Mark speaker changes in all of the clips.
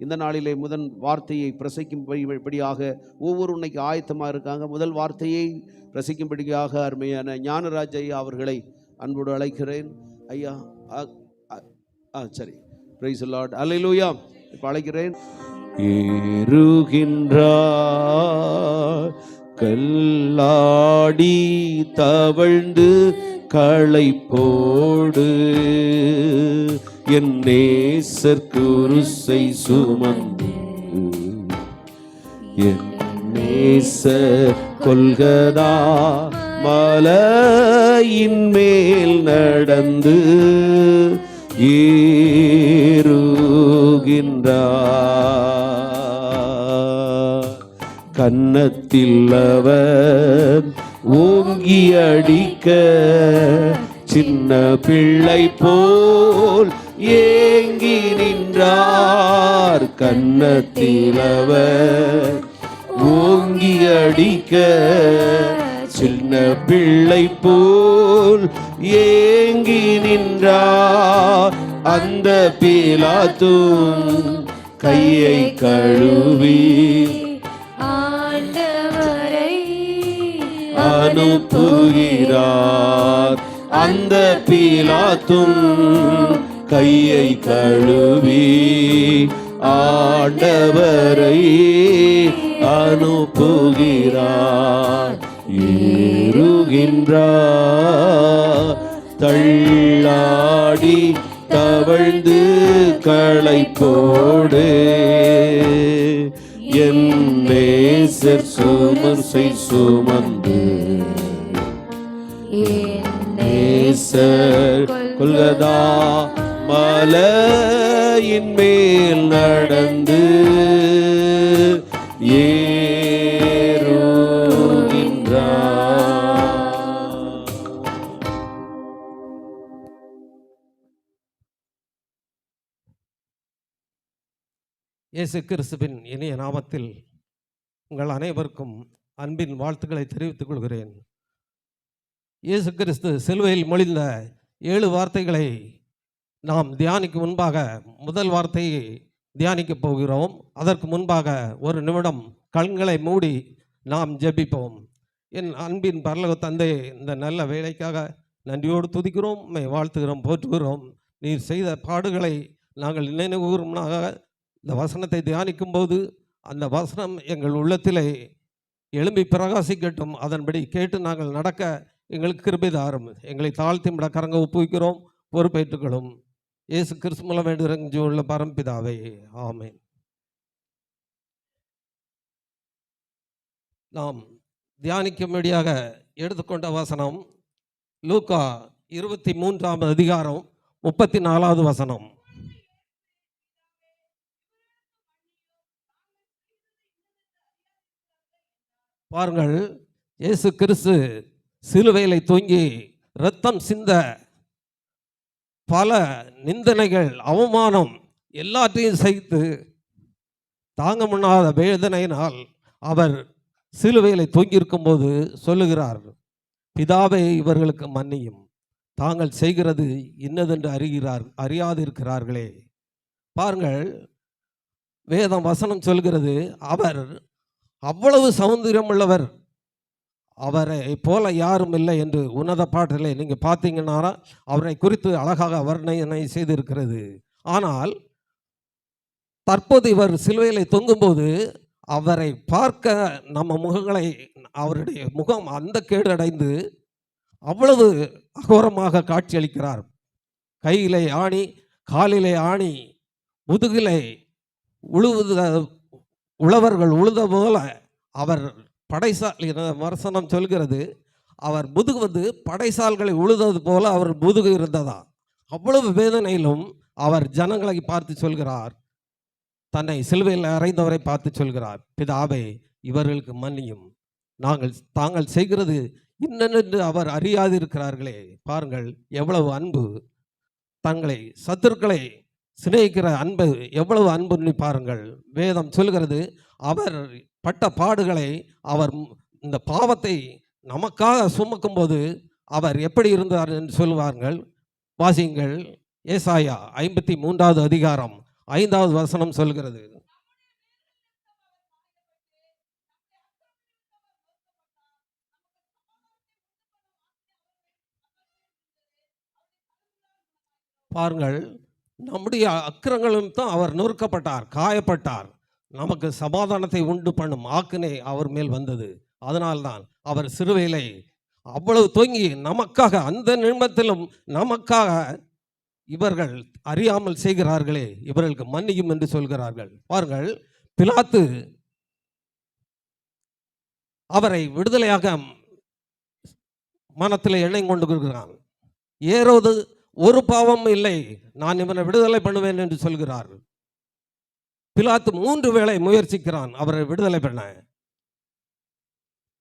Speaker 1: இந்த நாளிலே முதல் வார்த்தையை பிரசைக்கும்படியாக ஒவ்வொரு இன்னைக்கு ஆயத்தமாக இருக்காங்க. முதல் வார்த்தையை பிரசைக்கும்படியாக அருமையான ஞானராஜ் ஐயா அவர்களை அன்போடு அழைக்கிறேன். ஐயா சரி, பிரைஸ் தி லார்ட், அல்லேலூயா. இப்போ அழைக்கிறேன். ஏறுகின்றார் கல்லாடி தவழ்ந்து களைப்போடு என் நேசர் குருசை சுமந்து என் நேசர் கொல்கதா மலையின் மேல் நடந்து ஏறுகின்றார். கன்னத்தில் அவர் ஓங்கி அடிக்க சின்ன பிள்ளை போல் ஏங்கி நின்றார். கன்னத்தில் அவர் ஓங்கி அடிக்க சின்ன பிள்ளை போல் ஏங்கி நின்றார். அந்த பிலாத்தும் கையை கழுவி ஆண்டவரை அனுப்புகிறார். அந்த பிலாத்தும் கையை கழுவி ஆண்டவரை அனுப்புகிறார். ஏறுகின்றார் தள்ளாடி தவழ்ந்து களைப்போடு என் நேசர் சுமர்சை சுமந்து நேசர் கொல்கதா மலையின் மேல் நடந்து
Speaker 2: இயேசு கிறிஸ்துவின் இனிய நாமத்தில் உங்கள் அனைவருக்கும் அன்பின் வாழ்த்துக்களை தெரிவித்துக் கொள்கிறேன். இயேசு கிறிஸ்து சிலுவையில் மொழிந்த 7 வார்த்தைகளை நாம் தியானிக்கும் முன்பாக முதல் வார்த்தையை தியானிக்கப் போகிறோம். அதற்கு முன்பாக ஒரு நிமிடம் கண்களை மூடி நாம் ஜெபிப்போம். என் அன்பின் பரலோக தந்தை, இந்த நல்ல வேலைக்காக நன்றியோடு துதிக்கிறோம், வாழ்த்துகிறோம், போற்றுகிறோம். நீர் செய்த பாடுகளை நாங்கள் நினைவுகூறும்னாக இந்த வசனத்தை தியானிக்கும் போது அந்த வசனம் எங்கள் உள்ளத்திலே எழும்பி பிரகாசிக்கட்டும். அதன்படி கேட்டு நாங்கள் நடக்க எங்களுக்கு கிருபை தாரும். எங்களை தாழ்த்தி விட கரங்க ஒப்புவிக்கிறோம், பொறுப்பேற்றுக்கொள்ளும். இயேசு கிறிஸ்து மூலம் வேண்டுகிறேன் உள்ள பரம்பிதாவே, ஆமென். நாம் தியானிக்கும்படியாக எடுத்துக்கொண்ட வசனம் லூக்கா 23ஆம் அதிகாரம் 34வது வசனம். பாருங்கள், இயேசு கிறிஸ்து சிலுவையிலே தொங்கி இரத்தம் சிந்த பல நிந்தனைகள், அவமானம் எல்லாத்தையும் சகித்து தாங்க முடியாத வேதனையினால் அவர் சிலுவையிலே தொங்கியிருக்கும் போது சொல்லுகிறார், பிதாவே இவர்களுக்கு மன்னியும், தாங்கள் செய்கிறது இன்னதென்று அறியாதிருக்கிறார்களே. பாருங்கள், வேதம் வசனம் சொல்கிறது, அவர் அவ்வளவு சௌந்தரியம் உள்ளவர், அவரை போல யாரும் இல்லை என்று உன்னத பாட்டிலே நீங்கள் பார்த்தீங்கன்னா அவரை குறித்து அழகாக வர்ணனை செய்திருக்கிறது. ஆனால் தற்போது இவர் சிலுவையிலே தொங்கும்போது அவரை பார்க்க நம்ம முகங்களை, அவருடைய முகம் அந்த கேடு அடைந்து அவ்வளவு அகோரமாக காட்சியளிக்கிறார். கையிலே ஆணி, காலிலே ஆணி, முதுகிலே உழவர்கள் உழுத போல அவர் படைசால் வசனம் சொல்கிறது, அவர் முதுகு படைசால்களை உழுதது போல அவர் முதுகு இருந்ததா. அவ்வளவு வேதனையிலும் அவர் ஜனங்களை பார்த்து சொல்கிறார், தன்னை சிலுவையில் அறைந்தவரை பார்த்து சொல்கிறார், பிதாவே இவர்களுக்கு மன்னியும், தாங்கள் செய்கிறது இன்னென்று அவர் அறியாதிருக்கிறார்களே. பாருங்கள், எவ்வளவு அன்பு, தங்களை சத்துருக்களை சிநேகிக்கிற அன்பு, எவ்வளவு அன்பு பாருங்கள். வேதம் சொல்கிறது, அவர் பட்ட பாடுகளை, அவர் இந்த பாவத்தை நமக்காக சுமக்கும் போது அவர் எப்படி இருந்தார் என்று சொல்வார்கள். வாசியுங்கள், ஏசாயா 53வது அதிகாரம் 5வது வசனம் சொல்கிறது, பாருங்கள், நம்முடைய அக்கிரங்களும் தான் அவர் நொறுக்கப்பட்டார், காயப்பட்டார். நமக்கு சமாதானத்தை உண்டு பண்ணும் ஆக்கினை அவர் மேல் வந்தது. அதனால்தான் அவர் சிலுவையிலே அவ்வளவு தொங்கி நமக்காக, அந்த நிமிடத்திலும் நமக்காக, இவர்கள் அறியாமல் செய்கிறார்களே, இவர்களுக்கு மன்னியும் என்று சொல்கிறார்கள். பாருங்கள், பிலாத்து அவரை விடுதலையாக மனத்தில் எண்ணெய் கொண்டு இருக்கிறான். ஏரோது ஒரு பாவம் இல்லை, நான் இவனை விடுதலை பண்ணுவேன் என்று சொல்கிறார். பிலாத்து 3 வேளை முயற்சிக்கிறான் அவரை விடுதலை பண்ண.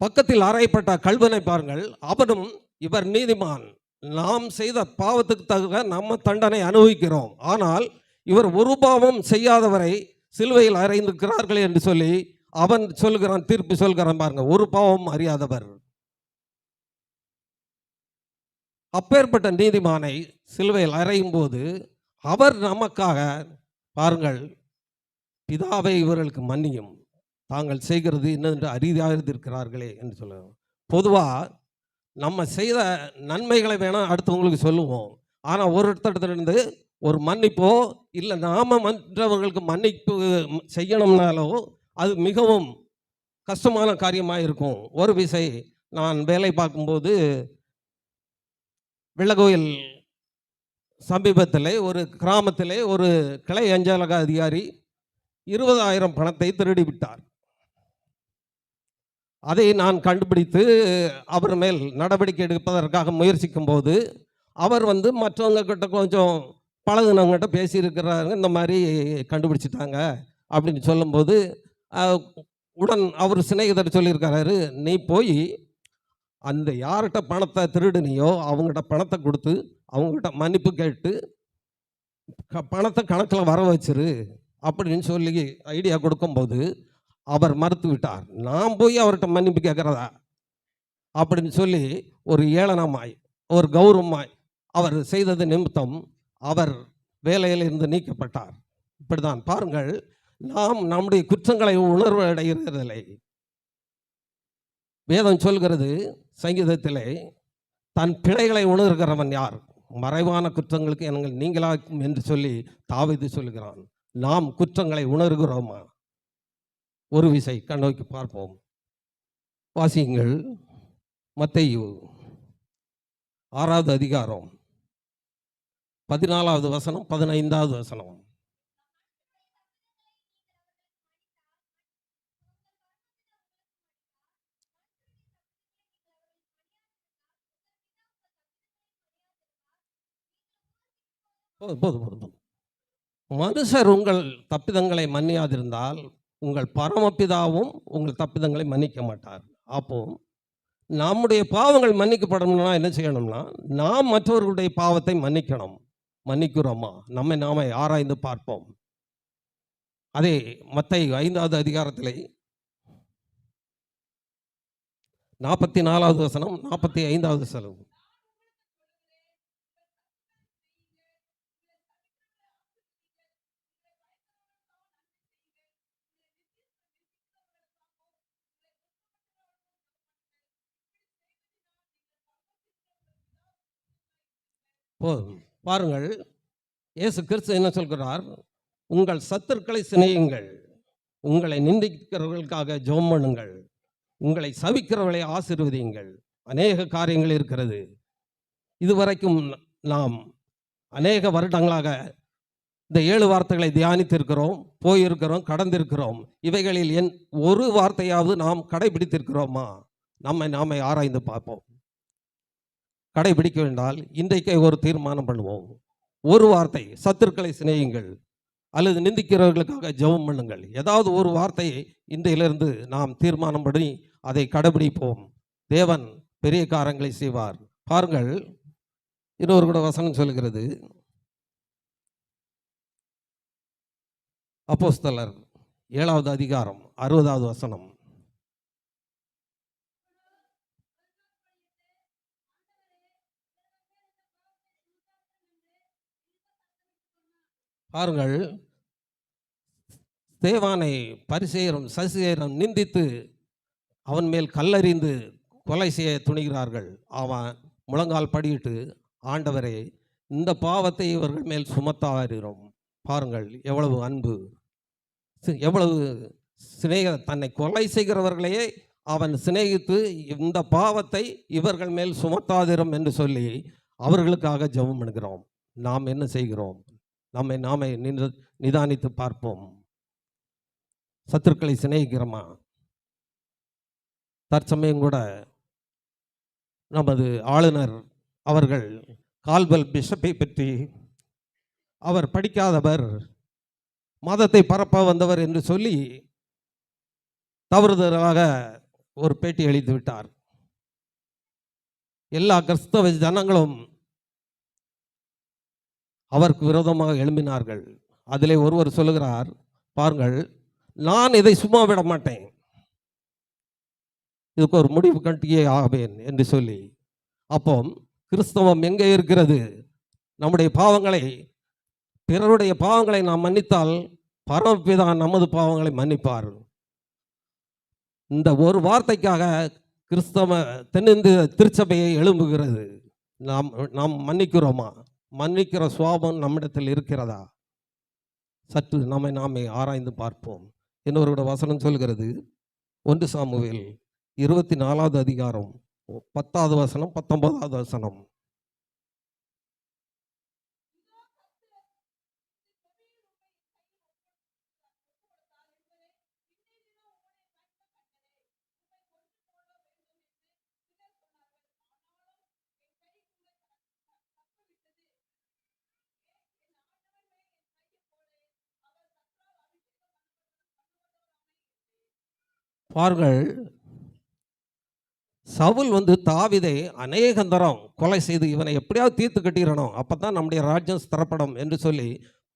Speaker 2: பக்கத்தில் அறையப்பட்ட கள்வனை பாருங்கள், அவனும் இவர் நீதிமான், நாம் செய்த பாவத்துக்கு தகுந்த நம்ம தண்டனை அனுபவிக்கிறோம், ஆனால் இவர் ஒரு பாவம் செய்யாதவரை சிலுவையில் அறைந்திருக்கிறார்கள் என்று சொல்லி அவன் சொல்கிறான், தீர்ப்பு சொல்கிறான். பாருங்க, ஒரு பாவம் அறியாதவர். அப்பேற்பட்ட நீதிமானை சிலுவையில் அறையும் போது அவர் நமக்காக, பாருங்கள், பிதாவை இவர்களுக்கு மன்னியும், தாங்கள் செய்கிறது என்னென்று அறியாதிருக்கிறார்களே என்று சொல்லுவோம். பொதுவாக நம்ம செய்த நன்மைகளை வேணால் அடுத்தவங்களுக்கு சொல்லுவோம், ஆனால் ஒரு இடத்திலிருந்து ஒரு மன்னிப்போ இல்லை நாம மற்றவர்களுக்கு மன்னிப்பு செய்யணும்னாலோ அது மிகவும் கஷ்டமான காரியமாக இருக்கும். ஒரு விசை நான் வேலை பார்க்கும்போது வெள்ளகோயில் சமீபத்தில் ஒரு கிராமத்திலே ஒரு கிளை அஞ்சலக அதிகாரி 20,000 பணத்தை திருடி விட்டார். அதை நான் கண்டுபிடித்து அவர் மேல் நடவடிக்கை எடுப்பதற்காக முயற்சிக்கும் போது அவர் மற்றவங்க கிட்ட கொஞ்சம் பழகுனவங்ககிட்ட பேசியிருக்கிறாங்க, இந்த மாதிரி கண்டுபிடிச்சிட்டாங்க அப்படின்னு சொல்லும்போது உடன் அவர் சிநேகிதர் சொல்லியிருக்கிறாரு, நீ போய் அந்த யார்கிட்ட பணத்தை திருடுனியோ அவங்ககிட்ட பணத்தை கொடுத்து அவங்ககிட்ட மன்னிப்பு கேட்டு பணத்தை கணக்கில் வர வச்சிரு அப்படின்னு சொல்லி ஐடியா கொடுக்கும்போது அவர் மறுத்து விட்டார். நான் போய் அவர்கிட்ட மன்னிப்பு கேட்குறதா அப்படின்னு சொல்லி ஒரு ஏளனமாய் ஒரு கௌரவமாய் அவர் செய்தது நிமித்தம் அவர் வேலையிலிருந்து நீக்கப்பட்டார். இப்படிதான் பாருங்கள், நாம் நம்முடைய குற்றங்களை உணர்வு அடைகிறதில்லை. வேதம் சொல்கிறது சங்கீதத்திலே, தன் பிழைகளை உணர்கிறவன் யார், மறைவான குற்றங்களுக்கு எங்கள் நீங்களாக்கும் என்று சொல்லி தாவீது சொல்கிறான். நாம் குற்றங்களை உணர்கிறோமா? ஒரு விசை கண்ணோக்கி பார்ப்போம். வாசியுங்கள், மத்தேயு 6வது அதிகாரம் 14வது வசனம் 15வது வசனம். போதும். மனுஷர் உங்கள் தப்பிதங்களை மன்னியாதிருந்தால் உங்கள் பரமபிதாவும் உங்கள் தப்பிதங்களை மன்னிக்க மாட்டார். அப்போ நம்முடைய பாவங்கள் மன்னிக்கப்படணும்னா என்ன செய்யணும்னா, நாம் மற்றவர்களுடைய பாவத்தை மன்னிக்கணும். மன்னிக்கிறோமா? நம்மை நாமே ஆராய்ந்து பார்ப்போம். அதே மத்தேயு 5வது அதிகாரத்திலே 44வது வசனம் 45வது வசனம். போதும். பாருங்கள், இயேசு கிறிஸ்து என்ன சொல்கிறார்? உங்கள் சத்துருக்களை சிநேகியுங்கள், உங்களை நிந்திக்கிறவர்களுக்காக ஜெபம் பண்ணுங்கள், உங்களை சபிக்கிறவர்களை ஆசீர்வதியுங்கள். அநேக காரியங்கள் இருக்கிறது. இதுவரைக்கும் நாம் அநேக வருடங்களாக இந்த 7 வார்த்தைகளை தியானித்திருக்கிறோம், போயிருக்கிறோம், கடந்திருக்கிறோம். இவைகளில் ஒரு வார்த்தையாவது நாம் கடைபிடித்திருக்கிறோமா? நம்மை நாமே ஆராய்ந்து பார்ப்போம். கடைபிடிக்க வேண்டால் இன்றைக்கே ஒரு தீர்மானம் பண்ணுவோம். ஒரு வார்த்தை, சத்துருக்களை சிநேகியுங்கள் அல்லது நிந்திக்கிறவர்களுக்காக ஜெபம் பண்ணுங்கள். ஏதாவது ஒரு வார்த்தையை இன்றையிலிருந்து நாம் தீர்மானம் பண்ணி அதை கடைபிடிப்போம். தேவன் பெரிய காரியங்களை செய்வார். பாருங்கள், இன்னொரு கூட வசனம் சொல்கிறது, அப்போஸ்தலர் 7வது அதிகாரம் 60வது வசனம். பாருங்கள், ஸ்தேவானை பரிசேயரும் சதுசேயரும் நிந்தித்து அவன் மேல் கல்லெறிந்து கொலை செய்ய துணிகிறார்கள். அவன் முழங்கால் படியிட்டு, ஆண்டவரே, இந்த பாவத்தை இவர்கள் மேல் சுமத்தாகிறோம். பாருங்கள் எவ்வளவு அன்பு, எவ்வளவு சிநேக, தன்னை கொலை செய்கிறவர்களையே அவன் சிநேகித்து இந்த பாவத்தை இவர்கள் மேல் சுமத்தாதிரும் என்று சொல்லி அவர்களுக்காக ஜெபம் பண்ணுகிறோம். நாம் என்ன செய்கிறோம்? நம்மை நாமே நிதானித்து பார்ப்போம். சத்துருக்களை சிநேகிக்கிறோமா? தற்சமயம் கூட நமது ஆளுநர் அவர்கள் கால்வெல் பிஷப்பை பற்றி, அவர் படிக்காதவர், மதத்தை பரப்ப வந்தவர் என்று சொல்லி தவறுதலாக ஒரு பேட்டி அளித்து விட்டார். எல்லா கிறிஸ்தவ ஜனங்களும் அவருக்கு விரோதமாக எழும்பினார்கள். அதிலே ஒருவர் சொல்லுகிறார், பாருங்கள், நான் இதை சும்மா விட மாட்டேன், இதுக்கு ஒரு முடிவு கட்டியே ஆவேன் என்று சொல்லி. அப்போ கிறிஸ்தவம் எங்கே இருக்கிறது? நம்முடைய பாவங்களை, பிறருடைய பாவங்களை நாம் மன்னித்தால் பரமபிதா நமது பாவங்களை மன்னிப்பார். இந்த ஒரு வார்த்தைக்காக கிறிஸ்தவ தென்னிந்திய திருச்சபையை எழும்புகிறது. நாம் மன்னிக்கிறோமா? மன்னிக்கிற சுவாபம் நம்மிடத்தில் இருக்கிறதா? சற்று நாமே ஆராய்ந்து பார்ப்போம். இன்னொருட வசனம் சொல்கிறது, 1 சாமுவேல் 24வது அதிகாரம் 10வது வசனம் 19வது வசனம். பாருங்கள், சவுல் தாவீதை அநேகந்தரம் கொலை செய்து இவனை எப்படியாவது தீர்த்து கட்டிடணும், அப்போ தான் நம்முடைய ராஜ்யம் ஸ்திரப்படும் என்று சொல்லி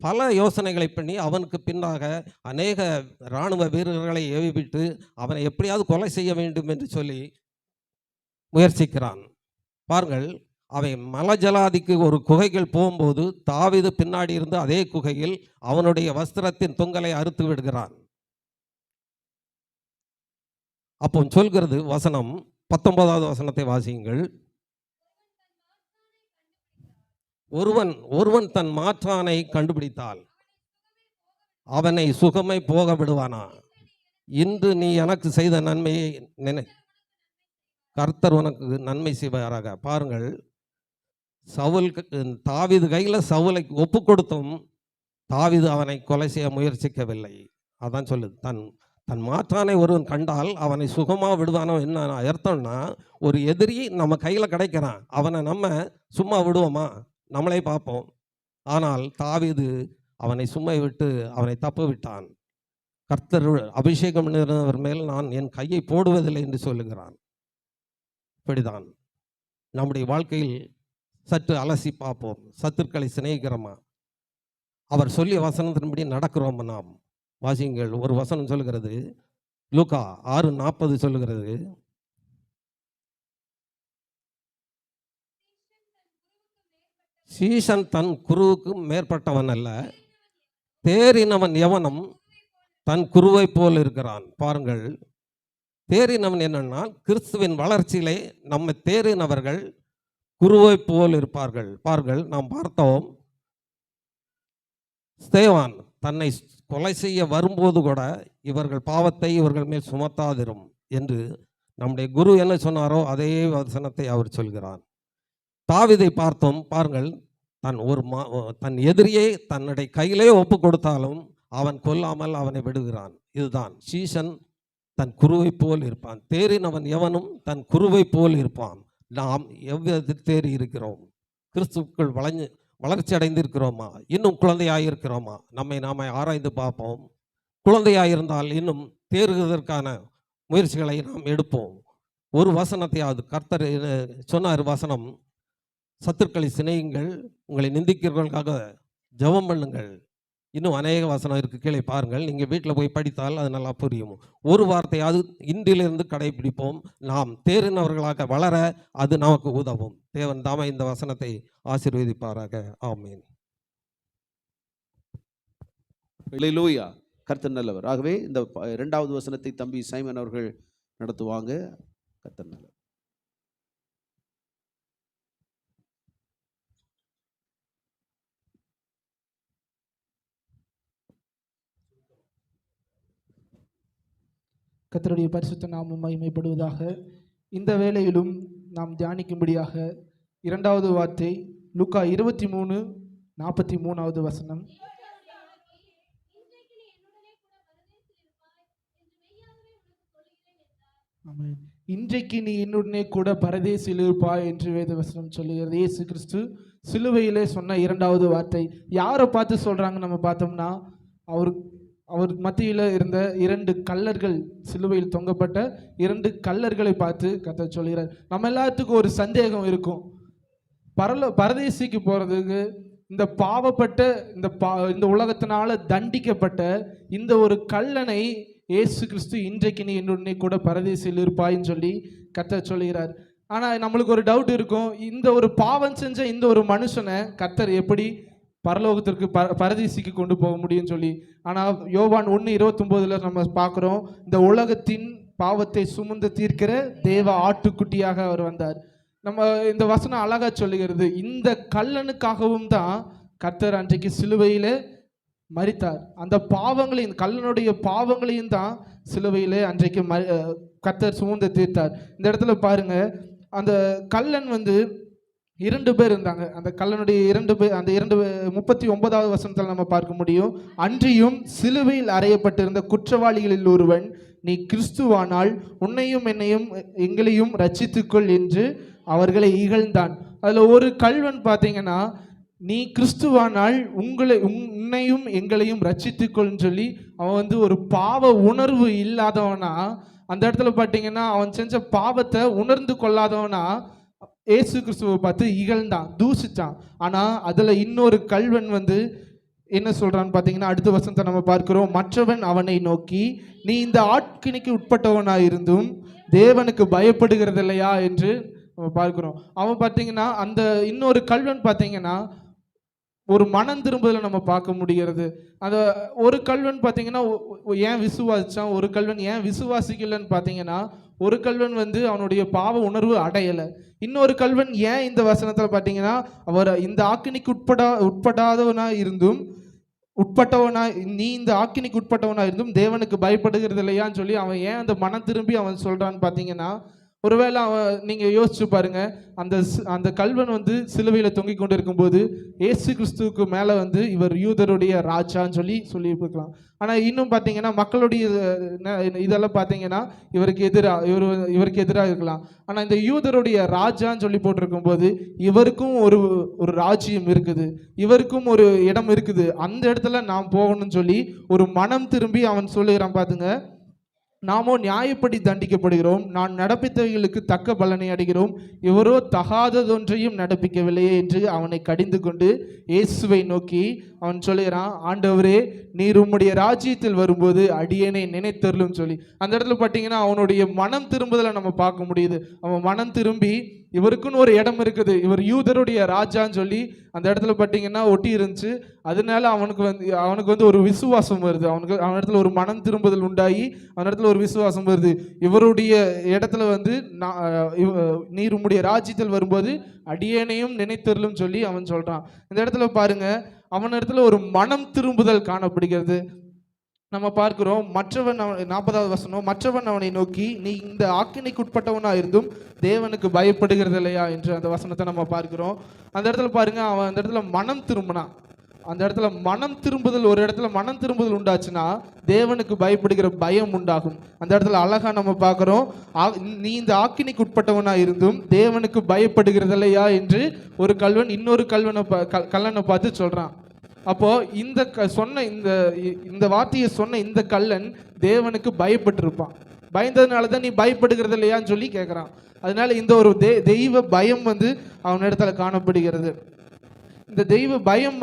Speaker 2: பல யோசனைகளை பண்ணி அவனுக்கு பின்னாக அநேக இராணுவ வீரர்களை ஏவிவிட்டு அவனை எப்படியாவது கொலை செய்ய வேண்டும் என்று சொல்லி முயற்சிக்கிறான். பாருங்கள், அவன் மலஜலாதிக்கு ஒரு குகைகள் போகும்போது தாவீது பின்னாடி இருந்து அதே குகையில் அவனுடைய வஸ்திரத்தின் தொங்கலை அறுத்து விடுகிறான். அப்போ சொல்கிறது வசனம், 19வது வசனத்தை வாசியுங்கள். ஒருவன் தன் மாற்றானை கண்டுபிடித்தால் அவனை சுகமை போக விடுவானா? இன்று நீ எனக்கு செய்த நன்மையை நினை, கர்த்தர் உனக்கு நன்மை செய்வாராக. பாருங்கள், சவுல், தாவீது கையில் சவுலை ஒப்பு கொடுத்தும் தாவீது அவனை கொலை செய்ய முயற்சிக்கவில்லை. அதான் சொல்லுது, தன் மாற்றானை ஒருவன் கண்டால் அவனை சுகமாக விடுவானோ. என்ன அர்த்தம்னா, ஒரு எதிரி நம்ம கையில் கிடைக்கிறான், அவனை நம்ம சும்மா விடுவோமா? நம்மளே பார்ப்போம். ஆனால் தாவீது அவனை சும்மா விட்டு அவனை தப்பு விட்டான். கர்த்தர் அபிஷேகம் நிறைந்தவர் மேல் நான் என் கையை போடுவதில்லை என்று சொல்லுகிறான். இப்படிதான் நம்முடைய வாழ்க்கையில் சற்று அலசி பார்ப்போம். சத்துருக்களை சிநேகிக்கிறோமா? அவர் சொல்லிய வசனத்தின்படி நடக்கிறோம். நாம் வாசியுங்கள். ஒரு வசனம் சொல்லுகிறது, லூக்கா 6:40 சொல்லுகிறது, சீசன் தன் குருவுக்கு மேற்பட்டவன் அல்ல, தேறினவன் எவனும் தன் குருவை போல் இருக்கிறான். பாருங்கள், தேறினவன் என்னன்னா, கிறிஸ்துவின் வளர்ச்சியிலே நம்மை தேறினவர்கள் குருவை போல் இருப்பார்கள். பாருங்கள், நாம் பார்த்தோம், ஸ்தேவான் தன்னை கொலை செய்ய வரும்போது கூட இவர்கள் பாவத்தை இவர்கள் மேல் சுமத்தாதிரும் என்று நம்முடைய குரு என்ன சொன்னாரோ அதே வசனத்தை அவர் சொல்கிறார். தாவீதை பார்த்தோம். பாருங்கள், தன் எதிரியை தன்னுடைய கையிலே ஒப்பு கொடுத்தாலும் அவன் கொல்லாமல் அவனை விடுகிறான். இதுதான் சீசன் தன் குருவை போல் இருப்பான். தேறினவன் எவனும் தன் குருவை போல் இருப்பான். நாம் எவ்விதத்தில் தேறி இருக்கிறோம்? கிறிஸ்துவுக்குள் வளர்ச்சி அடைந்திருக்கிறோமா? இன்னும் குழந்தையாயிருக்கிறோமா? நம்மை நாம ஆராய்ந்து பார்ப்போம். குழந்தையாயிருந்தால் இன்னும் தேறுவதற்கான முயற்சிகளை நாம் எடுப்போம். ஒரு வசனத்தையாவது கர்த்தர் சொன்னார் வசனம், சத்துருக்களை சிநேகியுங்கள், உங்களை நிந்திக்கிறவர்களுக்காக ஜெபம் பண்ணுங்கள். இன்னும் அநேக வசனம் இருக்குது, கீழே பாருங்கள். நீங்கள் வீட்டில் போய் படித்தால் அது நல்லா புரியும். ஒரு வார்த்தையாவது இன்றிலிருந்து கடைபிடிப்போம். நாம் தேறினவர்களாக வளர அது நமக்கு உதவும். தேவன் தாமே இந்த வசனத்தை ஆசீர்வதிப்பாராக. ஆமீன்.
Speaker 1: அல்லேலூயா. கர்த்தர் நல்லவர். ஆகவே இந்த 2வது வசனத்தை தம்பி சைமன் அவர்கள் நடத்துவாங்க. கர்த்தர் நல்லவர்.
Speaker 3: கர்த்தருடைய பரிசுத்த நாமம் மகிமைப்படுவதாக. இந்த வேளையிலும் நாம் தியானிக்கும்படியாக 2வது வார்த்தை லூக்கா 23:43 வசனம். ஆமென். இன்றைக்கு நீ என்னுடனே கூட பரதேசில் இருப்பாய் என்று வேத வசனம் சொல்லுகிறது. இயேசு கிறிஸ்து சிலுவையிலே சொன்ன 2வது வார்த்தை யாரை பார்த்து சொல்றாங்க நம்ம பார்த்தோம்னா, அவர் மத்தியில் இருந்த 2 கள்ளர்கள், சிலுவையில் தொங்கப்பட்ட 2 கள்ளர்களை பார்த்து கர்த்தர் சொல்கிறார். நம்ம எல்லாத்துக்கும் ஒரு சந்தேகம் இருக்கும், பரதேசிக்கு போறதுக்கு இந்த பாவப்பட்ட இந்த உலகத்தினால தண்டிக்கப்பட்ட இந்த ஒரு கள்ளனை இயேசு கிறிஸ்து இன்றைக்கு நீ என்னுடனே கூட பரதேசில் இருப்பாயின்னு சொல்லி கர்த்தர் சொல்கிறார். ஆனால் நம்மளுக்கு ஒரு டவுட் இருக்கும், இந்த ஒரு பாவம் செஞ்ச இந்த ஒரு மனுஷனை கர்த்தர் எப்படி பரலோகத்திற்கு பரதேசிக்கு கொண்டு போக முடியும்னு சொல்லி. ஆனால் யோவான் 1:29 நம்ம பார்க்குறோம், இந்த உலகத்தின் பாவத்தை சுமந்து தீர்க்கிற தேவ ஆட்டுக்குட்டியாக அவர் வந்தார். நம்ம இந்த வசனம் அழகா சொல்லுகிறது, இந்த கள்ளனுக்காகவும் தான் கர்த்தர் அன்றைக்கு சிலுவையிலே மரித்தார். அந்த பாவங்களையும், கள்ளனுடைய பாவங்களையும் தான் சிலுவையிலே அன்றைக்கு கர்த்தர் சுமந்து தீர்த்தார். இந்த இடத்துல பாருங்க, அந்த கள்ளன் 2 பேர் இருந்தாங்க. அந்த கள்ளனுடைய 2 பேர், அந்த 39வது வசனத்தில் நம்ம பார்க்க முடியும். அன்றியும் சிலுவையில் அறையப்பட்டிருந்த குற்றவாளிகளில் ஒருவன், நீ கிறிஸ்துவானால் உன்னையும் என்னையும் எங்களையும் ரட்சித்துக்கொள் என்று அவர்களை இகழ்ந்தான். அதில் ஒரு கள்வன் பார்த்தீங்கன்னா, நீ கிறிஸ்துவானால் உன்னையும் எங்களையும் ரட்சித்துக்கொள்னு சொல்லி அவன் ஒரு பாவ உணர்வு இல்லாதவனா, அந்த இடத்துல பார்த்தீங்கன்னா அவன் செஞ்ச பாவத்தை உணர்ந்து கொள்ளாதவனா ஏசு கிறிஸ்துவை பார்த்து இகழ்ந்தான், தூசிச்சான். ஆனால் அதில் இன்னொரு கள்வன் என்ன சொல்றான்னு பார்த்தீங்கன்னா, அடுத்த வசனத்தை நம்ம பார்க்கிறோம். மற்றவன் அவனை நோக்கி, நீ இந்த ஆட்கினிக்கு உட்பட்டவனாக இருந்தும் தேவனுக்கு பயப்படுகிறது இல்லையா என்று நம்ம பார்க்கிறோம். அவன் பார்த்தீங்கன்னா, அந்த இன்னொரு கள்வன் பார்த்தீங்கன்னா ஒரு மனம் திரும்புதலை நம்ம பார்க்க முடிகிறது. அந்த ஒரு கள்வன் பார்த்தீங்கன்னா ஏன் விசுவாசிச்சான், ஒரு கள்வன் ஏன் விசுவாசிக்கலன்னு பார்த்தீங்கன்னா, ஒரு கள்வன் அவனுடைய பாவ உணர்வு அடையலை. இன்னொரு கள்வன் ஏன் இந்த வசனத்தில் பார்த்தீங்கன்னா, அவர் இந்த ஆக்கினிக்கு உட்படாதவனா இருந்தும் நீ இந்த ஆக்கினிக்கு உட்பட்டவனா இருந்தும் தேவனுக்கு பயப்படுகிறது இல்லையான்னு சொல்லி அவன் ஏன் அந்த மனம் திரும்பி அவன் சொல்றான்னு பார்த்தீங்கன்னா, ஒருவேளை அவன், நீங்கள் யோசிச்சு பாருங்க, அந்த கள்வன் சிலுவையில் தொங்கிக் கொண்டு இருக்கும்போது ஏசு கிறிஸ்துவுக்கு மேலே இவர் யூதருடைய ராஜான்னு சொல்லி இருக்கலாம். ஆனால் இன்னும் பார்த்தீங்கன்னா மக்களுடைய இதெல்லாம் பார்த்தீங்கன்னா இவருக்கு எதிராக இருக்கலாம். ஆனால் இந்த யூதருடைய ராஜான்னு சொல்லி போட்டிருக்கும் போது இவருக்கும் ஒரு ராஜ்யம் இருக்குது, இவருக்கும் ஒரு இடம் இருக்குது, அந்த இடத்துல நாம் போகணும்னு சொல்லி ஒரு மனம் திரும்பி அவன் சொல்லுகிறான். பார்த்துங்க, நாமோ நியாயப்படி தண்டிக்கப்படுகிறோம், நான் நடப்பித்தவைகளுக்கு தக்க பலனை அடைகிறோம், இவரோ தகாததொன்றையும் நடப்பிக்கவில்லையே என்று அவனை கடிந்து கொண்டு இயேசுவை நோக்கி அவன் சொல்லுகிறான், ஆண்டவரே, நீர் உம்முடைய ராஜ்யத்தில் வரும்போது அடியேனை நினைத்தருளும் சொல்லி. அந்த இடத்துல பார்த்தீங்கன்னா அவனுடைய மனம் திரும்புதலை நம்ம பார்க்க முடியுது. அவன் மனம் திரும்பி இவருக்குன்னு ஒரு இடம் இருக்குது, இவர் யூதருடைய ராஜான்னு சொல்லி அந்த இடத்துல பார்த்தீங்கன்னா ஒட்டி இருந்துச்சு. அதனால அவனுக்கு ஒரு விசுவாசம் வருது. அவன் இடத்துல ஒரு மனம் திரும்புதல் உண்டாகி அவன் இடத்துல ஒரு விசுவாசம் வருது. இவருடைய இடத்துல நீர் உம்முடைய ராஜ்யத்தில் வரும்போது அடியேனையும் நினைத்தருளும் சொல்லி அவன் சொல்றான். இந்த இடத்துல பாருங்க, அவன் இடத்துல ஒரு மனம் திரும்புதல் காணப்படுகிறது. நம்ம பார்க்கிறோம், மற்றவன் 40வது வசனம், மற்றவன் அவனை நோக்கி, நீ இந்த ஆக்கினைக்கு உட்பட்டவனா இருந்தும் தேவனுக்கு பயப்படுகிறது இல்லையா என்று அந்த வசனத்தை நம்ம பார்க்கிறோம். அந்த இடத்துல பாருங்க, அவன் அந்த இடத்துல மனம் திரும்பினான். அந்த இடத்துல மனம் திரும்புதல், ஒரு இடத்துல மனம் திரும்புதல் உண்டாச்சுன்னா தேவனுக்கு பயப்படுகிற பயம் உண்டாகும். அந்த இடத்துல அழகா நம்ம பார்க்கிறோம், நீ இந்த ஆக்கினைக்கு உட்பட்டவனா இருந்தும் தேவனுக்கு பயப்படுகிறது இல்லையா என்று ஒரு கள்வன் இன்னொரு கள்ளனை பார்த்து சொல்றான். அப்போ இந்த வார்த்தையை சொன்ன இந்த கள்ளன் தேவனுக்கு பயப்பட்டிருப்பான். பயந்ததுனால தான் நீ பயப்படுகிறது இல்லையான்னு சொல்லி கேட்குறான். அதனால இந்த ஒரு தெய்வ பயம் அவன் இடத்துல காணப்படுகிறது. இந்த தெய்வ பயம்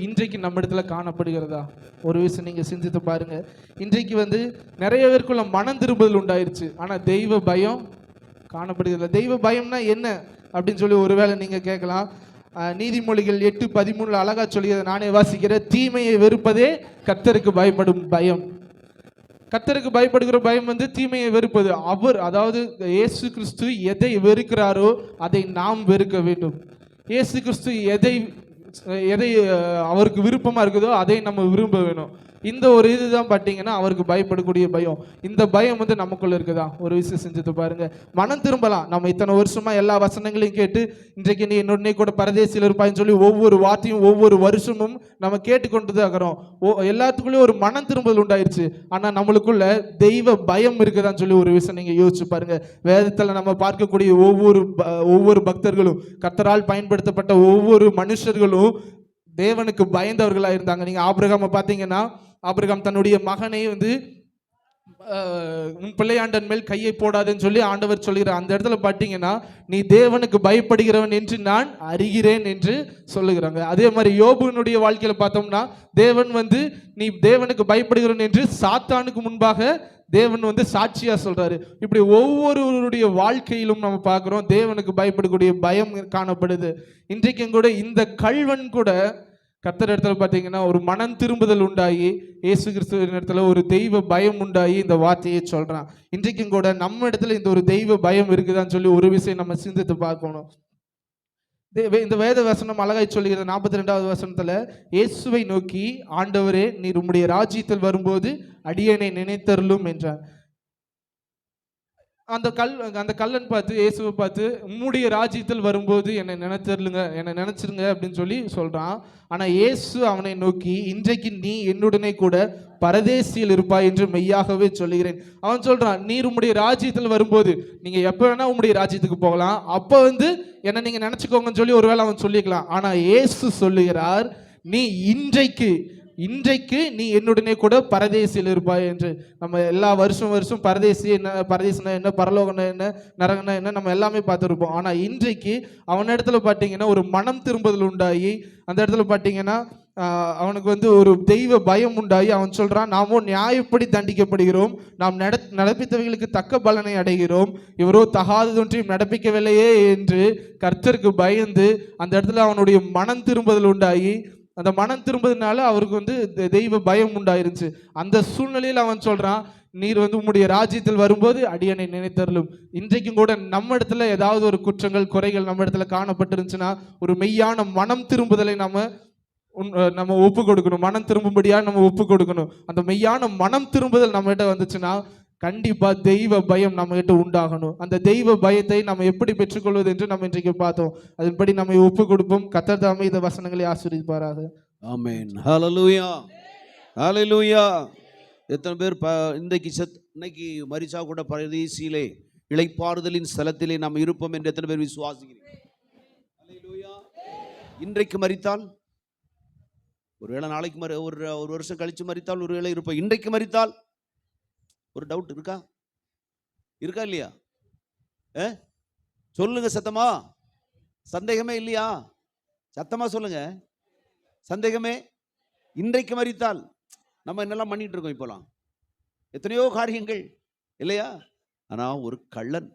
Speaker 3: இன்றைக்கு நம்ம இடத்துல காணப்படுகிறதா? ஒரு விஷயம் நீங்க சிந்தித்து பாருங்க. இன்றைக்கு நிறைய பேருக்குள்ள மனம் திரும்புதல் உண்டாயிருச்சு, ஆனா தெய்வ பயம் காணப்படுகிறது. தெய்வ பயம்னா என்ன அப்படின்னு சொல்லி ஒருவேளை நீங்க கேட்கலாம். நீதிமொழிகள் 8:13 அழகா சொல்லியதை நானே வாசிக்கிறேன். தீமையை வெறுப்பதே கர்த்தருக்கு பயப்படும் பயம். கர்த்தருக்கு பயப்படுகிற பயம் வந்து தீமையை வெறுப்பது. அவர் அதாவது இயேசு கிறிஸ்து எதை வெறுக்கிறாரோ அதை நாம் வெறுக்க வேண்டும். இயேசு கிறிஸ்து எதை எதை அவருக்கு விருப்பமா இருக்குதோ அதை நம்ம விரும்ப வேணும். இந்த ஒரு இதுதான் பார்த்தீங்கன்னா அவருக்கு பயப்படக்கூடிய பயம். இந்த பயம் வந்து நமக்குள்ள இருக்குதா? ஒரு விஷயம் செஞ்சது பாருங்க. மனம் திரும்பலாம். நம்ம இத்தனை வருஷமா எல்லா வசனங்களையும் கேட்டு இன்றைக்கு நீ என்னுடனே கூட பரதேசியில் இருப்பாயின்னு சொல்லி ஒவ்வொரு வார்த்தையும் ஒவ்வொரு வருஷமும் நம்ம கேட்டுக்கொண்டு தான் இருக்கிறோம். எல்லாத்துக்குள்ளேயும் ஒரு மனம் திரும்பல் உண்டாயிருச்சு. ஆனால் நம்மளுக்குள்ள தெய்வ பயம் இருக்குதான்னு சொல்லி ஒரு விஷயம் நீங்கள் யோசிச்சு பாருங்க. வேதத்தில் நம்ம பார்க்கக்கூடிய ஒவ்வொரு பக்தர்களும், கர்த்தரால் பயன்படுத்தப்பட்ட ஒவ்வொரு மனுஷர்களும் தேவனுக்கு பயந்தவர்களாக இருந்தாங்க. நீங்கள் ஆபிரகாமை பார்த்தீங்கன்னா, ஆபிரகாம் தன்னுடைய மகனை வந்து உன் பிள்ளையாண்டன் மேல் கையை போடாதுன்னு சொல்லி ஆண்டவர் சொல்லுகிறார். அந்த இடத்துல பார்த்தீங்கன்னா, நீ தேவனுக்கு பயப்படுகிறவன் என்று நான் அறிகிறேன் என்று சொல்லுகிறாங்க. அதே மாதிரி யோபுனுடைய வாழ்க்கையில பார்த்தோம்னா, தேவன் வந்து நீ தேவனுக்கு பயப்படுகிறவன் என்று சாத்தானுக்கு முன்பாக தேவன் வந்து சாட்சியா சொல்றாரு. இப்படி ஒவ்வொருவருடைய வாழ்க்கையிலும் நம்ம பார்க்கிறோம் தேவனுக்கு பயப்படக்கூடிய பயம் காணப்படுது. இன்றைக்கும் கூட இந்த கள்வன் கூட கர்த்தர் இடத்துல பார்த்தீங்கன்னா ஒரு மனம் திரும்புதல் உண்டாகி, இயேசு கிறிஸ்துவின் இடத்துல ஒரு தெய்வ பயம் உண்டாகி இந்த வார்த்தையை சொல்றான். இன்றைக்கும் கூட நம்ம இடத்துல இந்த ஒரு தெய்வ பயம் இருக்குதான்னு சொல்லி ஒரு விஷயம் நம்ம சிந்தித்து பார்க்கணும். இந்த வேத வசனம் அழகாய் சொல்லுகிறது. 42வது வசனத்துல இயேசுவை நோக்கி, ஆண்டவரே நீர் உம்முடைய ராஜ்யத்தில் வரும்போது அடியேனை நினைத்தருளும் என்றார். அந்த கள்ளன் பார்த்து இயேசுவை பார்த்து, உம்முடைய ராஜ்யத்தில் வரும்போது என்னை நினைத்தருளுங்க, என்னை நினைச்சிருங்க அப்படின்னு சொல்லி சொல்றான். ஆனா இயேசு அவனை நோக்கி, இன்றைக்கு நீ என்னுடனே கூட பரதேசியில் இருப்பாய் என்று மெய்யாகவே சொல்லுகிறேன். அவன் சொல்றான், நீர் உம்முடைய ராஜ்யத்தில் வரும்போது, நீங்க எப்ப வேணா உம்முடைய ராஜ்யத்துக்கு போகலாம், அப்ப வந்து என்ன நீங்க நினைச்சுக்கோங்கன்னு சொல்லி ஒருவேளை அவன் சொல்லிக்கலாம். ஆனா இயேசு சொல்லுகிறார், நீ இன்றைக்கு நீ என்னுடனே கூட பரதேசியில் இருப்பாய் என்று. நம்ம எல்லா வருஷம் பரதேசி என்ன, பரதேசினா என்ன, பரலோகம்னா என்ன, நரகம்னா என்ன, நம்ம எல்லாமே பார்த்துருப்போம். ஆனால் இன்றைக்கு அவனிடத்துல பார்த்தீங்கன்னா ஒரு மனம் திரும்புதல் உண்டாகி, அந்த இடத்துல பார்த்தீங்கன்னா அவனுக்கு வந்து ஒரு தெய்வ பயம் உண்டாகி அவன் சொல்றான், நாமோ நியாயப்படி தண்டிக்கப்படுகிறோம், நாம் நடப்பித்தவைகளுக்கு தக்க பலனை அடைகிறோம், இவரோ தகாததொன்றையும் நடப்பிக்கவில்லையே என்று கர்த்தருக்கு பயந்து அந்த இடத்துல அவனுடைய மனம் திரும்புதல் உண்டாகி, அந்த மனம் திரும்புறதுனால அவருக்கு வந்து தெய்வ பயம் உண்டாயிருச்சு. அந்த சூழ்நிலையில் அவன் சொல்றான், நீர் வந்து உம்முடைய ராஜ்யத்தில் வரும்போது அடியனை நினைத்தருளும். இன்றைக்கும் கூட நம்ம இடத்துல ஏதாவது ஒரு குற்றங்கள் குறைகள் நம்ம இடத்துல காணப்பட்டிருந்துச்சுன்னா ஒரு மெய்யான மனம் திரும்புதலை நம்ம ஒப்பு கொடுக்கணும். மனம் திரும்பும்படியா நம்ம ஒப்பு கொடுக்கணும். அந்த மெய்யான மனம் திரும்புதல் நம்ம கிட்ட வந்துச்சுன்னா கண்டிப்பா தெய்வ பயம் நம்ம கிட்ட உண்டாகணும். அந்த தெய்வ பயத்தை நம்ம எப்படி பெற்றுக்கொள்வது என்று நம்ம இன்றைக்கு பார்த்தோம். அதன்படி நம்ம ஒப்பு கொடுப்போம். கர்த்தர் தாமே இந்த வசனங்களை ஆசீர்வதிப்பாராக.
Speaker 1: ஆமென். ஹல்லேலூயா, ஹல்லேலூயா. எத்தனை பேர் இன்னைக்கு மரிச்சா கூட பரதீசிலே இளைப்பாறுதலின் ஸ்தலத்திலே நாம் இருப்போம் என்று எத்தனை பேர் விசுவாசிக்கிறீர்கள்? ஹல்லேலூயா. இன்றைக்கு மரித்தால் ஒருவேளை நாளைக்கு ஒரு வருஷம் கழிச்சு மரித்தால் ஒருவேளை இருப்போம். இன்றைக்கு மரித்தால் ஒரு டவுட் இருக்கா இல்லையா? சொல்லுங்க சத்தமா. சந்தேகமே இல்லையா? சத்தமா சொல்லுங்க. சந்தேகமே. இன்றைக்கு மரித்தால் நம்ம என்னெல்லாம் பண்ணிட்டு இருக்கோம் இப்போலாம், எத்தனையோ காரியங்கள் இல்லையா? ஆனா ஒரு கள்ளன்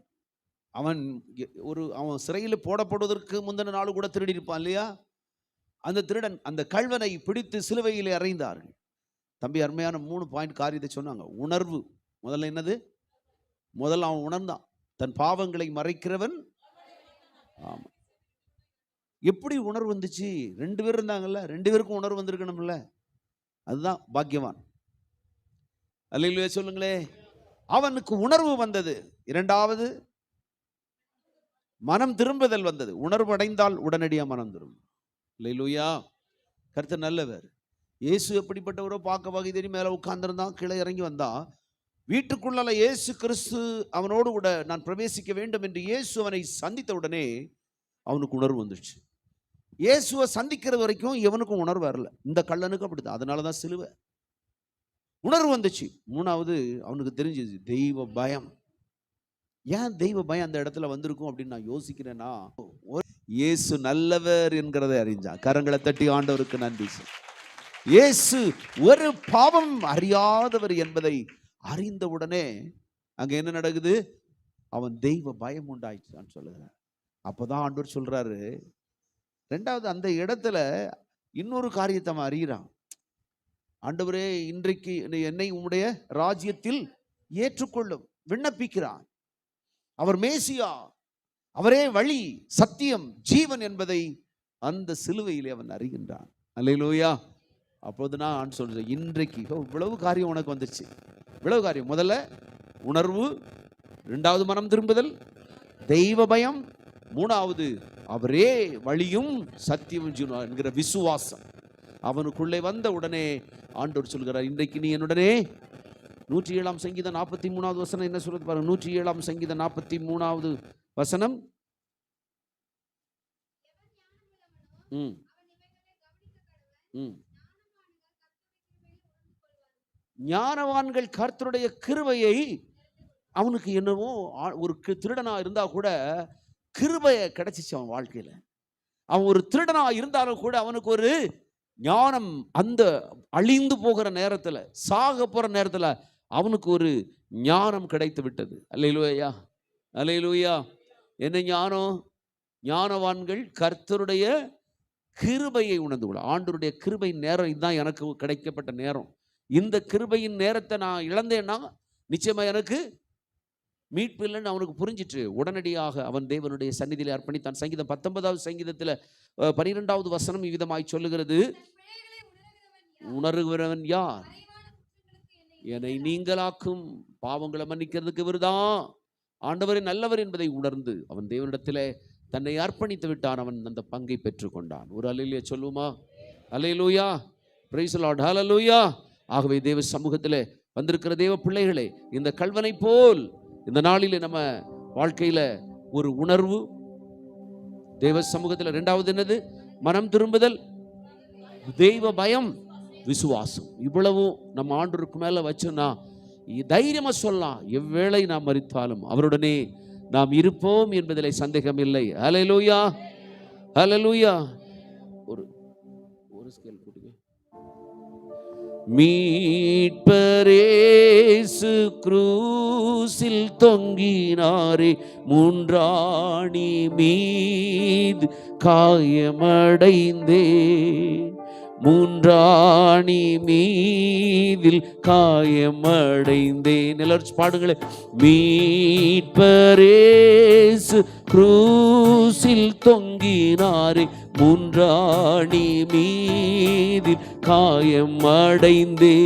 Speaker 1: அவன் சிறையில் போடப்படுவதற்கு முந்தின நாள் கூட திருடி இருப்பான் இல்லையா? அந்த திருடன் அந்த கள்வனை பிடித்து சிலுவையிலே அறைந்தார்கள். தம்பி அருமையான 3 பாயிண்ட் காரியத்தை சொன்னாங்க. உணர்வு முதல்ல என்னது? முதல்ல அவன் உணர்ந்தான், தன் பாவங்களை மறைக்கிறவன். ஆமா. எப்படி உணர்வு வந்துச்சு? 2 பேர் இருந்தாங்கல்ல, 2 பேருக்கும் உணர்வு வந்திருக்கணும்ல. அதுதான் பாக்கியவான். அல்லேலூயா சொல்லுங்களே. அவனுக்கு உணர்வு வந்தது. 2வது மனம் திரும்புதல் வந்தது. உணர்வு அடைந்தால் உடனடியா மனம் திரும்பும். அல்லேலூயா. கர்த்தர் நல்லவர். இயேசு எப்படிப்பட்டவரோ பார்க்க வகை தேடி மேலே உட்கார்ந்திருந்தான், கீழே இறங்கி வந்தான். வீட்டுக்குள்ள இயேசு கிறிஸ்து அவனோடு கூட நான் பிரவேசிக்க வேண்டும் என்று இயேசு அவனை சந்தித்த உடனே அவனுக்கு உணர்வு வந்துடுச்சு. இயேசுவை சந்திக்கிற வரைக்கும் இவனுக்கும் உணர்வு வரல. இந்த கள்ளனுக்கு அப்படித்தான். அதனாலதான் சிலுவை. உணர்வு வந்துச்சு. 3வது அவனுக்கு தெரிஞ்சது தெய்வ பயம். ஏன் தெய்வ பயம் அந்த இடத்துல வந்திருக்கும் அப்படின்னு நான் யோசிக்கிறேன்னா, இயேசு நல்லவர் என்கிறதை அறிஞ்சான். கரங்களை தட்டி ஆண்டவருக்கு நன்றி. இயேசு ஒரு பாவம் அறியாதவர் என்பதை அறிந்த உடனே அங்க என்ன நடக்குது? அவன் தெய்வ பயம் உண்டாயிடுச்சான்னு சொல்லுகிறார். அப்பதான் ஆண்டவர் சொல்றாரு, 2வது அந்த இடத்துல இன்னொரு காரியத்தை அவன் அறிகிறான். ஆண்டவரே இன்றைக்கு என்னை உம்முடைய ராஜ்யத்தில் ஏற்றுக்கொள்ளும் விண்ணப்பிக்கிறான். அவர் மேசியா, அவரே வழி, சத்தியம், ஜீவன் என்பதை அந்த சிலுவையிலே அவன் அறிகின்றான். அல்லேலூயா. அப்போது நான் சொல்றேன், இன்றைக்கு இவ்வளவு காரியம் உனக்கு வந்துருச்சு. இவ்வளவு காரியம். முதல்ல உணர்வு, இரண்டாவது மனம் திரும்புதல், தெய்வ பயம், மூணாவது அவரே வழியும் சத்தியம் ஜீவனும் என்கிற விசுவாசம் அவனுக்குள்ளே வந்த உடனே ஆண்டவர் சொல்கிறார், இன்றைக்கு நீ என்னுடனே 107 சங்கீதம் 43வது வசனம் என்ன சொல்றது பாருங்க. 107 சங்கீதம் 43வது வசனம். ஞானவான்கள் கர்த்தருடைய கிருபையை, அவனுக்கு என்னவோ ஒரு திருடனா இருந்தா கூட கிருபையை கிடைச்சிச்சு அவன் வாழ்க்கையில. அவன் ஒரு திருடனா இருந்தாலும் கூட அவனுக்கு ஒரு ஞானம், அந்த அழிந்து போகிற நேரத்துல, சாக போற நேரத்துல அவனுக்கு ஒரு ஞானம் கிடைத்து விட்டது. அல்லேலூயா, அல்லேலூயா. என்ன ஞானம்? ஞானவான்கள் கர்த்தருடைய கிருபையை உணர்ந்து கொள்ள. ஆண்டவருடைய கிருபை நேரம் இதுதான் எனக்கு கிடைக்கப்பட்ட நேரம். இந்த கிருபையின் நேரத்தை நான் இழந்தேன்னா நிச்சயமா எனக்கு மீட்பு இல்லைன்னு அவனுக்கு புரிஞ்சிட்டு உடனடியாக அவன் தேவனுடைய சந்நிதியிலே அர்ப்பணித்தான். சங்கீதம் 19வது சங்கீதத்தில் 12வது வசனம் இவ்விதமாய் சொல்லுகிறது, உணர்கிறவன் யார்? என்னை நீங்களாக்கும் பாவங்களை மன்னிக்கிறதுக்கு இவர்தான். ஆண்டவரே நல்லவர் என்பதை உணர்ந்து அவன் தேவனிடத்திலே தன்னை அர்ப்பணித்து விட்டான். அவன் அந்த பங்கை பெற்றுக்கொண்டான். ஒரு அல்லேலூயா சொல்லுமா? அல்லேலூயா, பிரைஸ் தி லார்ட், ஹல்லேலூயா. ஆகவே தேவ சமூகத்தில் வந்திருக்கிற தேவ பிள்ளைகளே, இந்த கல்வனை போல் இந்த நாளிலே நம்ம வாழ்க்கையில ஒரு உணர்வு, தேவ சமூகத்தில் இரண்டாவது என்னது? மனம் திரும்புதல், தெய்வ பயம், விசுவாசம். இவ்வளவும் நம்ம ஆண்டவருக்கு மேல வச்சோம்னா தைரியமா சொல்லலாம், எவ்வேளை நாம் மரித்தாலும் அவருடனே நாம் இருப்போம் என்பதிலே சந்தேகம் இல்லை. ஹல்லேலூயா, ஹல்லேலூயா. ஒரு ஸ்கேல் போட்டுங்க. மீட்பரேசு கிரூசில் தொங்கினாரே, மூன்றாணி மீது காயமடைந்தே, மூன்றாணி மீதில் காயமடைந்தேன். எல்லாரும் பாடுங்களே. மீட்பரேசு கிரூசில் தொங்கினாரே, மூன்றாணி மீதில் காயமடைந்தே,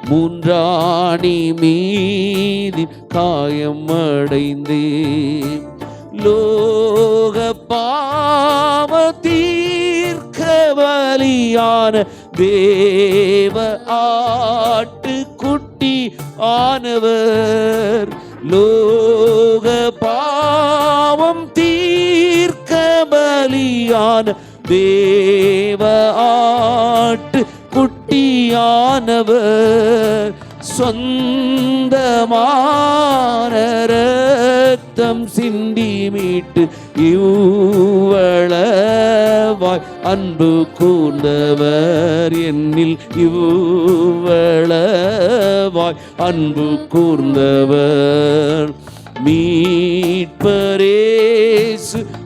Speaker 1: மூன்றாணி மீதில் காயமடைந்தே. லோக பாவ தீர்க்க பலியான தேவ ஆட்டு குட்டி ஆனவர், லோக பாவம் தீர்க்க பலியான தேவ ஆட்டு குட்டியானவர், சொந்தமான ரத்தம் சிந்தி மீட்டு இவ்வளவாய் அன்பு கூர்ந்தவர், என்னில் இவ்வளவாய் அன்பு கூர்ந்தவர். மீட்பரேசு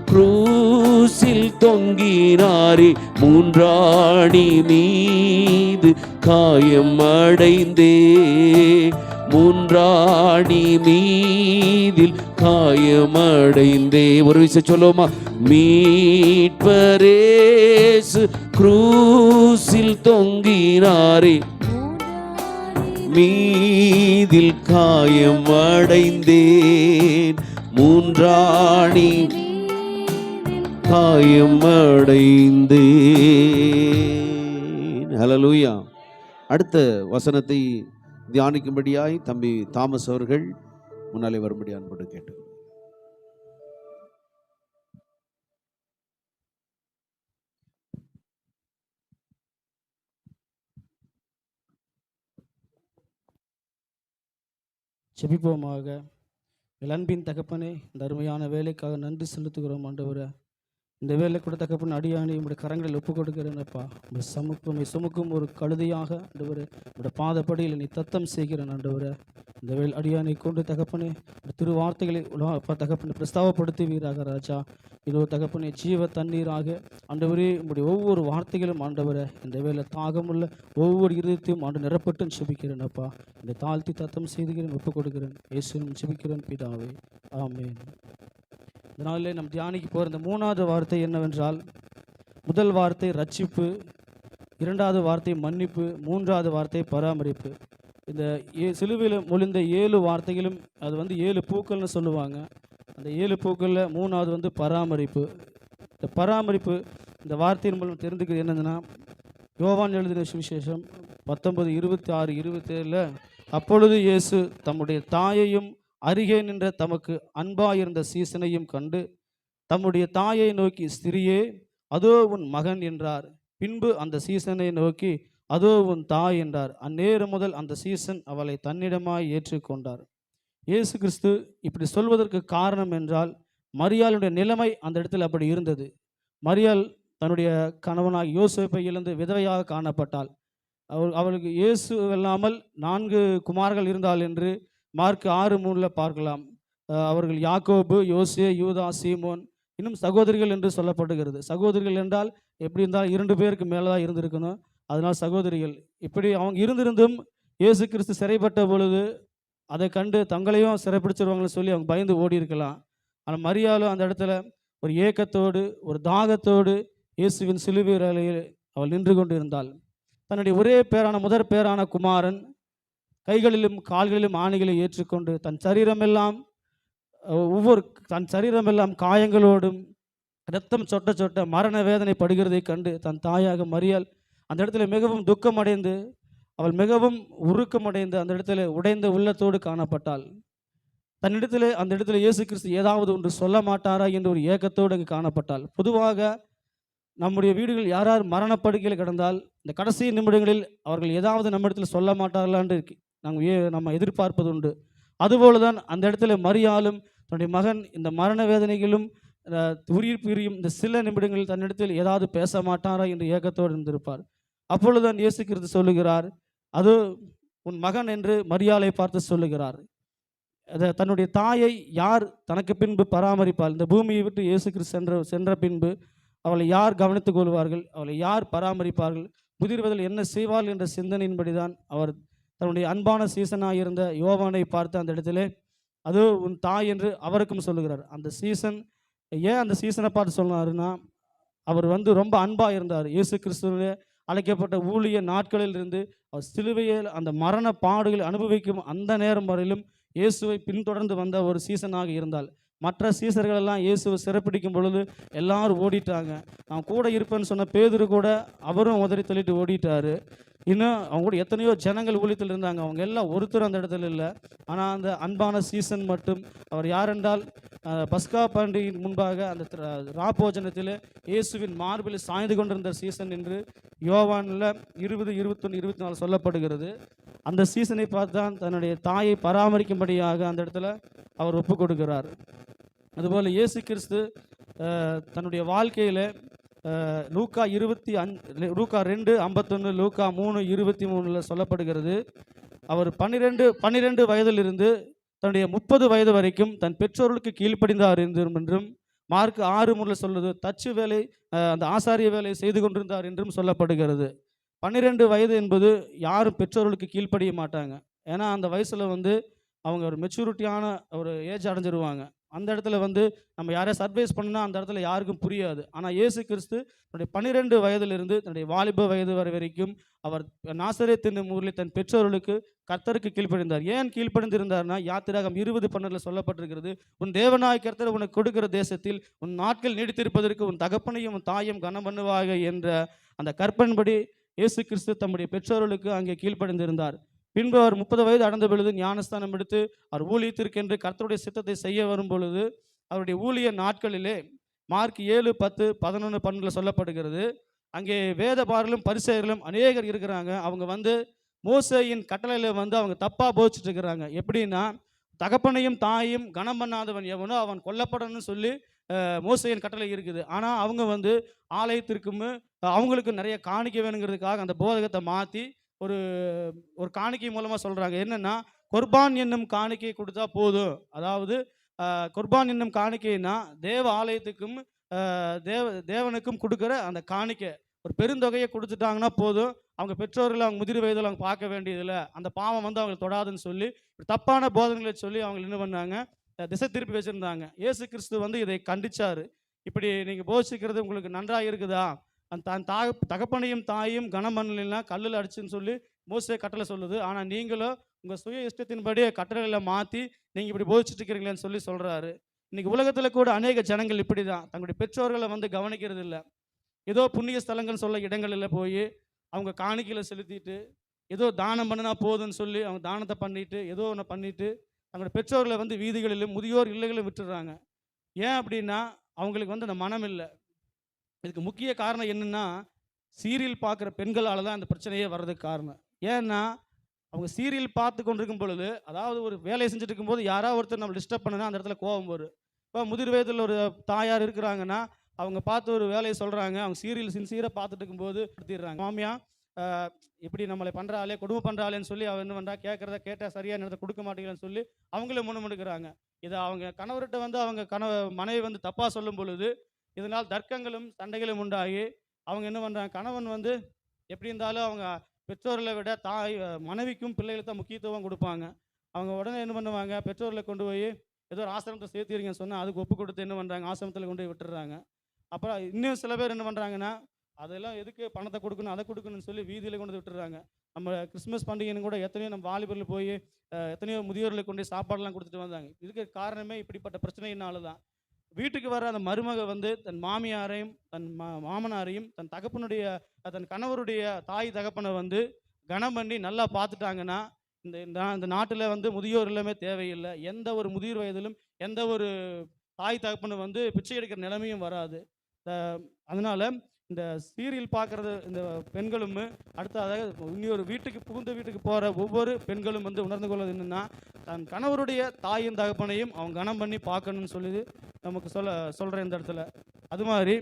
Speaker 1: கிரூசில் தொங்கினாரே, மூன்றாணி மீது காயம் அடைந்தே, மூன்றாணி மீதில் காயமடைந்தே. ஒரு விஷயம் சொல்லுவோமா? மீட்பரேசு கிரூசில் தொங்கினாரே, மீதில் காயமடைந்தேன், மூன்றாணி காயமடைந்தேன். ஹல்லேலூயா. அடுத்த வசனத்தை தியானிக்கும்படியாய் தம்பி தாமஸ் அவர்கள் முன்னாலே வரும்படி அன்போடு கேட்டு.
Speaker 3: ஜெபிப்போமாக. அன்பின் தகப்பனே, இந்த அருமையான வேலைக்காக நன்றி செலுத்துகிறோம் ஆண்டவரே.
Speaker 4: இந்த வேலை கூட தகப்பன் அடியானி உங்களுடைய கரங்களில் ஒப்பு கொடுக்கிறேனப்பா. உம்மை சுமக்கும் ஒரு கழுதையாக ஆண்டவரே உங்களுடைய பாதப்படியில் நீ தத்தம் செய்கிறேன் ஆண்டவரே. இந்த வேலை அடியானை கொண்டு தகப்பனே திரு வார்த்தைகளை தகப்பனை பிரஸ்தாவப்படுத்துவீராக ராஜா. இதோ தகப்பனே ஜீவ தண்ணீராக ஆண்டவரே உங்களுடைய ஒவ்வொரு வார்த்தைகளும் ஆண்டவரே இந்த வேலை தாகமுள்ள ஒவ்வொரு இருதயத்தையும் ஆண்டு நிரப்பட்டுன்னு செபிக்கிறேனப்பா. இந்த தாழ்த்தி தத்தம் செய்துகிறேன், ஒப்பு கொடுக்கிறேன். இயேசுவின் செபிக்கிறேன் பிதாவே, ஆமென். இதனாலே நம் தியானிக்கு போகிற இந்த மூணாவது வார்த்தை என்னவென்றால், முதல் வார்த்தை ரட்சிப்பு, இரண்டாவது வார்த்தை மன்னிப்பு, மூன்றாவது வார்த்தை பராமரிப்பு. இந்த சிலுவையில் மொழிந்த 7 வார்த்தைகளும் அது 7 பூக்கள்னு சொல்லுவாங்க. அந்த 7 பூக்களில் மூணாவது பராமரிப்பு. இந்த பராமரிப்பு இந்த வார்த்தையின் மூலம் தெரிந்துக்கிறது என்னதுன்னா, யோவான் எழுதின சுவிசேஷம் 19:26-27 அப்பொழுது இயேசு தம்முடைய தாயையும் அருகே நின்ற தமக்கு அன்பாயிருந்த சீசனையும் கண்டு தம்முடைய தாயை நோக்கி, ஸ்திரியே அதோ உன் மகன் என்றார். பின்பு அந்த சீசனை நோக்கி, அதோ உன் தாய் என்றார். அந்நேரம் முதல் அந்த சீசன் அவளை தன்னிடமாய் ஏற்றுக்கொண்டார். இயேசு கிறிஸ்து இப்படி சொல்வதற்கு காரணம் என்றால், மரியாளுடைய நிலைமை அந்த இடத்தில் அப்படி இருந்தது. மரியாள் தன்னுடைய கணவனாக யோசேப்பை இழந்து விதவையாக காணப்பட்டாள். அவளுக்கு இயேசு இல்லாமல் 4 குமார்கள் இருந்தால் என்று மார்க் 6:3 பார்க்கலாம். அவர்கள் யாக்கோபு, யோசே, யூதா, சீமோன், இன்னும் சகோதரிகள் என்று சொல்லப்படுகிறது. சகோதரிகள் என்றால் எப்படி இருந்தால் 2 பேருக்கு மேலே தான் இருந்திருக்கணும். அதனால் சகோதரிகள். இப்படி அவங்க இருந்திருந்தும் இயேசு கிறிஸ்து சிறைப்பட்ட பொழுது அதை கண்டு தங்களையும் சிறைப்பிடிச்சிருவாங்கன்னு சொல்லி அவங்க பயந்து ஓடி இருக்கலாம். ஆனால் மரியாளும் அந்த இடத்துல ஒரு ஏக்கத்தோடு ஒரு தாகத்தோடு இயேசுவின் சிலுவை அறையில் அவள் நின்று கொண்டு இருந்தாள். தன்னுடைய ஒரே பேரான முதற் பேரான குமாரன் கைகளிலும் கால்களிலும் ஆணிகளை ஏற்றுக்கொண்டு தன் சரீரமெல்லாம் காயங்களோடும் இரத்தம் சொட்ட சொட்ட மரண வேதனை படுகிறதை கண்டு தன் தாயாக மரியாள் அந்த இடத்துல மிகவும் துக்கமடைந்து அவள் மிகவும் உருக்கமடைந்து அந்த இடத்துல உடைந்த உள்ளத்தோடு காணப்பட்டாள். தன்னிடத்தில் அந்த இடத்துல இயேசு கிறிஸ்து ஏதாவது ஒன்று சொல்ல மாட்டாரா என்று ஒரு ஏக்கத்தோடு அங்கு காணப்பட்டாள். பொதுவாக நம்முடைய வீடுகள் யார் மரணப்படுக்கையில் கிடந்தால் இந்த கடைசி நிமிடங்களில் அவர்கள் ஏதாவது நம்ம இடத்துல சொல்ல மாட்டார்களான்னு நம்ம எதிர்பார்ப்பது உண்டு. அதுபோல தான் அந்த இடத்துல மரியாளும் தன்னுடைய மகன் இந்த மரண வேதனைகளும் உயிர் பிரியும் இந்த சில நிமிடங்களில் தன்னிடத்தில் ஏதாவது பேச மாட்டாரா என்று ஏக்கத்தோடு இருந்திருப்பார். அப்பொழுதுதான் இயேசு கிறிஸ்து சொல்லுகிறார், அது உன் மகன் என்று மரியாளை பார்த்து சொல்லுகிறார். தன்னுடைய தாயை யார் தனக்கு பின்பு பராமரிப்பாள்? இந்த பூமியை விட்டு இயேசு கிறிஸ்து சென்ற பின்பு அவளை யார் கவனித்துக் கொள்வார்கள்? அவளை யார் பராமரிப்பார்கள்? முதிர்வதில் என்ன செய்வாள் என்ற சிந்தனையின்படிதான் அவர் தன்னுடைய அன்பான சீசனாக இருந்த யோவானை பார்த்து அந்த இடத்துல அது உன் தாய் என்று அவருக்கும் சொல்லுகிறார். அந்த சீசன் ஏன் அந்த சீசனை பார்த்து சொன்னாருன்னா, அவர் ரொம்ப அன்பாக இருந்தார். இயேசு கிறிஸ்துவிலே அழைக்கப்பட்ட ஊழிய நாட்களில் இருந்து அவர் சிலுவையில் அந்த மரண பாடுகளை அனுபவிக்கும் அந்த நேரம் வரையிலும் இயேசுவை பின்தொடர்ந்து வந்த ஒரு சீசனாக இருந்தால். மற்ற சீசர்கள் எல்லாம் இயேசுவை சிறப்பிடிக்கும் பொழுது எல்லாரும் ஓடிட்டாங்க. நான் கூட இருப்பேன்னு சொன்ன பேதுரு கூட அவரும் உதறி தள்ளிட்டு ஓடிட்டாரு. இன்னும் அவங்க கூட எத்தனையோ ஜனங்கள் ஊழியத்தில் இருந்தாங்க. அவங்க எல்லாம் ஒருத்தர் அந்த இடத்துல இல்லை. ஆனால் அந்த அன்பான சீசன் மட்டும் அவர் யாரென்றால் பஸ்கா பண்டிகையின் முன்பாக அந்த ராபோஜனத்தில் இயேசுவின் மார்பில் சாய்ந்து கொண்டிருந்த சீசன் என்று யோவானில் 20, 21, 24 சொல்லப்படுகிறது. அந்த சீசனை பார்த்து தான் தன்னுடைய தாயை பராமரிக்கும்படியாக அந்த இடத்துல அவர் ஒப்பு கொடுக்கிறார். அதுபோல் இயேசு கிறிஸ்து தன்னுடைய வாழ்க்கையில் லூக்கா 2:51, லூக்கா 3:23 சொல்லப்படுகிறது. அவர் 12 வயதிலிருந்து தன்னுடைய 30 வயது வரைக்கும் தன் பெற்றோர்களுக்கு கீழ்ப்படிந்தார் என்றும் மார்க் 6:3 சொல்லுது. தச்சு வேலை அந்த ஆசாரிய வேலை செய்து கொண்டிருந்தார் என்றும் சொல்லப்படுகிறது. 12 வயது என்பது யாரும் பெற்றோர்களுக்கு கீழ்ப்படிய மாட்டாங்க. ஏன்னா அந்த வயசில் அவங்க ஒரு மெச்சூரிட்டியான ஒரு ஏஜ் அடைஞ்சிருவாங்க. அந்த இடத்துல நம்ம யாரையும் சர்ப்ரைஸ் பண்ணா அந்த இடத்துல யாருக்கும் புரியாது. ஆனால் இயேசு கிறிஸ்து தன்னுடைய 12 வயதிலிருந்து தன்னுடைய வாலிப வயது வரைக்கும் அவர் நாசரேத் என்னும் ஊரில் தன் பெற்றோர்களுக்கு கர்த்தருக்கு கீழ்ப்படிந்தார். ஏன் கீழ்ப்படிந்திருந்தார்னா, யாத்திராகம் 20:12 சொல்லப்பட்டிருக்கிறது, உன் தேவனாய் கர்த்தர் உனக்கு கொடுக்கிற தேசத்தில் உன் நாட்கள் நீடித்திருப்பதற்கு உன் தகப்பனையும் உன் தாயும் கனம் பண்ணுவாக என்ற அந்த கற்பன்படி இயேசு கிறிஸ்து தம்முடைய பெற்றோர்களுக்கு அங்கே கீழ்ப்படிந்திருந்தார். பின்பு அவர் 30 வயது அடைந்த பொழுது ஞானஸ்தானம் எடுத்து அவர் ஊழியத்திற்கென்று கர்த்தருடைய சித்தத்தை செய்ய வரும் பொழுது அவருடைய ஊழிய நாட்களிலே மார்க் 7, 10, 11, 12 சொல்லப்படுகிறது. அங்கே வேதபாரர்களும் பரிசேயர்களும் அநேகர் இருக்கிறாங்க. அவங்க மோசேயின் கட்டளையில் அவங்க தப்பாக போதிச்சுட்டு இருக்கிறாங்க. எப்படின்னா, தகப்பனையும் தாயையும் கனம் பண்ணாதவன் எவனோ அவன் கொல்லப்படணும்னு சொல்லி மோசேயின் கட்டளை இருக்குது. ஆனால் அவங்க வந்து ஆலயத்திற்கும் அவங்களுக்கு நிறைய காணிக்கை வேணுங்கிறதுக்காக அந்த போதகத்தை மாற்றி ஒரு ஒரு காணிக்கை மூலமாக சொல்கிறாங்க. என்னென்னா, குர்பான் என்னும் காணிக்கை கொடுத்தா போதும். அதாவது குர்பான் என்னும் காணிக்கைன்னா தேவ ஆலயத்துக்கும் தேவனுக்கும் கொடுக்குற அந்த காணிக்கை ஒரு பெருந்தொகையை கொடுத்துட்டாங்கன்னா போதும். அவங்க பெற்றோர்களை அவங்க முதிர் வயதில் அவங்க பார்க்க வேண்டியதில்லை, அந்த பாவம் வந்து அவங்களை தொடாதுன்னு சொல்லி தப்பான போதனைகளை சொல்லி அவங்க என்ன பண்ணாங்க, திசை திருப்பி வச்சுருந்தாங்க. இயேசு கிறிஸ்து வந்து இதை கண்டிச்சார். இப்படி நீங்கள் போஷிக்கிறது உங்களுக்கு நன்றாக இருக்குதா, தன் தகப்பனையும் தாயும் கனம் பண்ணலாம் கல்லில் அடிச்சுன்னு சொல்லி மோசே கட்டளை சொல்லுது. ஆனால் நீங்களோ உங்கள் சுய இஷ்டத்தின்படியே கட்டளைகளை மாற்றி நீங்கள் இப்படி போதிச்சுட்டு இருக்கிறீங்களேன்னு சொல்லி சொல்கிறாரு. இன்றைக்கி உலகத்தில் கூட அநேக ஜனங்கள் இப்படி தான் தங்களுடைய பெற்றோர்களை வந்து கவனிக்கிறது இல்லை. ஏதோ புண்ணிய ஸ்தலங்கள் சொல்ல இடங்களில் போய் அவங்க காணிக்கையில் செலுத்திட்டு ஏதோ தானம் பண்ணினா போதுன்னு சொல்லி அவங்க தானத்தை பண்ணிட்டு ஏதோ ஒன்று பண்ணிட்டு தங்களோட பெற்றோர்களை வந்து வீதிகளிலும் முதியோர் இல்லைகளும் விட்டுடுறாங்க. ஏன் அப்படின்னா அவங்களுக்கு வந்து அந்த மனம் இல்லை. இதுக்கு முக்கிய காரணம் என்னென்னா, சீரியல் பார்க்குற பெண்களால் தான் அந்த பிரச்சனையே வர்றதுக்கு காரணம். ஏன்னா அவங்க சீரியல் பார்த்து கொண்டிருக்கும் பொழுது, அதாவது ஒரு வேலையை செஞ்சுட்டு இருக்கும்போது யாராவது ஒருத்தர் நம்ம டிஸ்டர்ப் பண்ணுனா அந்த இடத்துல கோபம் வரும். இப்போ முதிர் வயதில் ஒரு தாயார் இருக்கிறாங்கன்னா அவங்க பார்த்து ஒரு வேலையை சொல்கிறாங்க, அவங்க சீரியல் சின்சியராக பார்த்துட்டு இருக்கும்போது படுத்திடுறாங்க. மாமியா இப்படி நம்மளை பண்ணுறாளே கொடுமை பண்ணுறாளேன்னு சொல்லி அவன் என்ன பண்ணுறா, கேட்குறத கேட்டால் சரியான நேரத்தை கொடுக்க மாட்டேங்கிறான்னு சொல்லி அவங்களே முணுமுணுக்கிறாங்க. இதை அவங்க கணவர்கிட்ட வந்து அவங்க மனைவி வந்து தப்பாக சொல்லும் பொழுது இதனால் தர்க்கங்களும் சண்டைகளும் உண்டாகி அவங்க என்ன பண்ணுறாங்க, கணவன் வந்து எப்படி இருந்தாலும் அவங்க பெற்றோர்களை விட மனைவிக்கும் பிள்ளைகளுக்கு தான் முக்கியத்துவம் கொடுப்பாங்க. அவங்க உடனே என்ன பண்ணுவாங்க, பெற்றோர்களை கொண்டு போய் ஏதோ ஒரு ஆசிரமத்தை சேர்த்துறீங்கன்னு சொன்னால் அதுக்கு ஒப்பு கொடுத்து என்ன பண்ணுறாங்க, ஆசிரமத்தில் கொண்டு போய் விட்டுறாங்க. அப்புறம் இன்னும் சில பேர் என்ன பண்ணுறாங்கன்னா, அதெல்லாம் எதுக்கு பணத்தை கொடுக்கணும் அதை கொடுக்கணும்னு சொல்லி வீதியில் கொண்டு விட்டுறாங்க. நம்ம கிறிஸ்மஸ் பண்டிகைன்னு கூட எத்தனையோ நம்ம வாலிபரில் போய் எத்தனையோ முதியோர்களுக்கு கொண்டு சாப்பாடெல்லாம் கொடுத்துட்டு வந்தாங்க. இதுக்கு காரணமே இப்படிப்பட்ட பிரச்சனையினால தான். வீட்டுக்கு வர அந்த மருமக வந்து தன் மாமியாரையும் தன் மாமனாரையும் தன் கணவருடைய தாய் தகப்பனை வந்து கனம் பண்ணி நல்லா பார்த்துட்டாங்கன்னா இந்த நாட்டில் வந்து முதியோர் எல்லாமே தேவையில்லை. எந்த ஒரு முதியோர் வயதிலும் எந்த ஒரு தாய் தகப்பனை வந்து பிச்சை எடுக்கிற நிலைமையும் வராது. அதனால இந்த சீரியல் பார்க்குறது இந்த பெண்களும் அடுத்ததாக இன்னொரு புகுந்த வீட்டுக்கு போகிற ஒவ்வொரு பெண்களும் வந்து உணர்ந்து கொள்வது என்னென்னா, தன் கணவருடைய தாயும் தகப்பனையும் அவங்க கனம் பண்ணி பார்க்கணும்னு சொல்லி நமக்கு சொல்கிற இந்த இடத்துல. அது மாதிரி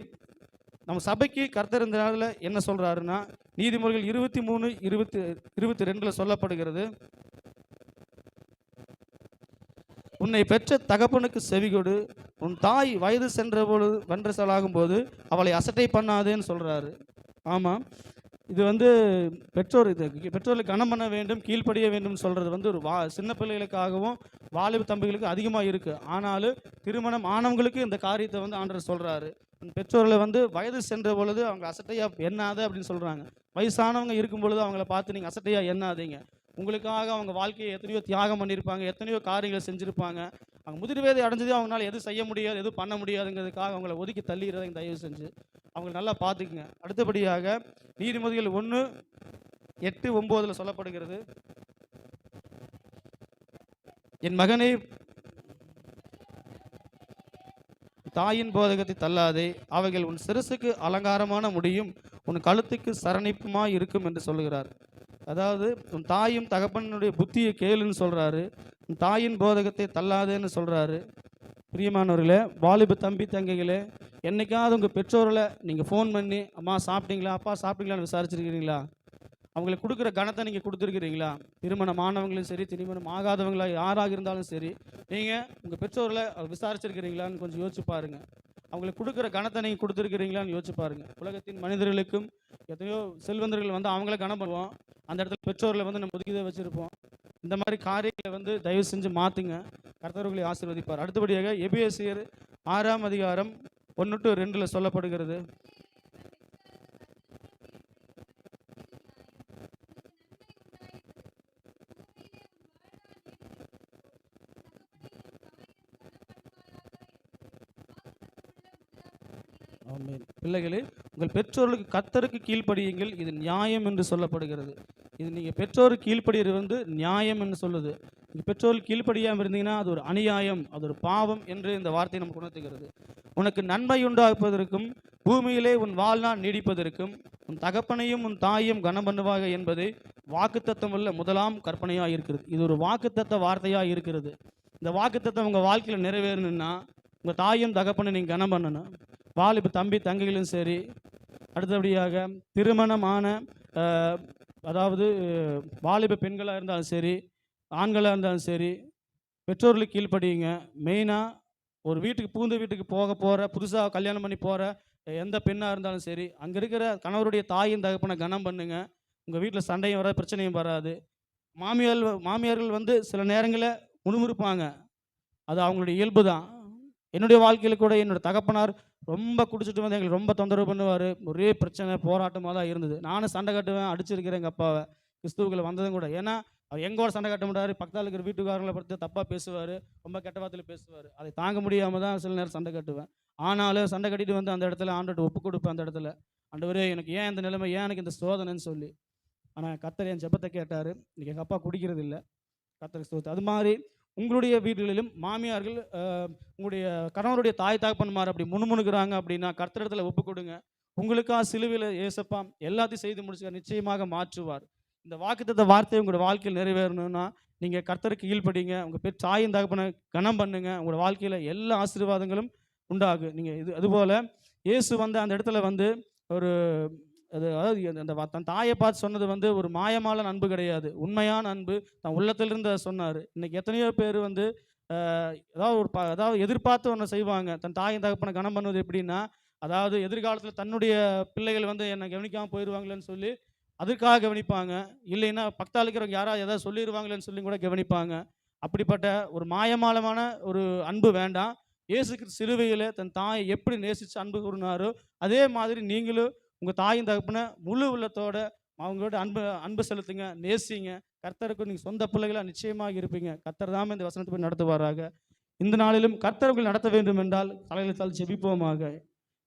Speaker 4: நம்ம சபைக்கு கர்த்தர் இந்த நாளில் என்ன சொல்கிறாருன்னா, நீதிமொழிகள் 23:22 சொல்லப்படுகிறது, உன்னை பெற்ற தகப்பனுக்கு செவிகொடு, உன் தாய் வயது சென்றபோது வென்றசலாகும் போது அவளை அசட்டை பண்ணாதேன்னு சொல்கிறாரு. ஆமாம், இது வந்து பெற்றோர்களுக்கு கனம் பண்ண வேண்டும், கீழ்ப்படிய வேண்டும் சொல்கிறது வந்து ஒரு சின்ன பிள்ளைகளுக்காகவும் வாலிப தம்பிகளுக்கு அதிகமாக இருக்குது. ஆனாலும் திருமணம் ஆனவங்களுக்கு இந்த காரியத்தை வந்து ஆண்டவர் சொல்கிறாரு. பெற்றோர்களை வந்து வயது சென்ற பொழுது அவங்க அசட்டையாக எண்ணாத அப்படின்னு சொல்கிறாங்க. வயசானவங்க இருக்கும் பொழுது அவங்கள பார்த்து நீங்கள் அசட்டையாக எண்ணாதீங்க. உங்களுக்காக அவங்க வாழ்க்கையை எத்தனையோ தியாகம் பண்ணியிருப்பாங்க, எத்தனையோ காரியங்களை செஞ்சுருப்பாங்க. அவங்க முதிர் வயதை அடைஞ்சதே அவங்களால எதுவும் செய்ய முடியாது, எதுவும் பண்ண முடியாதுங்கிறதுக்காக அவங்கள ஒதுக்கி தள்ளிடுறதையும் தயவு செஞ்சு அவங்களை நல்லா பார்த்துக்குங்க. அடுத்தபடியாக நீதிமொழிகள் 1:8-9 சொல்லப்படுகிறது, என் மகனே தாயின் போதகத்தை தள்ளாதே, அவைகள் உன் சிரசுக்கு அலங்காரமான முடியும், உன் கழுத்துக்கு சரணிப்புமாய் இருக்கும் என்று சொல்லுகிறார். அதாவது உன் தாயும் தகப்பனுடைய புத்தியை கேளுன்னு சொல்கிறாரு, உன் தாயின் போதகத்தை தள்ளாதேன்னு சொல்கிறாரு. பிரியமானவர்களே, வாலிப தம்பி தங்கைகளே, என்னைக்காவது உங்கள் பெற்றோர்களை நீங்கள் ஃபோன் பண்ணி அம்மா சாப்பிட்டீங்களா, அப்பா சாப்பிட்டீங்களான்னு விசாரிச்சிருக்கிறீங்களா? அவங்களுக்கு கொடுக்குற கணத்தை நீங்கள் கொடுத்துருக்கிறீங்களா? திருமணம் ஆனவங்களும் சரி, திருமணம் ஆகாதவங்களா யாராக இருந்தாலும் சரி, நீங்கள் உங்கள் பெற்றோர்களை விசாரிச்சிருக்கிறீங்களான்னு கொஞ்சம் யோசிச்சு பாருங்கள். அவங்களுக்கு கொடுக்குற கணத்தை நீங்கள் கொடுத்துருக்கிறீங்களான்னு யோசிச்சு பாருங்கள். உலகத்தின் மனிதர்களுக்கும் எத்தனையோ செல்வந்தர்கள் வந்து அவங்கள கணம் பண்ணுவோம், அந்த இடத்துல பெற்றோர்களை வந்து நம்ம ஒதுக்கிதான் வச்சுருப்போம். இந்த மாதிரி காரியங்களை வந்து தயவு செஞ்சு மாற்றுங்க, கர்த்தர்களை ஆசீர்வதிப்பார். அடுத்தபடியாக எபேசியர் 6:1-2 சொல்லப்படுகிறது, பிள்ளைகளே உங்கள் பெற்றோர்களுக்கு கர்த்தருக்கு கீழ்ப்படியுங்கள், இது நியாயம் என்று சொல்லப்படுகிறது. இது நீங்கள் பெற்றோருக்கு கீழ்ப்படிகிறது வந்து நியாயம் என்று சொல்லுது. நீங்கள் பெற்றோருக்கு கீழ்ப்படியாமல் இருந்தீங்கன்னா அது ஒரு அநியாயம், அது ஒரு பாவம் என்று இந்த வார்த்தை நமக்கு உணர்த்துகிறது. உனக்கு நன்மை உண்டாக்குவதற்கும் பூமியிலே உன் வாழ்நாள் நீடிப்பதற்கும் உன் தகப்பனையும் உன் தாயையும் கனம் பண்ணுவாக என்பது வாக்குத்தத்தம் உள்ள முதலாம் கற்பனையாக இருக்கிறது. இது ஒரு வாக்குத்தத்த வார்த்தையாக இருக்கிறது. இந்த வாக்குத்தத்தம் உங்கள் வாழ்க்கையில் நிறைவேறணும்னா உங்கள் தாயும் தகப்பனை நீங்கள் கனம் பண்ணணும். வாலிப தம்பி தங்கைகளும் சரி, அடுத்தபடியாக திருமணமான அதாவது வாலிப பெண்களாக இருந்தாலும் சரி, ஆண்களாக இருந்தாலும் சரி, பெற்றோர்களுக்கு கீழ்ப்படியுங்க. மெயினாக ஒரு வீட்டுக்கு பூந்த வீட்டுக்கு போகிற புதுசாக கல்யாணம் பண்ணி போகிற எந்த பெண்ணாக இருந்தாலும் சரி, அங்கே இருக்கிற கணவருடைய தாயும் தகப்பனை கனம் பண்ணுங்க. உங்கள் வீட்டில் சண்டையும் வராது, பிரச்சனையும் வராது. மாமியார்கள் வந்து சில நேரங்களில் முணுமுறுப்பாங்க, அது அவங்களுடைய இயல்பு தான். என்னுடைய வாழ்க்கையில் கூட என்னோடய தகப்பனார் ரொம்ப குடிச்சிட்டு வந்து எங்களுக்கு ரொம்ப தொந்தரவு பண்ணுவார். ஒரே பிரச்சனை போராட்டமாக தான் இருந்தது. நானும் சண்டை கட்டுவேன், அடிச்சிருக்கிறேன் எங்கள் அப்பாவை. கிறிஸ்துவுக்குள்ள வந்ததும் கூட. ஏன்னா அவர் எங்கோட சண்டை கட்ட மாட்டார், பக்கத்தில் இருக்கிற வீட்டுக்காரங்களை பற்றி தப்பாக பேசுவார், ரொம்ப கெட்ட வார்த்தையில் பேசுவார். அதை தாங்க முடியாமல் தான் சில நேரம் சண்டை கட்டுவேன். ஆனாலும் சண்டை கட்டிட்டு வந்து அந்த இடத்துல ஆண்டவர்கிட்ட ஒப்பு கொடுப்பேன். அந்த இடத்துல, ஆண்டவரே எனக்கு ஏன் இந்த நிலைமை, ஏன் எனக்கு இந்த சோதனைன்னு சொல்லி. ஆனால் கர்த்தர் என் ஜெபத்தை கேட்டார். இன்றைக்கி எங்கள் அப்பா குடிக்கிறது இல்லை, கர்த்தருக்கு ஸ்தோத்திரம். அது மாதிரி உங்களுடைய வீடுகளிலும் மாமியார்கள் உங்களுடைய கணவருடைய தாய் தகப்பன்மார் அப்படி முணுமுணுக்கிறாங்க அப்படின்னா கர்த்தரிடத்தில் ஒப்பு கொடுங்க. உங்களுக்காக சிலுவையில் ஏசப்பா எல்லாத்தையும் செய்து முடிச்சு நிச்சயமாக மாற்றுவார். இந்த வாக்குத்தத்த வார்த்தை உங்களோட வாழ்க்கையில் நிறைவேறணும்னா நீங்கள் கர்த்தருக்கு கீழ்ப்படிங்க. உங்கள் தாயின் தகப்பனை கனம் பண்ணுங்க. உங்களோட வாழ்க்கையில் எல்லா ஆசீர்வாதங்களும் உண்டாகும். நீங்கள் அதுபோல் இயேசு வந்து அந்த இடத்துல வந்து ஒரு அதாவது அந்த தன் தாயை பார்த்து சொன்னது வந்து ஒரு மாயமான அன்பு கிடையாது, உண்மையான அன்பு. தன் உள்ளத்திலிருந்து அதை சொன்னார். இன்றைக்கி எத்தனையோ பேர் வந்து அதாவது எதிர்பார்த்து ஒன்று செய்வாங்க. தன் தாயின் தகப்பனை கனம் பண்ணுவது எப்படின்னா, அதாவது எதிர்காலத்தில் தன்னுடைய பிள்ளைகள் வந்து என்னை கவனிக்காமல் போயிடுவாங்களேன்னு சொல்லி அதுக்காக கவனிப்பாங்க. இல்லைன்னா பக்கத்தால் இருக்கிறவங்க யாராவது எதாவது சொல்லிடுவாங்களேன்னு சொல்லி கூட கவனிப்பாங்க. அப்படிப்பட்ட ஒரு மாயமாலமான ஒரு அன்பு வேண்டாம். இயேசு கிறிஸ்து சிலுவையில் தன் தாயை எப்படி நேசித்து அன்பு கூறினாரோ அதே மாதிரி நீங்களும் உங்கள் தாயின் தகப்பனை முழு உள்ளத்தோட அவங்களோட அன்பு செலுத்துங்க, நேசிங்க. கர்த்தருக்கு நீங்கள் சொந்த பிள்ளைகளாக நிச்சயமாக இருப்பீங்க. கர்த்தர் தாமே இந்த வசனத்தை போய் நடத்துவாராக. இந்த நாளிலும் கர்த்தர்கள் நடத்த வேண்டும் என்றால் தலையிலத்தால் ஜெபிப்போமாக.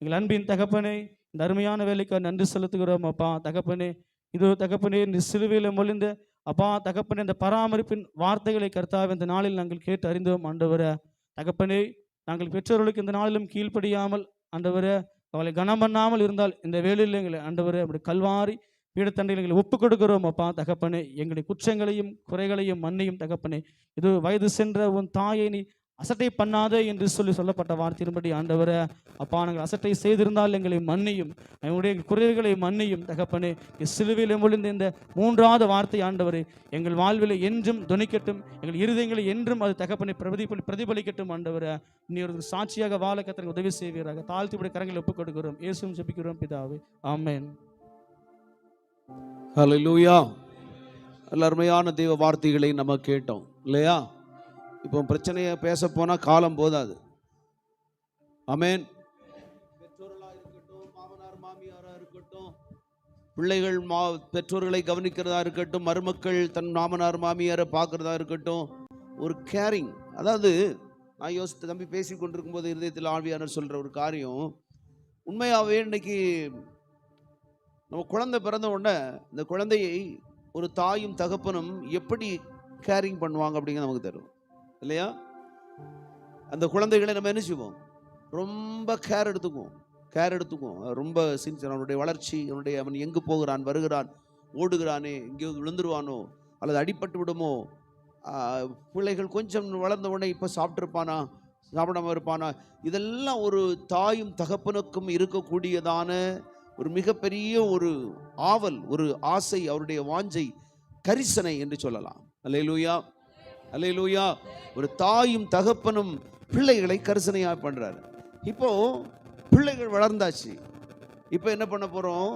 Speaker 4: எங்கள் அன்பின் தகப்பனே, இந்த அருமையான வேலைக்கு நன்றி செலுத்துகிறோம் அப்பா. தகப்பனே, இதோ தகப்பனே, இந்த சிலுவையில் மொழிந்த அப்பா தகப்பனே, இந்த பராமரிப்பின் வார்த்தைகளை கர்த்தாவே இந்த நாளில் நாங்கள் கேட்டு அறிந்தோம் ஆண்டவரே. தகப்பனே, நாங்கள் பெற்றோர்களுக்கு இந்த நாளிலும் கீழ்ப்படியாமல் ஆண்டவரே அவளை கனம் பண்ணாமல் இருந்தால் இந்த வேலையில் எங்களை ஆண்டவரே அப்படி கல்வாரி பீடத்தண்டையில் எங்களை ஒப்புக் கொடுக்கிறோம் அப்பா. தகப்பனே, எங்களுடைய குற்றங்களையும் குறைகளையும் மன்னியும் தகப்பனே. இது வயது சென்ற உன் தாயை நீ அசட்டை பண்ணாதே என்று சொல்லப்பட்ட வார்த்தையின்படி ஆண்டவரே அப்பா, நாங்கள் அசட்டை செய்திருந்தால் எங்களை மன்னியும், எங்களுடைய குறைகளை மன்னியும் தகப்பனே. சிலுவையில் மொழிந்த இந்த மூன்றாவது வார்த்தை ஆண்டவரே எங்கள் வாழ்வில் என்றும் துணிக்கட்டும், எங்கள் இருதயங்களை என்றும் அது தகப்பனை பிரதிபலிக்கட்டும் ஆண்டவரே. நீ ஒரு சாட்சியாக வாழ கர்த்தர் உதவி செய்வீராக. தாழ்த்தியுடைய கரங்களை ஒப்புக் கொடுக்கிறோம். இயேசுவும் ஜெபிக்கிறோம் பிதாவே, ஆமென்.
Speaker 1: ஹல்லேலூயா. நல்ல அருமையான தெய்வ வார்த்தைகளை நம்ம கேட்டோம் இல்லையா? இப்போ பிரச்சனையை பேச போனால் காலம் போதாது. ஆமென். பெற்றோர்களாக இருக்கட்டும், மாமனார் மாமியாராக இருக்கட்டும், பிள்ளைகள் பெற்றோர்களை கவனிக்கிறதா இருக்கட்டும், மருமக்கள் தன் மாமனார் மாமியாரை பார்க்குறதா இருக்கட்டும், ஒரு கேரிங். அதாவது நான் யோசித்து தம்பி பேசி கொண்டிருக்கும் போது இருதயத்தில் ஆவியானவர் சொல்கிற ஒரு காரியம் உண்மையாகவே. இன்னைக்கு நம்ம குழந்தை பிறந்த உடனே இந்த குழந்தையை ஒரு தாயும் தகப்பனும் எப்படி கேரிங் பண்ணுவாங்க அப்படிங்கிறது நமக்கு தெரியும் இல்லையா? அந்த குழந்தைகளை நம்ம என்ன செய்வோம், ரொம்ப கேர் எடுத்துக்குவோம். ரொம்ப சின்சியர். அவனுடைய வளர்ச்சி, அவன் எங்கு போகிறான், வருகிறான், ஓடுகிறானே, எங்கேயோ விழுந்துருவானோ அல்லது அடிபட்டு விடுமோ, பிள்ளைகள் கொஞ்சம் வளர்ந்த உடனே இப்போ சாப்பிட்ருப்பானா, சாப்பிடாம இருப்பானா, இதெல்லாம் ஒரு தாயும் தகப்பனுக்கும் இருக்கக்கூடியதான ஒரு மிகப்பெரிய ஒரு ஆவல், ஒரு ஆசை, அவருடைய வாஞ்சை, கரிசனை என்று சொல்லலாம். அல்லேலூயா, அல்லேலூயா. ஒரு தாயும் தகப்பனும் பிள்ளைகளை கரிசனையாக பண்றாரு. இப்போ பிள்ளைகள் வளர்ந்தாச்சு. இப்போ என்ன பண்ண போறோம்?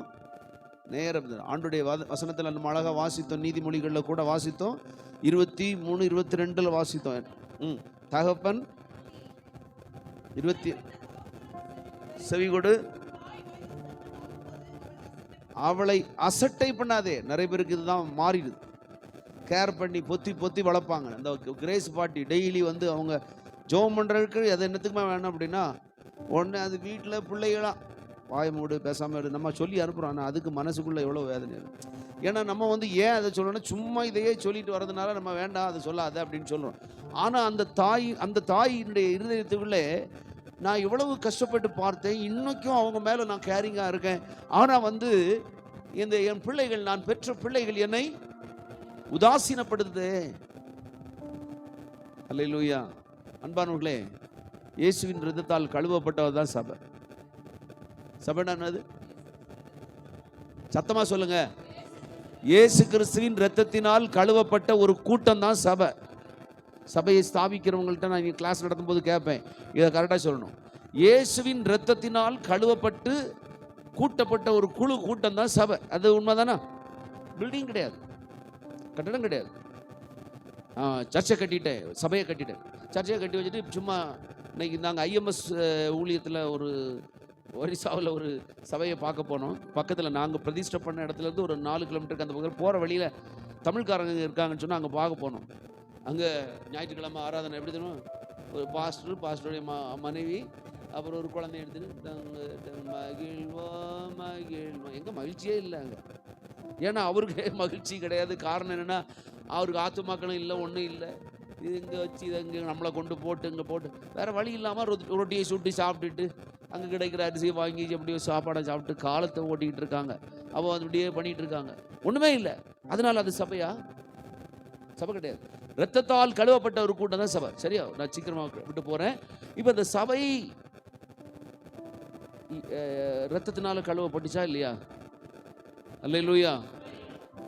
Speaker 1: நேரம் ஆண்டுடைய வசனத்தில் நம்ம அழகாக வாசித்தோம், நீதிமொழிகளில் கூட வாசித்தோம், 23, 22 வாசித்தோம். தகப்பன் 20 செவி கொடு, அவளை அசட்டை பண்ணாதே. நிறைய பேருக்கு இதுதான் மாறிடுது. கேர் பண்ணி பொத்தி வளர்ப்பாங்க. அந்த கிரேஸ் பாட்டி டெய்லி வந்து அவங்க ஜோம் பண்ணுறதுக்கு அது என்னத்துக்குமே வேணும் அப்படின்னா, ஒன்று அது வீட்டில் பிள்ளைகளாம் வாய் மூடு பேசாமல் நம்ம சொல்லி அனுப்புகிறோம். ஆனால் அதுக்கு மனசுக்குள்ளே எவ்வளோ வேதனை இருக்குது. ஏன்னா நம்ம வந்து ஏன் அதை சொல்லணும்னா, சும்மா இதையே சொல்லிட்டு வரதுனால நம்ம வேண்டாம் அதை சொல்லாத அப்படின்னு சொல்கிறோம். ஆனால் அந்த தாயினுடைய இருதயத்துக்குள்ளே நான் எவ்வளவு கஷ்டப்பட்டு பார்த்தேன், இன்னைக்கும் அவங்க மேலே நான் கேரிங்காக இருக்கேன். ஆனால் வந்து என் பிள்ளைகள், நான் பெற்ற பிள்ளைகள் என்னை உதாசீனப்படுது. அல்லேலூயா. அன்பானவர்களே, இயேசுவின் இரத்தத்தால் கழுவப்பட்டவர் தான் சபை. சபைனா என்னது? சத்தமா சொல்லுங்க. இயேசு கிறிஸ்துவின் இரத்தத்தினால் கழுவப்பட்ட ஒரு கூட்டம் தான் சபை. சபையை ஸ்தாபிக்கிறவங்கள்ட்ட நான் கிளாஸ் நடத்தும் போது கேட்பேன், இதை கரெக்டாக சொல்லணும். இயேசுவின் இரத்தத்தினால் கழுவப்பட்டு கூட்டப்பட்ட ஒரு கூட்டம் தான் சபை. அது உண்மைதானா? பில்டிங் கிடையாது, கட்டடம் கிடையாது. சர்ச்சை கட்டிட்டேன், சபையை கட்டிட்டேன், சர்ச்சையை கட்டி வச்சுட்டு சும்மா இன்னைக்கு நாங்கள் ஐஎம்எஸ் ஊழியத்தில் ஒரு ஒரிசாவில் ஒரு சபையை பார்க்க போனோம். பக்கத்தில் நாங்கள் பிரதிஷ்டை பண்ண இடத்துலேருந்து ஒரு 4 கிலோமீட்டருக்கு அந்த பக்கம் போகிற வழியில் தமிழ்காரங்க இருக்காங்கன்னு சொன்னால் அங்கே பார்க்க போனோம். அங்கே ஞாயிற்றுக்கிழமை ஆராதனை எப்படி தெரியுமா? ஒரு பாஸ்டருடைய மனைவி அப்புறம் ஒரு குழந்தை எடுத்துட்டு மகிழ்வா மகிழ்வா. எங்கே மகிழ்ச்சியே இல்லை அங்கே. ஏன்னா அவருக்கு மகிழ்ச்சி கிடையாது. காரணம் என்னென்னா அவருக்கு ஆத்துமாக்களும் இல்லை, ஒன்றும் இல்லை. இது இங்கே வச்சு இதை இங்கே நம்மளை கொண்டு போட்டு இங்கே போட்டு வேறு வழி இல்லாமல் ரொட்டியை சுட்டி சாப்பிட்டுட்டு அங்கே கிடைக்கிற அரிசியை வாங்கி அப்படியே சாப்பாடை சாப்பிட்டு காலத்தை ஓட்டிக்கிட்டு இருக்காங்க. அப்போ அப்படியே பண்ணிகிட்டு இருக்காங்க, ஒன்றுமே இல்லை. அதனால் அது சபையா? சபை கிடையாது. இரத்தத்தால் கழுவப்பட்ட ஒரு கூட்டம் தான் சபை. சரியா? நான் சீக்கிரமாக விட்டு போகிறேன். இப்போ இந்த சபை இரத்தத்தினால கழுவப்பட்டுச்சா இல்லையா? அல்லேலூயா.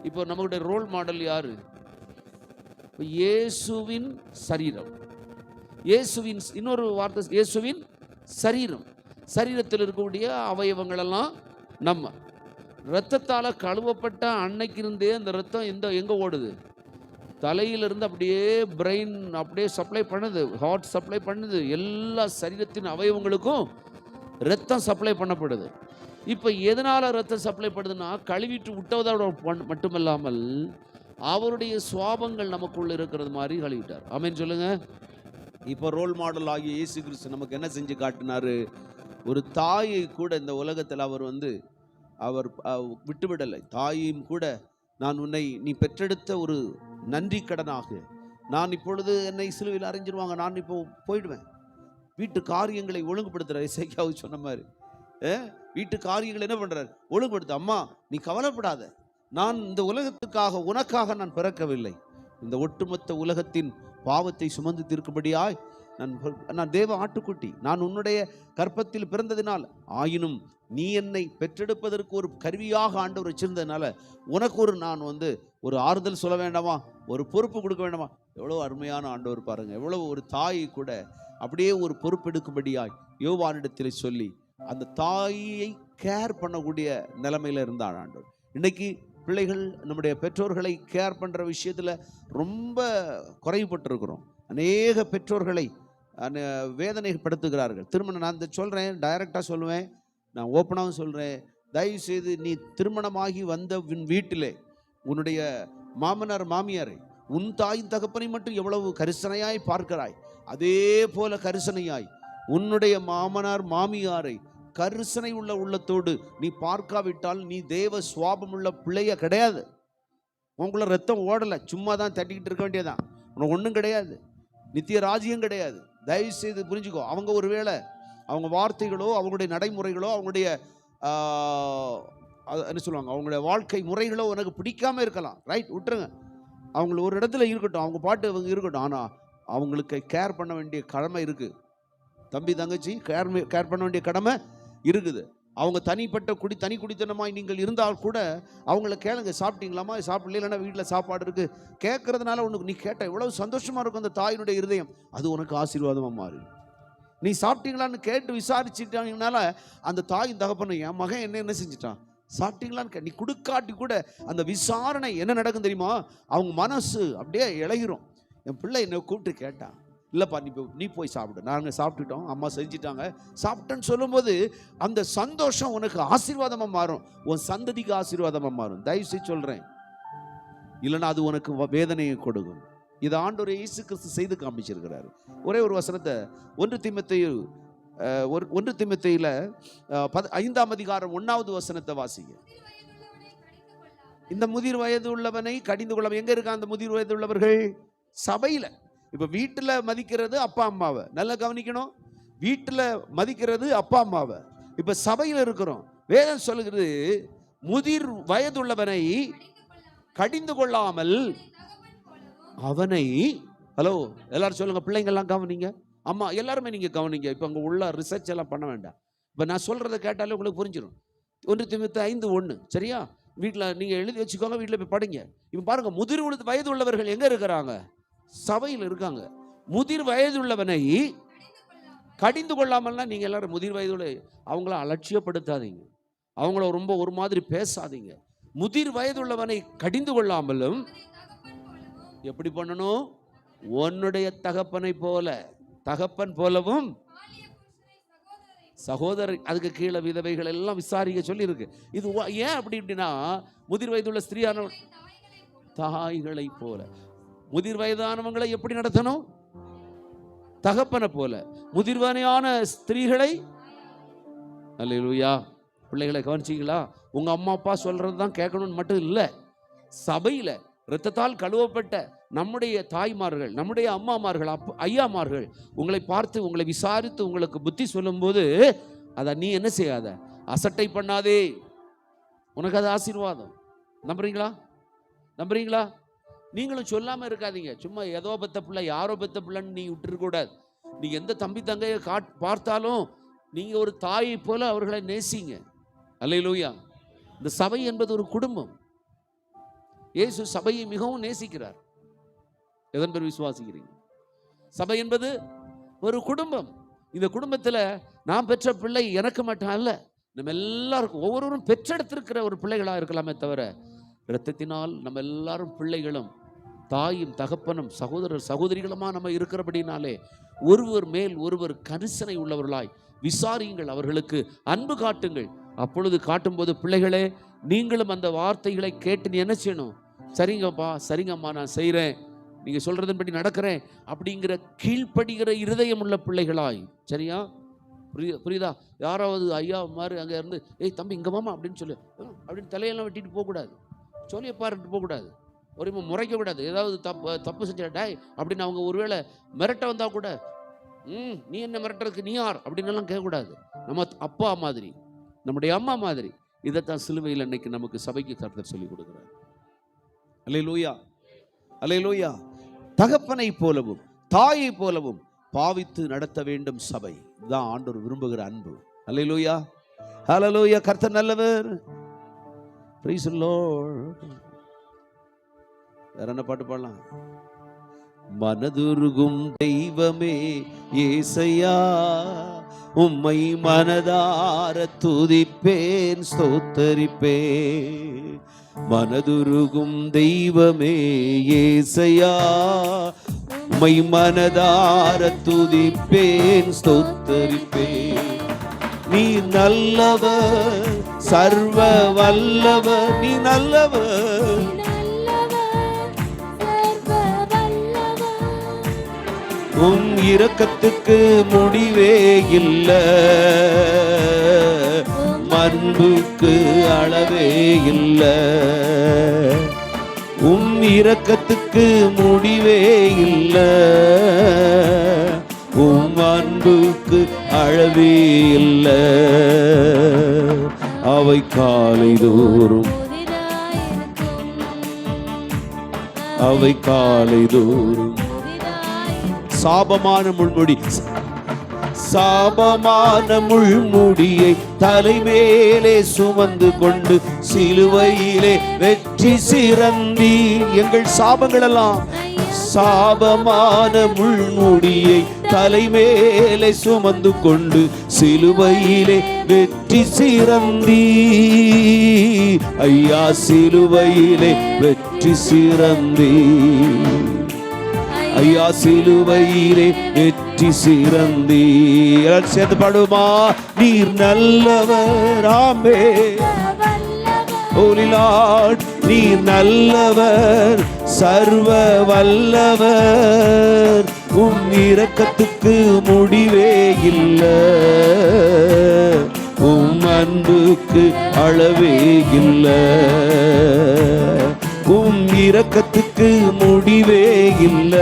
Speaker 1: இப்போ நம்மளுடைய ரோல் மாடல் யாரு? இயேசுவின் சரீரம். இயேசுவின் இன்னொரு வார்த்தை, இயேசுவின் சரீரம். சரீரத்தில் இருக்கக்கூடிய அவயவங்கள் எல்லாம் நம்ம இரத்தத்தால் கழுவப்பட்ட அன்னைக்கு இருந்தே அந்த இரத்தம் எங்கே ஓடுது? தலையிலிருந்து அப்படியே பிரெயின் அப்படியே சப்ளை பண்ணுது, ஹார்ட் சப்ளை பண்ணுது, எல்லா சரீரத்தின் அவயவங்களுக்கும் இரத்தம் சப்ளை பண்ணப்படுது. இப்போ எதனால் இரத்தம் சப்ளை பண்ணுதுன்னா, கழுவிட்டு விட்டதோட மட்டுமல்லாமல் அவருடைய சுவாபங்கள் நமக்குள்ள இருக்கிறது மாதிரி கழுவிட்டார். ஆமென் சொல்லுங்க. இப்போ ரோல் மாடல் ஆகிய இயேசு கிறிஸ்து நமக்கு என்ன செஞ்சு காட்டினாரு? ஒரு தாயை கூட இந்த உலகத்தில் அவர் விட்டுவிடலை. தாயையும் கூட நான் உன்னை நீ பெற்றெடுத்த ஒரு நன்றி கடனாக நான் இப்பொழுது என்னை சிலுவையில் அறைஞ்சிருவாங்க, நான் இப்போ போயிடுவேன். வீட்டு காரியங்களை ஒழுங்குபடுத்துகிறார். இசைக்காவுக்கு சொன்ன மாதிரி வீட்டு காரியங்களை என்ன பண்ணுறார்? ஒழுங்குபடுத்த. அம்மா நீ கவலைப்படாத, நான் இந்த உலகத்துக்காக உனக்காக நான் பிறக்கவில்லை, இந்த ஒட்டுமொத்த உலகத்தின் பாவத்தை சுமந்து தீர்க்கும்படியாய் நான் தேவ ஆட்டுக்குட்டி, நான் உன்னுடைய கற்பத்தில் பிறந்ததினால், ஆயினும் நீ என்னை பெற்றெடுப்பதற்கு ஒரு கருவியாக ஆண்டவர் வச்சிருந்ததுனால உனக்கு நான் ஒரு ஆறுதல் சொல்ல வேண்டாமா, ஒரு பொறுப்பு கொடுக்க வேண்டாமா? எவ்வளோ அருமையான ஆண்டவர் பாருங்க. எவ்வளவு ஒரு தாயை கூட அப்படியே ஒரு பொறுப்பெடுக்கும்படியாய் யோவானிடத்தில் சொல்லி அந்த தாயை கேர் பண்ணக்கூடிய நிலைமையில இருந்தான் ஆண்டவர். இன்னைக்கு பிள்ளைகள் நம்முடைய பெற்றோர்களை கேர் பண்ணுற விஷயத்தில் ரொம்ப குறைவுபட்டிருக்கிறோம். அநேக பெற்றோர்களை வேதனைப்படுத்துகிறார்கள். திருமணம் நான் சொல்கிறேன், டைரெக்டாக சொல்லுவேன், நான் ஓப்பனாகவும் சொல்கிறேன். தயவுசெய்து நீ திருமணமாகி வந்த வீட்டிலே உன்னுடைய மாமனார் மாமியாரை உன் தாயின் தகப்பனை மட்டும் எவ்வளவு கரிசனையாய் பார்க்கிறாய், அதே போல கரிசனையாய் உன்னுடைய மாமனார் மாமியாரை கரிசனை உள்ள உள்ளத்தோடு நீ பார்க்காவிட்டால் நீ தேவ சுவாபம் உள்ள பிள்ளைய கிடையாது. உங்களுக்குள்ள ரத்தம் ஓடலை, சும்மா தான் தட்டிக்கிட்டு இருக்க வேண்டியதான். உனக்கு ஒன்றும் கிடையாது, நித்திய ராஜ்யம் கிடையாது. தயவு செய்து புரிஞ்சுக்கோ. அவங்க ஒருவேளை அவங்க வார்த்தைகளோ அவங்களுடைய நடைமுறைகளோ அவங்களுடைய என்ன சொல்லுவாங்க, அவங்களுடைய வாழ்க்கை முறைகளோ உனக்கு பிடிக்காம இருக்கலாம். ரைட், விட்டுருங்க. அவங்கள ஒரு இடத்துல இருக்கட்டும், அவங்க பாட்டு அவங்க இருக்கட்டும். ஆனால் அவங்களுக்கு கேர் பண்ண வேண்டிய கடமை இருக்குது. தம்பி தங்கச்சி, கேர் பண்ண வேண்டிய கடமை இருக்குது. அவங்க தனி குடித்தனமாய் நீங்கள் இருந்தால் கூட அவங்கள கேளுங்க, சாப்பிட்டீங்களாமா, சாப்பிடல, இல்லைன்னா வீட்டில் சாப்பாடு இருக்குது, கேட்கறதுனால உனக்கு நீ கேட்ட எவ்வளவு சந்தோஷமாக இருக்கும் அந்த தாயினுடைய இருதயம். அது உனக்கு ஆசீர்வாதமாக மாறி. நீ சாப்பிட்டீங்களான்னு கேட்டு விசாரிச்சுட்டாங்கனால அந்த தாயின் தகப்பனும் என் மகன் என்ன செஞ்சிட்டான், சாப்பிட்டீங்களான்னு நீ கொடுக்காட்டி கூட அந்த விசாரணை என்ன நடக்கும் தெரியுமா? அவங்க மனசு அப்படியே இழகிரும். என் பிள்ளை என்னை கூப்பிட்டு கேட்டான், இல்லைப்பா நீ போய் சாப்பிடு, நாங்கள் சாப்பிட்டுட்டோம், அம்மா செஞ்சிட்டாங்க, சாப்பிட்டேன்னு சொல்லும்போது அந்த சந்தோஷம் உனக்கு ஆசீர்வாதமாக மாறும், உன் சந்ததிக்கு ஆசீர்வாதமாக மாறும். தயவுசெய்து சொல்கிறேன், இல்லைன்னா அது உனக்கு வேதனையை கொடுக்கும். இது ஆண்டவர் இயேசு கிறிஸ்து செய்து காமிச்சிருக்கிறார். ஒரே ஒரு வசனத்தை 1 தீமோத்தேயுல 5ஆம் அதிகாரம் 1வது வசனத்தை வாசிங்க. இந்த முதிர் வயது உள்ளவனை கடிந்து கொள்ள. எங்க இருக்க அந்த முதிர் வயது உள்ளவர்கள்? சபையில. இப்ப வீட்டுல மதிக்கிறது அப்பா அம்மாவை, நல்லா கவனிக்கணும். வீட்டுல மதிக்கிறது அப்பா அம்மாவை. இப்ப சபையில இருக்கிறோம். வேதம் சொல்லுகிறது, முதிர் வயதுள்ளவனை கடிந்து கொள்ளாமல் அவனை, ஹலோ எல்லாரும் சொல்லுங்க, பிள்ளைங்க எல்லாம் கவனிங்க, அம்மா எல்லாருமே நீங்கள் கவனிங்க. இப்போ அங்கே உள்ள ரிசர்ச் எல்லாம் பண்ண வேண்டாம். இப்போ நான் சொல்கிறத கேட்டாலே உங்களுக்கு புரிஞ்சிடும். 1 தீமோத்தேயு 5:1 சரியா? வீட்டில் நீங்கள் எழுதி வச்சுக்கோங்க, வீட்டில் போய் படிங்க. இப்போ பாருங்கள், முதிர் வயது உள்ளவர்கள் எங்கே இருக்கிறாங்க? சபையில் இருக்காங்க. முதிர் வயது உள்ளவனை கடிந்து கொள்ளாமல்னா, நீங்கள் எல்லாரும் முதிர் வயதுள்ள அவங்கள அலட்சியப்படுத்தாதீங்க, அவங்கள ரொம்ப ஒரு மாதிரி பேசாதீங்க. முதிர் வயதுள்ளவனை கடிந்து கொள்ளாமலும் எப்படி பண்ணணும்? உன்னுடைய தகப்பனை போல, தகப்பன் போலவும் சகோதரர், அதுக்கு கீழே விதவைகள் எல்லாம் விசாரிக்க சொல்லி இருக்கு. இது ஏன் அப்படின்னா, முதிர் வயதுள்ள ஸ்திரீயான தாய்களை போல. முதிர் வயதானவங்களை எப்படி நடத்தணும்? தகப்பனை போல. முதிர்வனையான ஸ்திரீகளை, அல்லேலூயா. பிள்ளைகளை கவனிச்சிங்களா? உங்க அம்மா அப்பா சொல்றது தான் கேட்கணும்னு மட்டும் இல்லை, சபையில இரத்தத்தால் கழுவப்பட்ட நம்முடைய தாய்மார்கள், நம்முடைய அம்மாமார்கள், ஐயாமார்கள் உங்களை பார்த்து, உங்களை விசாரித்து உங்களுக்கு புத்தி சொல்லும்போது அதை நீ என்ன செய்யாத, அசட்டை பண்ணாதே. உனக்கு அது ஆசீர்வாதம். நம்புறீங்களா? நம்புறீங்களா? நீங்களும் சொல்லாமல் இருக்காதீங்க. சும்மா ஏதோ பெத்த பிள்ளை, யாரோ பெத்த பிள்ளைன்னு நீ விட்டுருக்கூடாது. நீ எந்த தம்பி தங்கையை பார்த்தாலும் நீங்க ஒரு தாயை போல அவர்களை நேசிங்க. அல்லேலூயா. இந்த சபை என்பது ஒரு குடும்பம். இயேசு சபையை மிகவும் நேசிக்கிறார். எதன் பேர் விசுவாசிக்கிறீங்க? சபை என்பது ஒரு குடும்பம். இந்த குடும்பத்தில் நான் பெற்ற பிள்ளை எனக்கு மட்டும் அல்ல, நம்ம எல்லாருக்கும், ஒவ்வொருவரும் பெற்றெடுத்திருக்கிற ஒரு பிள்ளைகளாக இருக்கலாமே தவிர, இரத்தத்தினால் நம்ம எல்லாரும் பிள்ளைகளும், தாயும் தகப்பனும் சகோதரர் சகோதரிகளுமா நம்ம இருக்கிறபடினாலே ஒருவர் மேல் ஒருவர் கரிசனை உள்ளவர்களாய் விசாரியுங்கள், அவர்களுக்கு அன்பு காட்டுங்கள். அப்பொழுது காட்டும்போது, பிள்ளைகளே நீங்களும் அந்த வார்த்தைகளை கேட்டு நீ என்ன செய்யணும்? சரிங்கப்பா, சரிங்கம்மா, நான் செய்கிறேன், நீங்கள் சொல்கிறதன்படி நடக்கிறேன் அப்படிங்கிற கீழ்ப்படுகிற இருதயம் உள்ள பிள்ளைகளாய். சரியா? புரியுதா? யாராவது ஐயா மாதிரி அங்கே இருந்து, ஏய் தம்பி இங்கே மாமா அப்படின்னு சொல்லு அப்படின்னு தலையெல்லாம் வெட்டிட்டு போகக்கூடாது, சொல்லிய பாருட்டு போகக்கூடாது, ஒரு முறைக்கக்கூடாது. ஏதாவது தப்பு செஞ்சாடாய் அப்படின்னு அவங்க ஒருவேளை மிரட்ட வந்தால் கூட, நீ என்ன மிரட்டுறதுக்கு, நீ யார் அப்படின்னு எல்லாம் கேட்கக்கூடாது. நம்ம அப்பா மாதிரி, நம்முடைய அம்மா மாதிரி. இதைத்தான் சிலுவையில் இன்னைக்கு நமக்கு சபைக்கு கர்த்தர் சொல்லி கொடுக்குறார். அல்லேலூயா, அல்லேலூயா. தகப்பனை போலவும் தாயை போலவும் பாவித்து நடத்த வேண்டும் சபை. இதுதான் ஆண்டவர் விரும்புகிற அன்பு. அல்லேலூயா, ஹல்லேலூயா. கர்த்தர் நல்லவர். Praise the Lord. வேற என்ன பாட்டு பாடலாம்? மனதுருகும் தெய்வமே యేసయ్యా, உம்மை மனதார துதிப்பேன், ஸ்தோத்தரிப்பேன். மனதுருகும் தெய்வமே యేసయ్యா, உம்மை மனதார துதிப்பேன், ஸ்தோத்தரிப்பேன். நீ நல்லவர், சர்வ வல்லவர், நீ நல்லவர், உம் இரக்கத்துக்கு முடிவே இல்ல, அன்புக்கு அளவே இல்ல. உம் இரக்கத்துக்கு முடிவே இல்ல, உம் அன்புக்கு அளவே இல்ல. அவை காலை தோறும், அவை காலை தோறும் சாபமான முள்முடி, சாபமான முள்முடியை தலைமேலே சுமந்து கொண்டு சிலுவையிலே வெற்றி சிறந்தி. எங்கள் சாபங்கள் எல்லாம், சாபமான முள்முடியை தலைமேலே சுமந்து கொண்டு சிலுவையிலே வெற்றி சிறந்தி. ஐயா சிலுவையிலே வெற்றி சிறந்தி, ஐயா சிலுவையிலே வெற்றி சிறந்தி. சேர்ந்து பாடுமா? நீர் நல்லவர், ஆமே ஹோலி லார்ட். நீர் நல்லவர், சர்வ வல்லவர், உம் இரக்கத்துக்கு முடிவே இல்ல, உம் அன்புக்கு அளவே இல்ல. உம் இரக்கத்துக்கு முடிவே இல்ல,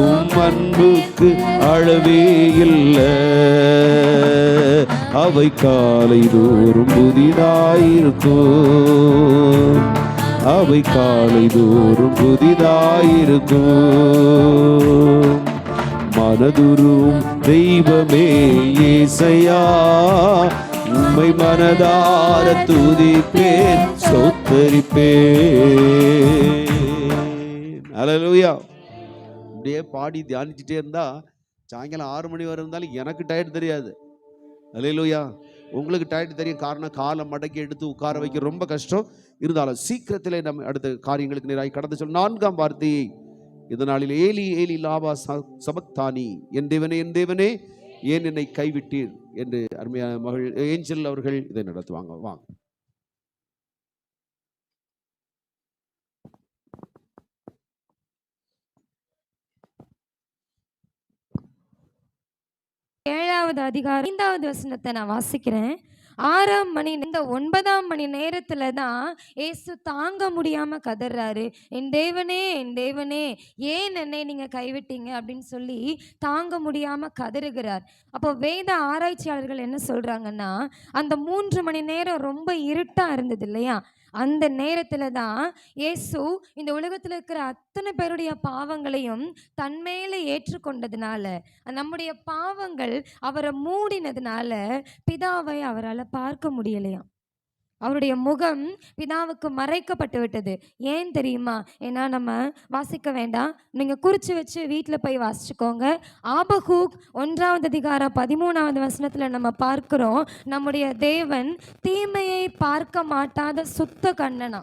Speaker 1: உம் அன்புக்கு அளவே இல்ல. அவை காலை தோறும் புதிதாயிருக்கும், அவை காலை தோறும் புதிதாயிருக்கும். மனதுருவும் தெய்வமே ஏசையா, உம்மை மனதார துதிப்பேன் ஸ்தோத்தரிப்பேன். அல்லேலூயா. அப்படியே பாடி தியானிச்சுட்டே இருந்தா சாயங்காலம் 6 மணி வரை இருந்தாலும் எனக்கு டயர்ட் தெரியாது. அல்லேலூயா. உங்களுக்கு டயர்ட் தெரியும். காரணம் காலை மடக்கி எடுத்து உட்கார வைக்க ரொம்ப கஷ்டம். இருந்தாலும் சீக்கிரத்திலே நம்ம அடுத்த காரியங்களுக்கு நேராக கடந்து சொல்ல 4ஆம் வார்த்தையை இதனாலில் ஏலி ஏலி லாபா சபக்தானி, என் தேவனே என் தேவனே ஏன் என்னை கைவிட்டீர் என்று அருமையான மகள் ஏஞ்சல் அவர்கள் இதை நடத்துவாங்க. வாங்க.
Speaker 5: ஏழாவது அதிகாரம் 5வது வசனத்தை நான் வாசிக்கிறேன். 6ஆம் மணி இந்த 9ஆம் மணி நேரத்துல தான் ஏசு தாங்க முடியாம கதறாரு. என் தேவனே என் தேவனே ஏன் என்னை நீங்க கைவிட்டீங்க அப்படின்னு சொல்லி தாங்க முடியாம கதறுகிறார். அப்போ வேத ஆராய்ச்சியாளர்கள் என்ன சொல்றாங்கன்னா, அந்த 3 மணி நேரம் ரொம்ப இருட்டா இருந்தது இல்லையா, அந்த நேரத்துல தான் இயேசு இந்த உலகத்துல இருக்கிற அத்தனை பேருடைய பாவங்களையும் தன்மேல ஏற்றுக்கொண்டதுனால, நம்முடைய பாவங்கள் அவரை மூடினதுனால பிதாவை அவரால் பார்க்க முடியலையாம். அவருடைய முகம் பிதாவுக்கு மறைக்கப்பட்டு விட்டது. ஏன் தெரியுமா? ஏன்னா நம்ம வாசிக்க வேண்டாம், நீங்கள் குறித்து வச்சு வீட்டில் போய் வாசிச்சுக்கோங்க. ஆபகூக் 1வது அதிகாரம் 13வது வசனத்தில் நம்ம பார்க்கிறோம், நம்முடைய தேவன் தீமையை பார்க்க மாட்டாத சுத்த கண்ணனா.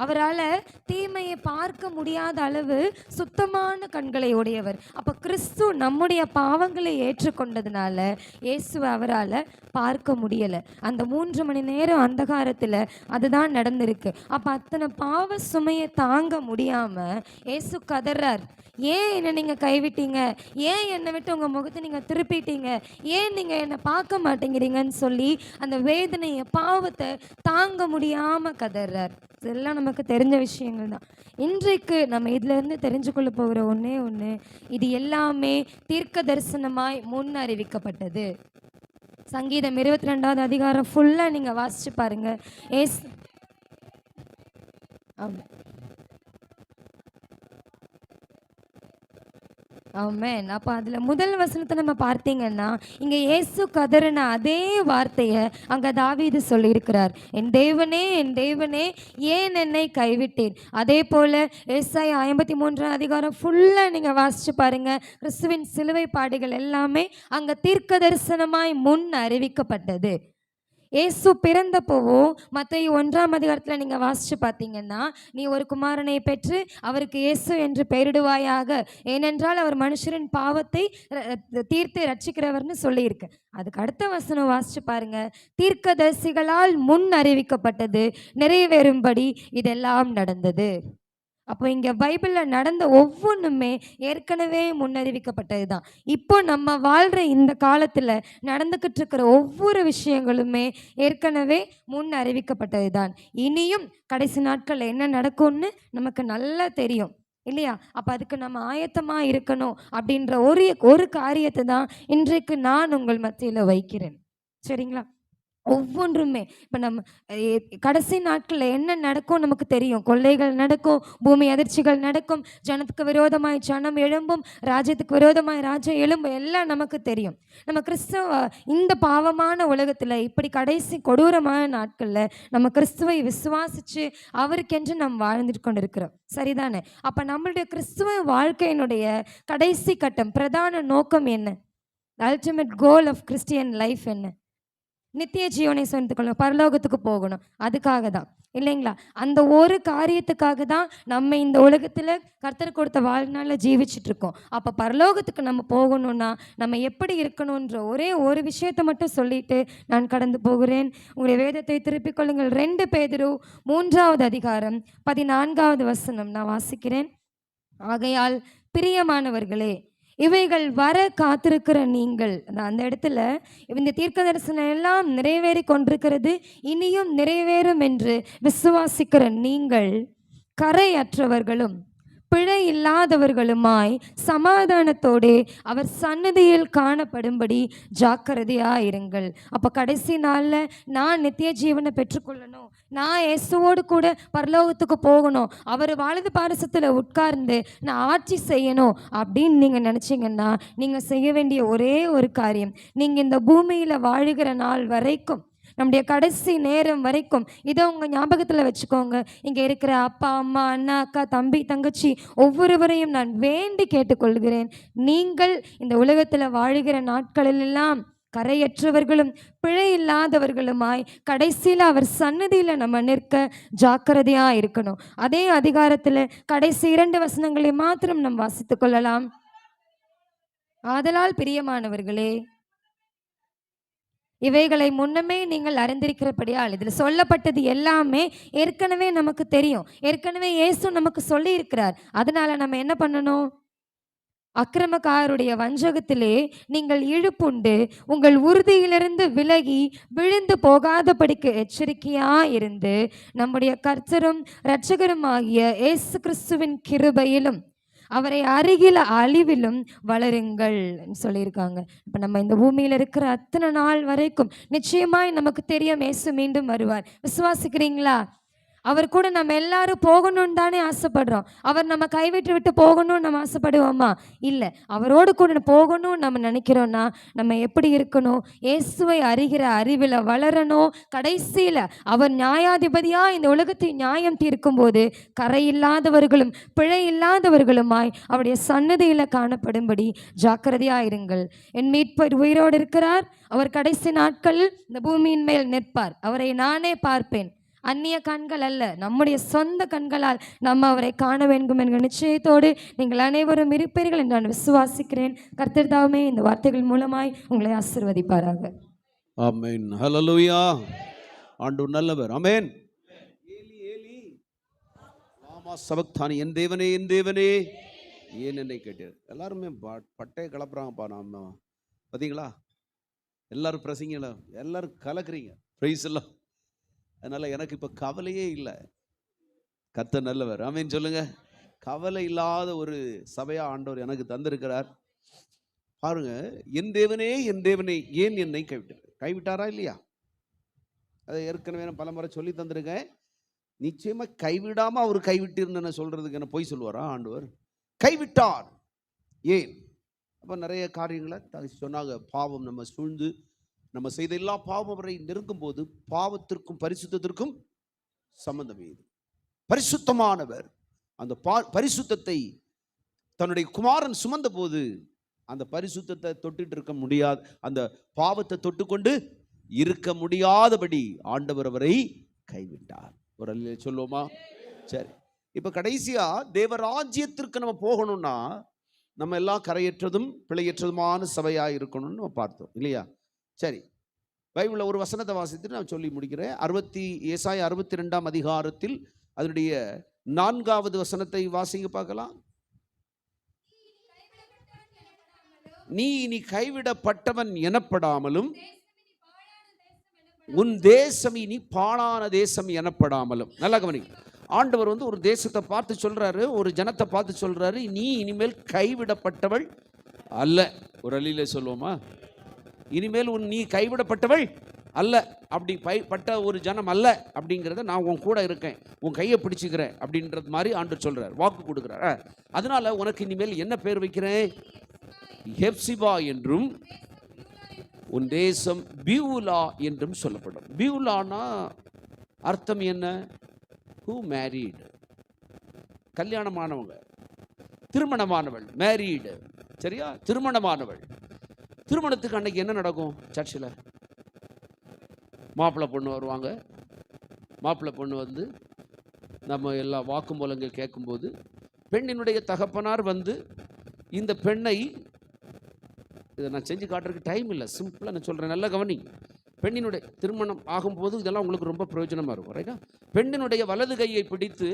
Speaker 5: அவரால் தீமையை பார்க்க முடியாத அளவு சுத்தமான கண்களை உடையவர். அப்போ கிறிஸ்து நம்முடைய பாவங்களை ஏற்றுக்கொண்டதுனால இயேசுவை அவரால் பார்க்க முடியலை. அந்த 3 மணி நேரம் அந்தகாரத்தில் அதுதான் நடந்திருக்கு. அப்போ அத்தனை பாவ சுமையை தாங்க முடியாமல் இயேசு கதறார். ஏன் என்னை நீங்கள் கைவிட்டீங்க? ஏன் என்னை விட்டு உங்கள் முகத்தை நீங்கள் திருப்பிட்டீங்க? ஏன் நீங்கள் என்னை பார்க்க மாட்டேங்கிறீங்கன்னு சொல்லி அந்த வேதனையை பாவத்தை தாங்க முடியாமல் கதறார். இதெல்லாம் நமக்கு தெரிஞ்ச விஷயங்கள் தான். இன்றைக்கு நம்ம இதிலிருந்து தெரிஞ்சுக்கொள்ள போகிற ஒன்றே ஒன்று, இது எல்லாமே தீர்க்க தரிசனமாய் முன் அறிவிக்கப்பட்டது. சங்கீதம் 22வது அதிகாரம் ஃபுல்லாக நீங்கள் வாசிச்சு பாருங்க. ஆமென். அப்போ அதில் முதல் வசனத்தை நம்ம பார்த்தீங்கன்னா, இங்கே இயேசு கதறின அதே வார்த்தையை அங்கே தாவீது சொல்லியிருக்கிறார். என் தேவனே என் தேவனே ஏன் என்னை கைவிட்டீர். அதே போல் ஏசாயா 53ஆம் அதிகாரம் ஃபுல்லாக நீங்கள் வாசித்து பாருங்கள். கிறிஸ்துவின் சிலுவை பாடுகள் எல்லாமே அங்கே தீர்க்க தரிசனமாய் முன் அறிவிக்கப்பட்டது. ஏசு பிறந்தப்போவோ மத்தேயு 1ஆம் அதிகாரத்தில் நீங்கள் வாசித்து பார்த்தீங்கன்னா, நீ ஒரு குமாரனை பெற்று அவருக்கு இயேசு என்று பெயரிடுவாயாக, ஏனென்றால் அவர் மனுஷரின் பாவத்தை தீர்த்து ரட்சிக்கிறவர்னு சொல்லியிருக்கு. அதுக்கு அடுத்த வசனம் வாசித்து பாருங்க, தீர்க்கதரிசிகளால் முன் அறிவிக்கப்பட்டது நிறைவேறும்படி இதெல்லாம் நடந்தது. அப்போ இங்கே பைபிளில் நடந்த ஒவ்வொன்றுமே ஏற்கனவே முன்னறிவிக்கப்பட்டது தான். இப்போ நம்ம வாழ்கிற இந்த காலத்தில் நடந்துக்கிட்டு இருக்கிற ஒவ்வொரு விஷயங்களுமே ஏற்கனவே முன் அறிவிக்கப்பட்டது தான். இனியும் கடைசி நாட்களில் என்ன நடக்கும்னு நமக்கு நல்லா தெரியும் இல்லையா? அப்போ அதுக்கு நம்ம ஆயத்தமாக இருக்கணும் அப்படின்ற ஒரு காரியத்தை தான் இன்றைக்கு நான் உங்கள் மத்தியில் வைக்கிறேன். சரிங்களா? ஒவ்வொன்றுமே இப்போ நம்ம கடைசி நாட்களில் என்ன நடக்கும் நமக்கு தெரியும். கொள்ளைகள் நடக்கும், பூமி அதிர்ச்சிகள் நடக்கும், ஜனத்துக்கு விரோதமாய் ஜனம் எழும்பும், ராஜ்யத்துக்கு விரோதமாய் ராஜ்யம் எழும்பும், எல்லாம் நமக்கு தெரியும். நம்ம கிறிஸ்தவ இந்த பாவமான உலகத்தில் இப்படி கடைசி கொடூரமான நாட்களில் நம்ம கிறிஸ்துவை விசுவாசித்து அவருக்கென்று நாம் வாழ்ந்துட்டு கொண்டு இருக்கிறோம். சரிதானே? அப்போ நம்மளுடைய கிறிஸ்துவ வாழ்க்கையினுடைய கடைசி கட்டம், பிரதான நோக்கம் என்ன? Ultimate goal of Christian life என்ன? நித்திய ஜீவனை சொந்தக்கொள்ளணும், பரலோகத்துக்கு போகணும். அதுக்காக தான் இல்லைங்களா? அந்த ஒரு காரியத்துக்காக தான் நம்ம இந்த உலகத்தில் கர்த்தர் கொடுத்த வாழ்நாளில் ஜீவிச்சுட்டு இருக்கோம். அப்போ பரலோகத்துக்கு நம்ம போகணும்னா நம்ம எப்படி இருக்கணுன்ற ஒரே ஒரு விஷயத்தை மட்டும் சொல்லிட்டு நான் கடந்து போகிறேன். உங்களுடைய வேதத்தை திருப்பிக் கொள்ளுங்கள். 2 பேதுரு 3வது அதிகாரம் 14வது வசனம் நான் வாசிக்கிறேன். ஆகையால் பிரியமானவர்களே, இவைகள் வர காத்திருக்கிற நீங்கள், அந்த இடத்துல இந்த தீர்க்க தரிசனம் எல்லாம் நிறைவேறி கொண்டிருக்கிறது, இனியும் நிறைவேறும் என்று விசுவாசிக்கிற நீங்கள் கரையற்றவர்களும் பிழை இல்லாதவர்களுமாய் சமாதானத்தோடு அவர் சன்னதியில் காணப்படும்படி ஜாக்கிரதையாயிருங்கள். அப்போ கடைசி நாளில் நான் நித்திய ஜீவனை பெற்றுக்கொள்ளணும், நான் இயேசுவோடு கூட பரலோகத்துக்கு போகணும், அவர் வலது பாரசத்தில் உட்கார்ந்து நான் ஆட்சி செய்யணும் அப்படின்னு நீங்கள் நினச்சிங்கன்னா நீங்கள் செய்ய வேண்டிய ஒரே ஒரு காரியம், நீங்கள் இந்த பூமியில் வாழுகிற நாள் வரைக்கும், நம்முடைய கடைசி நேரம் வரைக்கும் இதை உங்கள் ஞாபகத்தில் வச்சுக்கோங்க. இங்கே இருக்கிற அப்பா அம்மா அண்ணா அக்கா தம்பி தங்கச்சி ஒவ்வொருவரையும் நான் வேண்டி கேட்டுக்கொள்கிறேன், நீங்கள் இந்த உலகத்தில் வாழுகிற நாட்களிலெல்லாம் கரையற்றவர்களும் பிழை இல்லாதவர்களுமாய் கடைசியில் அவர் சன்னதியில் நம்ம நிற்க ஜாக்கிரதையாக இருக்கணும். அதே அதிகாரத்தில் கடைசி 2 வசனங்களை மாத்திரம் நாம் வாசித்து கொள்ளலாம். ஆதலால் பிரியமானவர்களே, இவைகளை முன்னமே நீங்கள் அறிந்திருக்கிறபடியால், இதில் சொல்லப்பட்டது எல்லாமே ஏற்கனவே நமக்கு தெரியும், ஏற்கனவே இயேசு நமக்கு சொல்லி இருக்கிறார். அதனால நம்ம என்ன பண்ணணும்? அக்கிரமக்காரருடைய வஞ்சகத்திலே நீங்கள் இழுப்புண்டு உங்கள் உறுதியிலிருந்து விலகி விழுந்து போகாதபடிக்கு எச்சரிக்கையாயிருந்து நம்முடைய கர்த்தரும் இரட்சகருமாகிய இயேசு கிறிஸ்துவின் கிருபையிலும் அவரை அருகில் அழிவிலும் வளருங்கள் சொல்லியிருக்காங்க. இப்போ நம்ம இந்த பூமியில் இருக்கிற அத்தனை நாள் வரைக்கும் நிச்சயமாய் நமக்கு தெரியும் இயேசு மீண்டும் வருவார். விசுவாசிக்கிறீங்களா? அவர் கூட நம்ம எல்லாரும் போகணும்னு தானே ஆசைப்படுறோம். அவர் நம்ம கைவிட்டு விட்டு போகணும்னு நம்ம ஆசைப்படுவோமா? இல்லை. அவரோடு கூட போகணும்னு நம்ம நினைக்கிறோன்னா நம்ம எப்படி இருக்கணும்? இயேசுவை அறிகிற அறிவில் வளரணும். கடைசியில் அவர் நியாயாதிபதியாக இந்த உலகத்தை நியாயம் தீர்க்கும்போது கரையில்லாதவர்களும் பிழை இல்லாதவர்களுமாய் அவருடைய சன்னதியில் காணப்படும்படி ஜாக்கிரதையாயிருங்கள். என் மீட்பர் உயிரோடு இருக்கிறார், அவர் கடைசி நாட்களில் இந்த பூமியின் மேல் நிற்பார், அவரை நானே பார்ப்பேன். அந்நிய கண்கள் அல்ல, நம்முடைய சொந்த கண்களால் நம்ம அவரை காண வேண்டும் என்கிற நிச்சயத்தோடு நீங்கள் அனைவரும் இருப்பீர்கள் என்று நான் விசுவாசிக்கிறேன். கர்த்தர் தாமே இந்த வார்த்தைகள் மூலமாய் உங்களை ஆசீர்வதிப்பாராக.
Speaker 1: ஆமென். ஹல்லேலூயா. ஆண்டவர் நல்லவர். ஆமென். ஏலி ஏலி லாமா சபக்தானி, என் தேவனே என் தேவனே ஏன் என்னை கேட்டீர். எல்லாருமே பட்டையை கிளப்புறாங்கப்பா. நாம பார்த்தீங்களா? எல்லாரும் பிரசங்கிங்களா, எல்லாரும் கலக்குறீங்க. பிரைஸ் எல்லாம். அதனால எனக்கு இப்போ கவலையே இல்லை. கர்த்தர் நல்லவர். ஆமென் சொல்லுங்க. கவலை இல்லாத ஒரு சபையா ஆண்டவர் எனக்கு தந்திருக்கிறார். பாருங்க, என் தேவனே ஏன் என்னை கைவிட்டாரா இல்லையா? அதை ஏற்கனவே நான் பல முறை சொல்லி தந்திருக்கேன். நிச்சயமா கைவிடாம அவர் கைவிட்டிருந்தேன்னு சொல்றதுக்கு என்ன பொய் சொல்லுவாரா ஆண்டவர்? கைவிட்டார். ஏன்? அப்போ நிறைய காரியங்களை சொன்னாங்க. பாவம் நம்ம சூழ்ந்து நம்ம செய்த எல்லா பாவம் அவரை நெருங்கும் போது பாவத்திற்கும் பரிசுத்தத்திற்கும் சம்பந்தம் இது. பரிசுத்தமானவர் அந்த பரிசுத்தத்தை தன்னுடைய குமாரன் சுமந்த போது அந்த பரிசுத்தத்தை தொட்டுட்டு இருக்க முடியாது, அந்த பாவத்தை தொட்டுக்கொண்டு இருக்க முடியாதபடி ஆண்டவர் அவரை கைவிட்டார். ஒரு அல்லேலூயா சொல்லுவோமா? சரி, இப்போ கடைசியா தேவராஜ்யத்திற்கு நம்ம போகணும்னா நம்ம எல்லாம் கரையற்றதும் பிழையற்றதுமான சபையாக இருக்கணும்னு நம்ம பார்த்தோம் இல்லையா? சரி, பைபிளில் ஒரு வசனத்தை வாசித்துட்டு நான் சொல்லி முடிக்கிறேன். ஏசாயா 62ஆம் அதிகாரத்தில் அதனுடைய 4வது வசனத்தை வாசிங்க பார்க்கலாம். நீ இனி கைவிடப்பட்டவன் எனப்படாமலும் உன் தேசம் இனி பாழான தேசம் எனப்படாமலும். நல்லா கவனி. ஆண்டவர் ஒரு தேசத்தை பார்த்து சொல்றாரு, ஒரு ஜனத்தை பார்த்து சொல்றாரு, நீ இனிமேல் கைவிடப்பட்டவள் அல்ல. ஒரு அழியில சொல்லுவோமா? இனிமேல் நீ கைவிடப்பட்டவள் அல்ல, அப்படி பட்ட ஒரு ஜனம் அல்ல அப்படிங்கிறத நான் உன் கூட இருக்கேன், உன் கையை பிடிச்சிக்கிறேன் அப்படின்றது மாதிரி ஆண்டவர் சொல்றார், வாக்கு கொடுக்குறார். அதனால உனக்கு இனிமேல் என்ன பேர் வைக்கிறேன்? ஹெப்சிபா என்றும் உன் தேசம் பியூலா என்றும் சொல்லப்படும். பியூலானா அர்த்தம் என்ன? ஹூ மேரீடு, கல்யாணமானவங்க, திருமணமானவள், மேரீடு. சரியா? திருமணமானவள். திருமணத்துக்கு அன்னைக்கு என்ன நடக்கும்? சர்ச்சில் மாப்பிள்ளை பொண்ணு வருவாங்க. மாப்பிள்ளை பொண்ணு நம்ம எல்லா வாக்குமூலங்கள் கேட்கும்போது பெண்ணினுடைய தகப்பனார் இந்த பெண்ணை, இதை நான் செஞ்சு காட்டுறதுக்கு டைம் இல்லை, சிம்பிளாக நான் சொல்கிறேன், நல்லா கவனி. பெண்ணினுடைய திருமணம் ஆகும்போது இதெல்லாம் உங்களுக்கு ரொம்ப பிரயோஜனமாக இருக்கும். ரைட்டா? பெண்ணினுடைய வலது கையை பிடித்து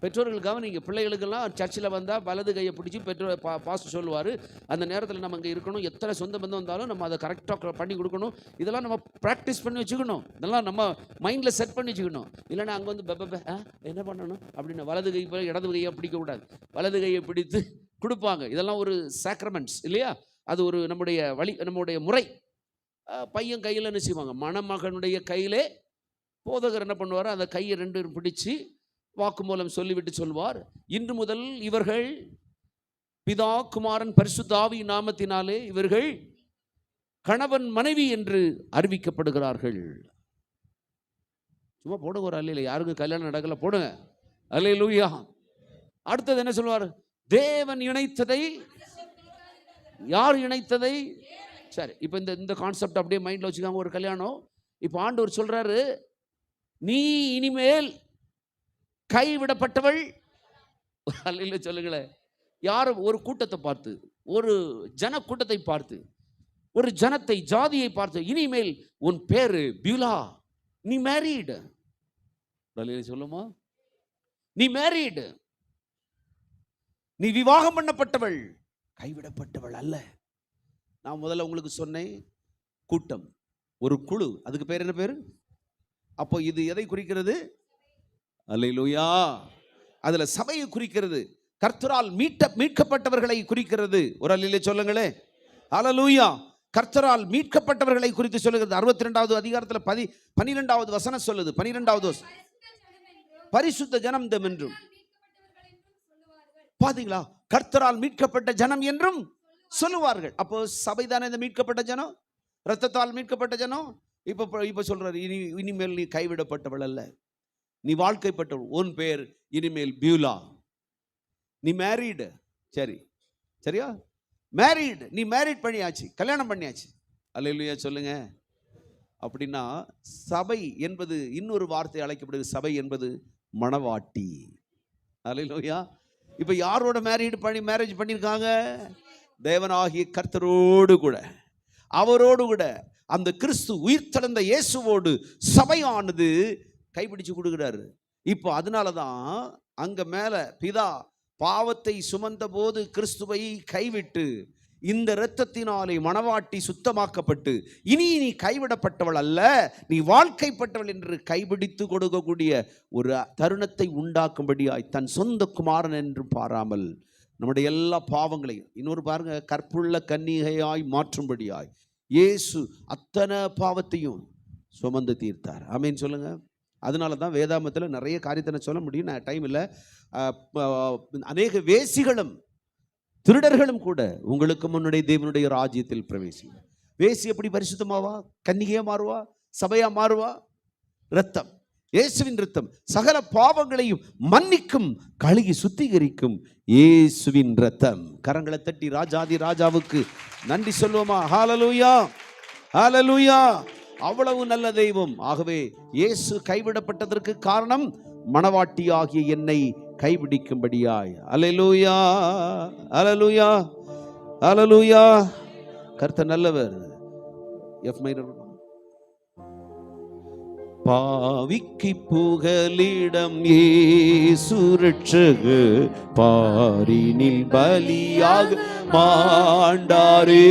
Speaker 1: பெற்றோர்கள் கவனிங்க, பிள்ளைகளுக்கெல்லாம் சர்ச்சில் வந்தால் வலது கையை பிடிச்சி பெற்றோர் பாஸ்டர் சொல்லுவார், அந்த நேரத்தில் நம்ம இங்கே இருக்கணும், எத்தனை சொந்த பந்தம் வந்தாலும் நம்ம அதை கரெக்டாக பண்ணி கொடுக்கணும். இதெல்லாம் நம்ம ப்ராக்டிஸ் பண்ணி வச்சுக்கணும், இதெல்லாம் நம்ம மைண்டில் செட் பண்ணி வச்சுக்கணும். இல்லைன்னா அங்கே வந்து என்ன பண்ணணும் அப்படின்னு வலது கை போய் இடது கையை பிடிக்கக்கூடாது, வலது கையை பிடித்து கொடுப்பாங்க. இதெல்லாம் ஒரு சாக்ரமெண்ட்ஸ் இல்லையா? அது ஒரு நம்முடைய முறை. பையன் கையில் என்ன செய்வாங்க, மணமகனுடைய கையிலே போதகர் என்ன பண்ணுவார், அந்த கையை ரெண்டு பிடிச்சி வாக்குமூலம் சொல்லிவிட்டு சொல்வார், இன்று முதல் இவர்கள் பிதா குமாரன் பரிசுத்த ஆவி நாமத்தினாலே இவர்கள் கணவன் மனைவி என்று அறிவிக்கப்படுகிறார்கள். சும்மா போடுங்க ஒரு அல்லையில, யாருக்கும் கல்யாணம் நடக்கல, போடுங்க அல்லேலூயா. அடுத்தது என்ன சொல்வார், தேவன் இணைத்ததை யார் இணைத்ததை. சரி, இப்போ இந்த கான்செப்ட் அப்படியே மைண்டில் வச்சுக்காங்க. ஒரு கல்யாணம், இப்போ ஆண்டவர் சொல்றாரு, நீ இனிமேல் கைவிடப்பட்டவள் அல்ல. சொல்லுங்களேன், யாரும் ஒரு கூட்டத்தை பார்த்து, ஒரு ஜன கூட்டத்தை பார்த்து, ஒரு ஜனத்தை ஜாதியை பார்த்து, இனிமேல் உன் பேரு பியூலா, நீ மேரீடு. சொல்லுமா, நீ மேரீடு, நீ விவாகம் பண்ணப்பட்டவள், கைவிடப்பட்டவள் அல்ல. நான் முதல்ல உங்களுக்கு சொன்னேன், கூட்டம், ஒரு குழு, அதுக்கு பேர் என்ன பேரு? அப்போ இது எதை குறிக்கிறது? அல்லேலூயா. அதுல சபையை குறிக்கிறது, கர்த்தரால் மீட்கப்பட்டவர்களை குறிக்கிறது. ஒரு அல்லேலூயா சொல்லுங்களே. அல்லேலூயா. கர்த்தரால் மீட்கப்பட்டவர்களை குறித்து சொல்லுகிறது. 62வது அதிகாரத்தில் 12வது வசனம் சொல்லுது. 12வது வசனம், பரிசுத்த ஜனம் என்றும். பாத்தீங்களா, கர்த்தரால் மீட்கப்பட்ட ஜனம் என்றும் சொல்லுவார்கள். அப்போ சபை தானே இந்த மீட்கப்பட்ட ஜனம், இரத்தத்தால் மீட்கப்பட்ட ஜனம். இப்ப சொல்றாரு, இனிமேல் நீ கைவிடப்பட்டவள் அல்ல, நீ வாழ்க்கைப்பட்டவள், உன் பேர் இனிமேல் பியூலா, நீ மேரீடு. சரி, சரியா, மேரீடு, நீ மேரீட் பண்ணியாச்சு, கல்யாணம் பண்ணியாச்சு. அல்லேலூயா சொல்லுங்க. அப்படின்னா சபை என்பது இன்னொரு வார்த்தை அழைக்கப்படுது, சபை என்பது மணவாட்டி. அல்லேலூயா. இப்போ யாரோட மேரேஜ் பண்ணியிருக்காங்க? தேவனாகிய கர்த்தரோடு கூட, அவரோடு கூட, அந்த கிறிஸ்து உயிர்த்தெழுந்த இயேசுவோடு சபையானது கைப்பிடிச்சு கொடுக்கிறாரு. இப்போ அதனால தான் அங்க மேல பிதா பாவத்தை சுமந்த போது கிறிஸ்துவை கைவிட்டு இந்த இரத்தத்தினாலே மணவாட்டி சுத்தமாக்கப்பட்டு, இனி நீ கைவிடப்பட்டவள் அல்ல, நீ வாழ்க்கைப்பட்டவள் என்று கைபிடித்து கொடுக்கக்கூடிய ஒரு தருணத்தை உண்டாக்கும்படியாய் தன் சொந்த குமாரன் என்று பாராமல் நம்முடைய எல்லா பாவங்களையும், இன்னொரு பாருங்க, கற்புள்ள கன்னிகையாய் மாற்றும்படியாய் இயேசு அத்தனை பாவத்தையும் சுமந்து தீர்த்தார். ஆமீன் சொல்லுங்க. அதனால தான் வேதாமத்தில் நிறைய காரியத்தை சொல்ல முடியும், நான் டைம் இல்லை. அநேக வேசிகளும் திருடர்களும் கூட உங்களுக்கு முன்னுடைய தேவனுடைய ராஜ்யத்தில் பிரவேசிக்கும். வேசி எப்படி பரிசுத்தமாவா? கன்னிகையா மாறுவா? சபையா மாறுவா? இரத்தம், இயேசுவின் இரத்தம் சகல பாவங்களையும் மன்னிக்கும், கழுகி சுத்திகரிக்கும் இயேசுவின் இரத்தம். கரங்களை தட்டி ராஜாதி ராஜாவுக்கு நன்றி சொல்லுவோமா? ஹல்லேலூயா, ஹல்லேலூயா. அவ்வளவு நல்ல தெய்வம். ஆகவே இயேசு கைவிடப்பட்டதற்கு காரணம் மணவாட்டியாகிய என்னை கைபிடிக்கும்படியாய். அல்லேலூயா, அல்லேலூயா, அல்லேலூயா. கர்த்தர் நல்லவர். F minor. பாவிக்கு புகலிடம் இயேசு ரட்சகர், பாரினில் பலியாக மாண்டாரே.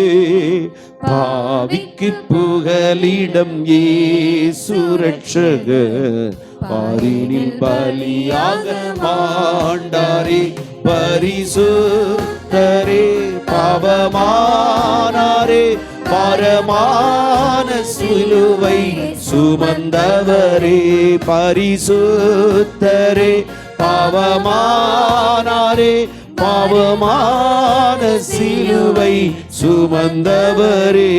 Speaker 1: பாவிக்கு புகலிடம் இயேசு ரட்சகர், பாரினில் பலியாக மாண்டாரே. பரிசுத்தரே பாவமானாரே, பரமான சிலுவை சுமந்தவரே. பரிசுத்தரே பாவமானாரே, பாவமான சிலுவை சுமந்தவரே.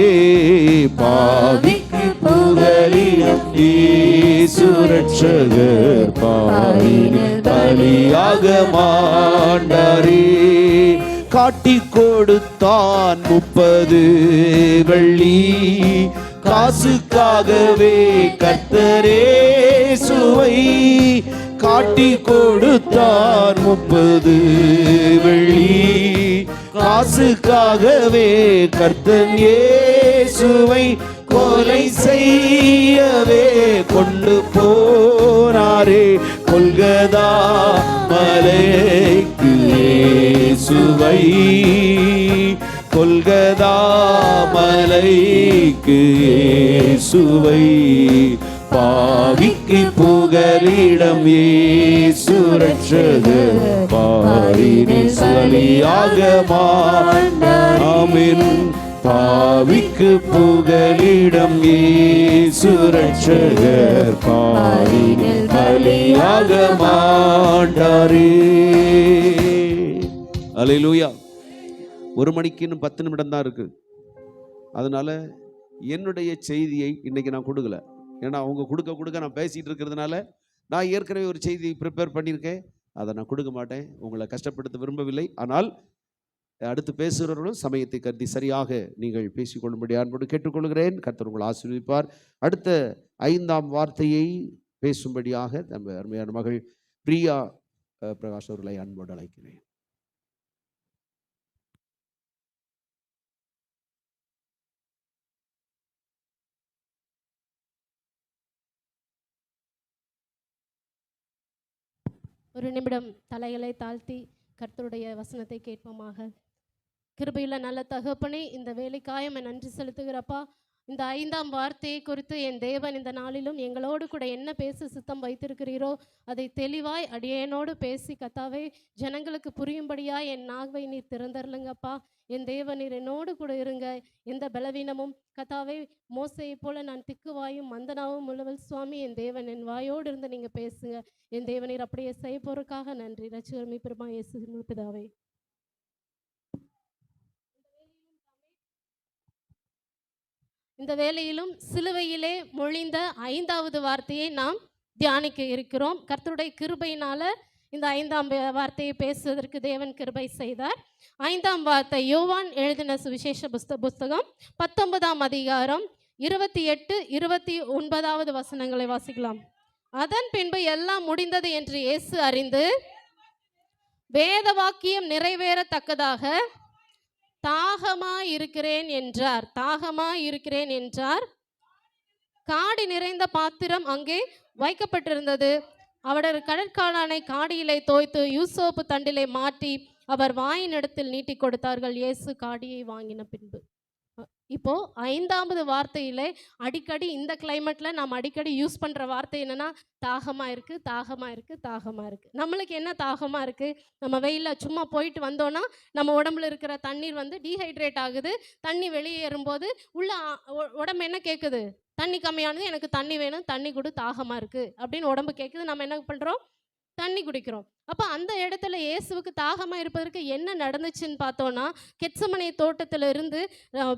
Speaker 1: பாவிக்கு புகலிடம் இயேசு ரட்சகர், பாரினில் பலியாக மாண்டாரே. காட்டி கொடுத்தான் 30 வெள்ளி காசுக்காகவே கர்த்தரே சுவை. காட்டி கொடுத்தார் 30 வெள்ளி காசுக்காகவே கர்த்தன் இயேசுவை கொலை செய்யவே கொண்டு போனாரே. கொல்கதா மலைக்கு இயேசுவை, கொல்கதா மலைக்கு இயேசுவை, பாவிக்கு புகலிடம் இயேசு ரட்சகர், பாரினில் சலியாக மாண்டார். ஆமென். பாவிக்கு புகலிடம் இயேசு ரட்சகர், பாரினில் பலியாக மாண்டாரே. அல்லேலூயா. 1 மணிக்கு இன்னும் 10 நிமிடம் தான் இருக்கு. அதனால என்னுடைய செய்தியை இன்னைக்கு நான் கொடுக்கல. ஏன்னா அவங்க கொடுக்க நான் பேசிட்டு இருக்கிறதுனால நான் ஏற்கனவே ஒரு செய்தி ப்ரிப்பேர் பண்ணியிருக்கேன். அதை நான் கொடுக்க மாட்டேன். உங்களை கஷ்டப்படுத்த விரும்பவில்லை. ஆனால் அடுத்து பேசுகிறவர்களும் சமயத்தை கருதி சரியாக நீங்கள் பேசிக்கொள்ளும்படி அன்போடு கேட்டுக்கொள்கிறேன். கர்த்தர் உங்களை ஆசீர்வதிப்பார். அடுத்த 5ஆம் வார்த்தையை பேசும்படியாக நம்ம அருமையான மகள் பிரியா பிரகாஷ் அவர்களை அன்போடு அழைக்கிறேன்.
Speaker 6: ஒரு நிமிடம் தலைகளை தாழ்த்தி கர்த்தருடைய வசனத்தை கேட்போமாக. கிருபையுள்ள நல்ல தகப்பனே, இந்த வேலைக்காக நன்றி செலுத்துகிறப்பா. இந்த 5ஆம் வார்த்தையை குறித்து என் தேவன் இந்த நாளிலும் எங்களோடு கூட என்ன பேச சித்தம் வைத்திருக்கிறீரோ அதை தெளிவாய் அடியேனோடு பேசி கத்தாவே ஜனங்களுக்கு புரியும்படியாய் என் நாவை நீர் திறந்தரலுங்கப்பா. என் தேவன் நீர் என்னோடு கூட இருங்க. எந்த பலவீனமும் கத்தாவே மோசையை போல நான் திக்குவாயும் மந்தனாவும் உள்ளவள் சுவாமி. என் தேவன் என் வாயோடு இருந்து நீங்கள் பேசுங்க. என் தேவனீர் அப்படியே செய்ய போறதுக்காக நன்றி. ரட்சகர் மீட்பருமா இயேசு பிதாவே. இந்த வேளையிலும் சிலுவையிலே மொழிந்த 5வது வார்த்தையை நாம் தியானிக்க இருக்கிறோம். கர்த்தருடைய கிருபையினால இந்த 5ஆம் வார்த்தையை பேசுவதற்கு தேவன் கிருபை செய்தார். 5ஆம் வார்த்தை யோவான் எழுதின சுவிசேஷ புஸ்தகம் 19ஆம் அதிகாரம் 28, 29வது வசனங்களை வாசிக்கலாம். அதன் பின்பு எல்லாம் முடிந்தது என்று இயேசு அறிந்து வேத வாக்கியம் நிறைவேறத்தக்கதாக தாகமாயிருக்கிறேன் என்றார். தாகமாயிருக்கிறேன் என்றார். காடி நிறைந்த பாத்திரம் அங்கே வைக்கப்பட்டிருந்தது. அவர் கடற்காளானை காடியிலே தோய்த்து யூசோப்பு தண்டிலே மாட்டி அவர் வாயின் இடத்தில் நீட்டி கொடுத்தார்கள். இயேசு காடியை வாங்கின பின்பு. இப்போ 5வது வார்த்தையிலே அடிக்கடி இந்த கிளைமேட்ல நாம் அடிக்கடி யூஸ் பண்ற வார்த்தை என்னன்னா தாகமா இருக்கு, தாகமா இருக்கு, தாகமா இருக்கு. நம்மளுக்கு என்ன தாகமா இருக்கு? நம்ம வெயில சும்மா போயிட்டு வந்தோம்னா நம்ம உடம்புல இருக்கிற தண்ணீர் வந்து டீஹைட்ரேட் ஆகுது. தண்ணி வெளியேறும்போது உள்ள உடம்பு என்ன கேட்குது? தண்ணி கம்மியானது, எனக்கு தண்ணி வேணும், தண்ணி கொடு, தாகமா இருக்கு அப்படின்னு உடம்பு கேட்குது. நம்ம என்ன பண்றோம்? தண்ணி குடிக்கிறோம். அப்போ அந்த இடத்துல இயேசுவுக்கு தாகமாக இருப்பதற்கு என்ன நடந்துச்சுன்னு பார்த்தோன்னா, கெத்சமனே தோட்டத்தில் இருந்து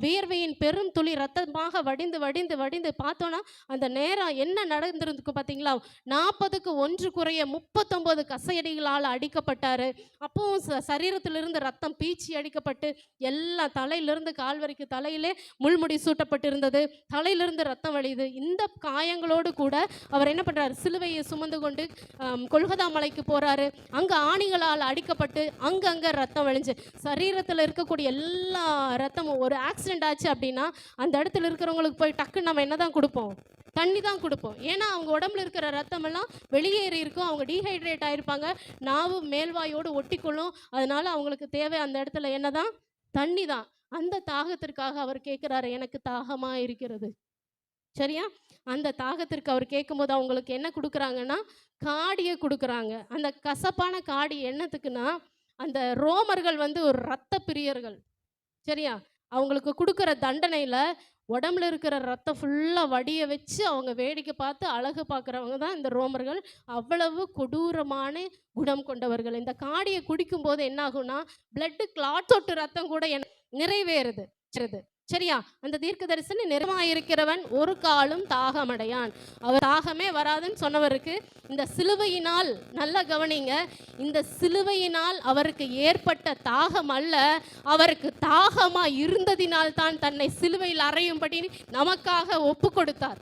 Speaker 6: வியர்வையின் பெரும் துளி ரத்தமாக வடிந்து வடிந்து வடிந்து பார்த்தோன்னா அந்த நேரம் என்ன நடந்திருக்கு பார்த்தீங்களா? 40க்கு 1 குறைய 39 கசையடிகளால் அடிக்கப்பட்டார். அப்போவும் சரீரத்திலிருந்து ரத்தம் பீச்சி அடிக்கப்பட்டு எல்லா தலையிலிருந்து கால் வரைக்கும் தலையிலே முள்முடி சூட்டப்பட்டிருந்தது. தலையிலிருந்து ரத்தம் வழியுது. இந்த காயங்களோடு கூட அவர் என்ன பண்ணுறாரு? சிலுவையை சுமந்து கொண்டு கொல்கதா மலைக்கு போகிறாரு. அங்கே ஆணிகளால் அடிக்கப்பட்டு அங்கங்கே ரத்தம் வழிஞ்சு சரீரத்தில் இருக்கக்கூடிய எல்லா ரத்தமும் ஒரு ஆக்சிடென்ட் ஆச்சு அப்படின்னா அந்த இடத்துல இருக்கிறவங்களுக்கு போய் டக்குன்னு நம்ம என்ன தான் கொடுப்போம்? தண்ணி தான் கொடுப்போம். ஏன்னா அவங்க உடம்புல இருக்கிற ரத்தமெல்லாம் வெளியேறி இருக்கும். அவங்க டீஹைட்ரேட் ஆகிருப்பாங்க. நாவு மேல்வாயோடு ஒட்டிக்கொள்ளும். அதனால அவங்களுக்கு தேவை அந்த இடத்துல என்ன தான்? தண்ணி தான். அந்த தாகத்திற்காக அவர் கேட்குறாரு, எனக்கு தாகமாக இருக்கிறது. சரியா? அந்த தாகத்திற்கு அவர் கேட்கும்போது அவங்களுக்கு என்ன கொடுக்குறாங்கன்னா காடியை கொடுக்குறாங்க. அந்த கசப்பான காடி என்னத்துக்குன்னா, அந்த ரோமர்கள் வந்து ஒரு இரத்த பிரியர்கள். சரியா? அவங்களுக்கு கொடுக்குற தண்டனையில் உடம்புல இருக்கிற ரத்தம் ஃபுல்லாக வடிய வச்சு அவங்க வேடிக்கை பார்த்து அழகு பார்க்குறவங்க தான் இந்த ரோமர்கள். அவ்வளவு கொடூரமான குணம் கொண்டவர்கள். இந்த காடியை குடிக்கும்போது என்ன ஆகும்னா பிளட்டு கிளாட் தொட்டு ரத்தம் கூட நிறைவேறுது. சரியா? அந்த தீர்க்க தரிசனி நிறைவாயிருக்கிறவன் ஒரு காலும் தாகமடையான். அவர் தாகமே வராதுன்னு சொன்னவருக்கு இந்த சிலுவையினால், நல்ல கவனிங்க, இந்த சிலுவையினால் அவருக்கு ஏற்பட்ட தாகம் அல்ல, அவருக்கு தாகமா இருந்ததினால் தான் தன்னை சிலுவையில் அறையும்படி நமக்காக ஒப்பு கொடுத்தார்.